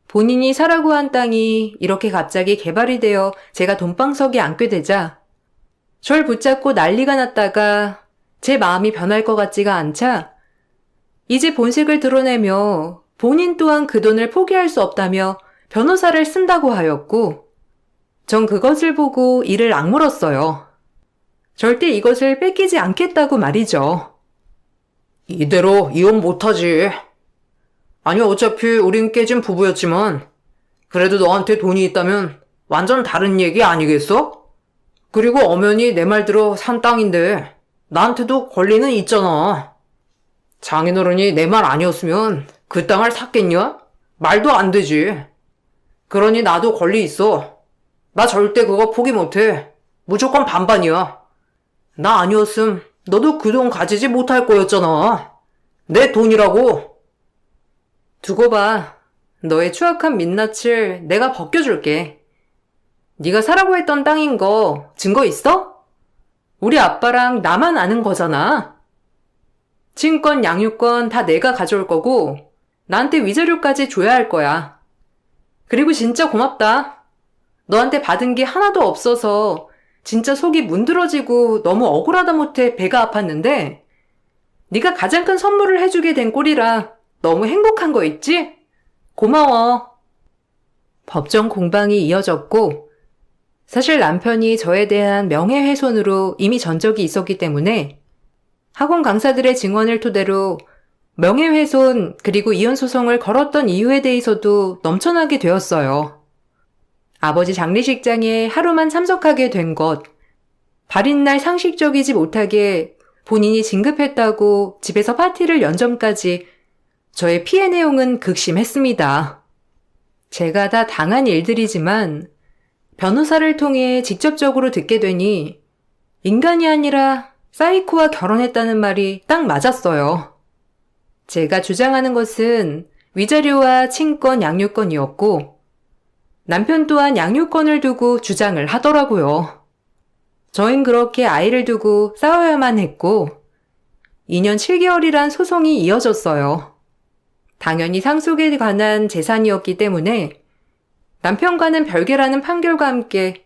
본인이 사라고 한 땅이 이렇게 갑자기 개발이 되어 제가 돈방석에 앉게 되자 절 붙잡고 난리가 났다가 제 마음이 변할 것 같지가 않자 이제 본색을 드러내며 본인 또한 그 돈을 포기할 수 없다며 변호사를 쓴다고 하였고 전 그것을 보고 이를 악물었어요. 절대 이것을 뺏기지 않겠다고 말이죠. 이대로 이혼 못하지. 아니, 어차피 우린 깨진 부부였지만 그래도 너한테 돈이 있다면 완전 다른 얘기 아니겠어? 그리고 엄연히 내 말대로 산 땅인데 나한테도 권리는 있잖아. 장인어른이 내 말 아니었으면 그 땅을 샀겠냐? 말도 안 되지. 그러니 나도 권리 있어. 나 절대 그거 포기 못해. 무조건 반반이야. 나 아니었음 너도 그 돈 가지지 못할 거였잖아. 내 돈이라고. 두고 봐. 너의 추악한 민낯을 내가 벗겨줄게. 네가 사라고 했던 땅인 거 증거 있어? 우리 아빠랑 나만 아는 거잖아. 친권, 양육권 다 내가 가져올 거고 나한테 위자료까지 줘야 할 거야. 그리고 진짜 고맙다. 너한테 받은 게 하나도 없어서 진짜 속이 문드러지고 너무 억울하다 못해 배가 아팠는데 네가 가장 큰 선물을 해주게 된 꼴이라 너무 행복한 거 있지? 고마워. 법정 공방이 이어졌고 사실 남편이 저에 대한 명예훼손으로 이미 전적이 있었기 때문에 학원 강사들의 증언을 토대로 명예훼손 그리고 이혼 소송을 걸었던 이유에 대해서도 넘쳐나게 되었어요. 아버지 장례식장에 하루만 참석하게 된 것, 발인날 상식적이지 못하게 본인이 진급했다고 집에서 파티를 연 점까지 저의 피해 내용은 극심했습니다. 제가 다 당한 일들이지만 변호사를 통해 직접적으로 듣게 되니 인간이 아니라 사이코와 결혼했다는 말이 딱 맞았어요. 제가 주장하는 것은 위자료와 친권, 양육권이었고 남편 또한 양육권을 두고 주장을 하더라고요. 저흰 그렇게 아이를 두고 싸워야만 했고 2년 7개월이란 소송이 이어졌어요. 당연히 상속에 관한 재산이었기 때문에 남편과는 별개라는 판결과 함께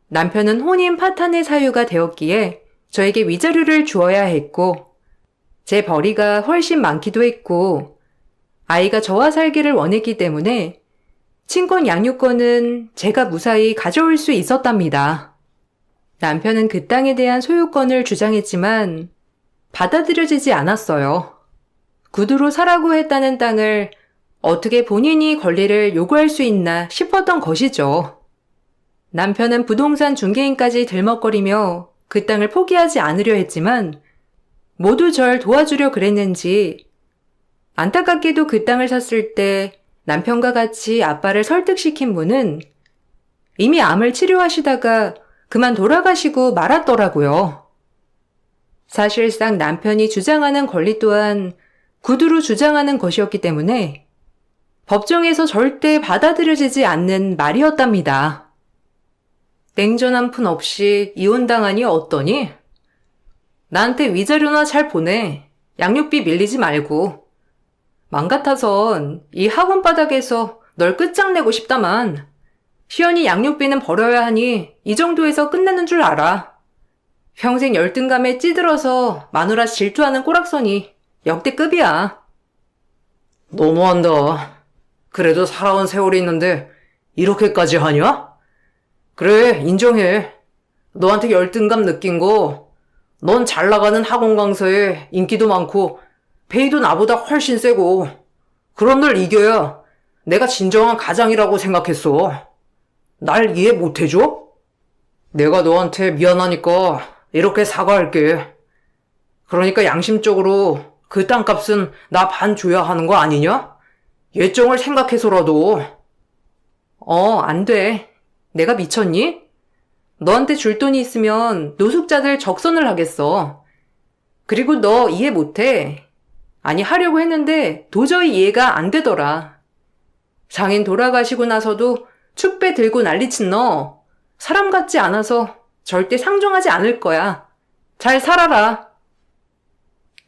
남편은 혼인 파탄의 사유가 되었기에 저에게 위자료를 주어야 했고 제 벌이가 훨씬 많기도 했고 아이가 저와 살기를 원했기 때문에 친권 양육권은 제가 무사히 가져올 수 있었답니다. 남편은 그 땅에 대한 소유권을 주장했지만 받아들여지지 않았어요. 구두로 사라고 했다는 땅을 어떻게 본인이 권리를 요구할 수 있나 싶었던 것이죠. 남편은 부동산 중개인까지 들먹거리며 그 땅을 포기하지 않으려 했지만 모두 절 도와주려 그랬는지 안타깝게도 그 땅을 샀을 때 남편과 같이 아빠를 설득시킨 분은 이미 암을 치료하시다가 그만 돌아가시고 말았더라고요. 사실상 남편이 주장하는 권리 또한 구두로 주장하는 것이었기 때문에 법정에서 절대 받아들여지지 않는 말이었답니다. 냉전 한 푼 없이 이혼당하니 어떠니? 나한테 위자료나 잘 보내. 양육비 밀리지 말고. 맘 같아선 이 학원 바닥에서 널 끝장내고 싶다만 시연이 양육비는 벌어야 하니 이 정도에서 끝내는 줄 알아. 평생 열등감에 찌들어서 마누라 질투하는 꼬락선이 역대급이야. 너무한다. 그래도 살아온 세월이 있는데 이렇게까지 하냐? 그래, 인정해. 너한테 열등감 느낀 거, 넌 잘 나가는 학원 강사에 인기도 많고 페이도 나보다 훨씬 세고 그런 널 이겨야 내가 진정한 가장이라고 생각했어. 날 이해 못해줘? 내가 너한테 미안하니까 이렇게 사과할게. 그러니까 양심적으로 그 땅값은 나 반 줘야 하는 거 아니냐? 예정을 생각해서라도. 안 돼. 내가 미쳤니? 너한테 줄 돈이 있으면 노숙자들 적선을 하겠어. 그리고 너 이해 못해. 아니, 하려고 했는데 도저히 이해가 안 되더라. 장인 돌아가시고 나서도 축배 들고 난리친 너, 사람 같지 않아서 절대 상종하지 않을 거야. 잘 살아라.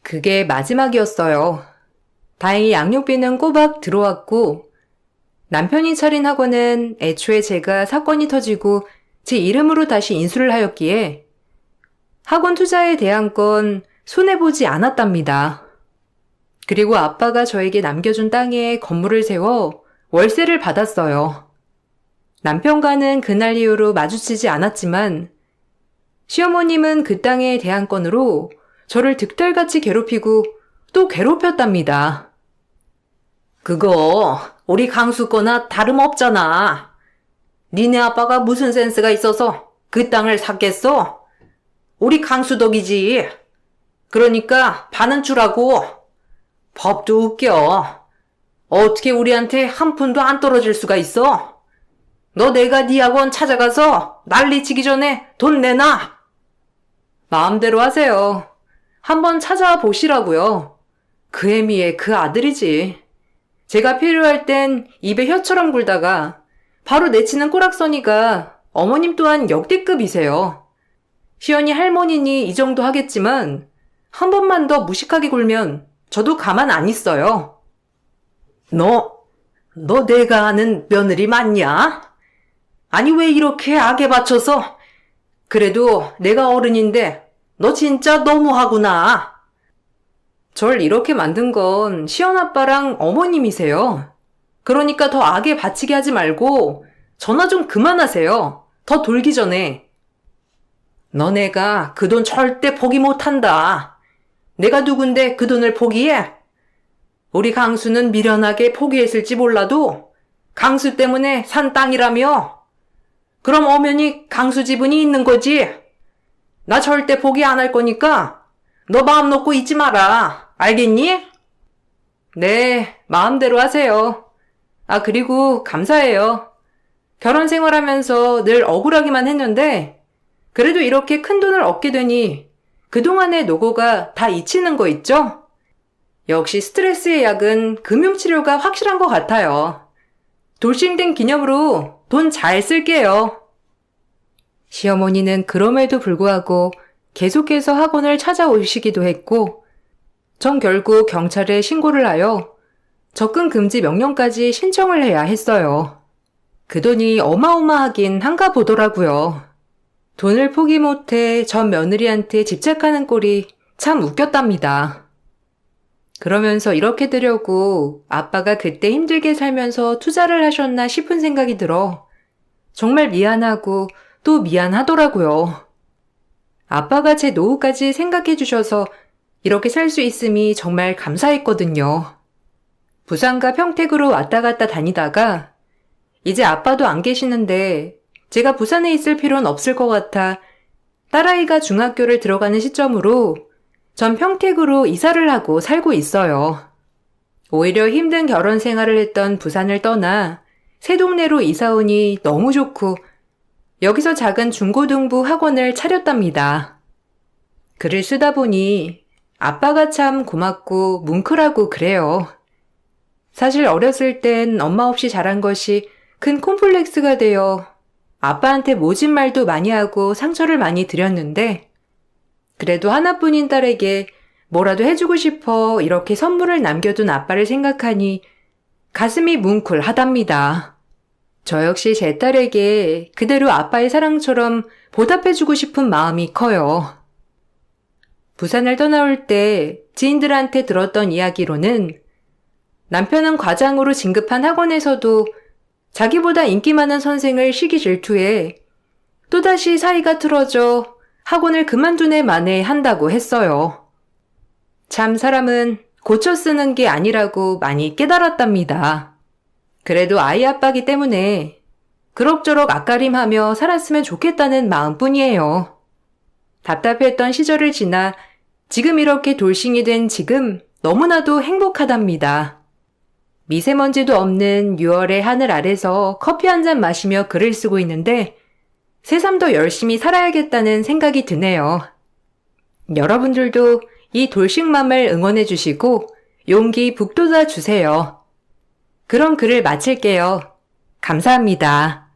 그게 마지막이었어요. 다행히 양육비는 꼬박 들어왔고, 남편이 차린 학원은 애초에 제가 사건이 터지고 제 이름으로 다시 인수를 하였기에 학원 투자에 대한 건 손해보지 않았답니다. 그리고 아빠가 저에게 남겨준 땅에 건물을 세워 월세를 받았어요. 남편과는 그날 이후로 마주치지 않았지만 시어머님은 그 땅에 대한 건으로 저를 득달같이 괴롭히고 또 괴롭혔답니다. 그거 우리 강수 거나 다름없잖아. 니네 아빠가 무슨 센스가 있어서 그 땅을 샀겠어? 우리 강수 덕이지. 그러니까 반은 주라고. 법도 웃겨. 어떻게 우리한테 한 푼도 안 떨어질 수가 있어? 너 내가 네 학원 찾아가서 난리치기 전에 돈 내놔. 마음대로 하세요. 한번 찾아와 보시라고요. 그 애미의 그 아들이지. 제가 필요할 땐 입에 혀처럼 굴다가 바로 내치는 꼬락서니가 어머님 또한 역대급이세요. 시연이 할머니니 이 정도 하겠지만 한 번만 더 무식하게 굴면 저도 가만 안 있어요. 너 내가 아는 며느리 맞냐? 아니 왜 이렇게 악에 받쳐서? 그래도 내가 어른인데 너 진짜 너무하구나. 절 이렇게 만든 건 시연아빠랑 어머님이세요. 그러니까 더 악에 바치게 하지 말고 전화 좀 그만하세요. 더 돌기 전에. 너네가 그 돈 절대 포기 못한다. 내가 누군데 그 돈을 포기해? 우리 강수는 미련하게 포기했을지 몰라도 강수 때문에 산 땅이라며. 그럼 엄연히 강수 지분이 있는 거지. 나 절대 포기 안 할 거니까 너 마음 놓고 있지 마라. 알겠니? 네, 마음대로 하세요. 그리고 감사해요. 결혼 생활하면서 늘 억울하기만 했는데 그래도 이렇게 큰 돈을 얻게 되니 그동안의 노고가 다 잊히는 거 있죠? 역시 스트레스의 약은 금융치료가 확실한 것 같아요. 돌싱된 기념으로 돈 잘 쓸게요. 시어머니는 그럼에도 불구하고 계속해서 학원을 찾아오시기도 했고 전 결국 경찰에 신고를 하여 접근 금지 명령까지 신청을 해야 했어요. 그 돈이 어마어마하긴 한가 보더라고요. 돈을 포기 못해 전 며느리한테 집착하는 꼴이 참 웃겼답니다. 그러면서 이렇게 되려고 아빠가 그때 힘들게 살면서 투자를 하셨나 싶은 생각이 들어 정말 미안하고 또 미안하더라고요. 아빠가 제 노후까지 생각해 주셔서 이렇게 살 수 있음이 정말 감사했거든요. 부산과 평택으로 왔다 갔다 다니다가 이제 아빠도 안 계시는데 제가 부산에 있을 필요는 없을 것 같아 딸아이가 중학교를 들어가는 시점으로 전 평택으로 이사를 하고 살고 있어요. 오히려 힘든 결혼 생활을 했던 부산을 떠나 새 동네로 이사 오니 너무 좋고 여기서 작은 중고등부 학원을 차렸답니다. 글을 쓰다 보니 아빠가 참 고맙고 뭉클하고 그래요. 사실 어렸을 땐 엄마 없이 자란 것이 큰 콤플렉스가 되어 아빠한테 모진 말도 많이 하고 상처를 많이 드렸는데 그래도 하나뿐인 딸에게 뭐라도 해주고 싶어 이렇게 선물을 남겨둔 아빠를 생각하니 가슴이 뭉클하답니다. 저 역시 제 딸에게 그대로 아빠의 사랑처럼 보답해주고 싶은 마음이 커요. 부산을 떠나올 때 지인들한테 들었던 이야기로는 남편은 과장으로 진급한 학원에서도 자기보다 인기 많은 선생을 시기 질투해 또다시 사이가 틀어져 학원을 그만둔 해 만에 한다고 했어요. 참 사람은 고쳐 쓰는 게 아니라고 많이 깨달았답니다. 그래도 아이 아빠기 때문에 그럭저럭 앞가림하며 살았으면 좋겠다는 마음뿐이에요. 답답했던 시절을 지나 지금 이렇게 돌싱이 된 지금 너무나도 행복하답니다. 미세먼지도 없는 6월의 하늘 아래서 커피 한 잔 마시며 글을 쓰고 있는데 새삼 더 열심히 살아야겠다는 생각이 드네요. 여러분들도 이 돌싱맘을 응원해 주시고 용기 북돋아 주세요. 그럼 글을 마칠게요. 감사합니다.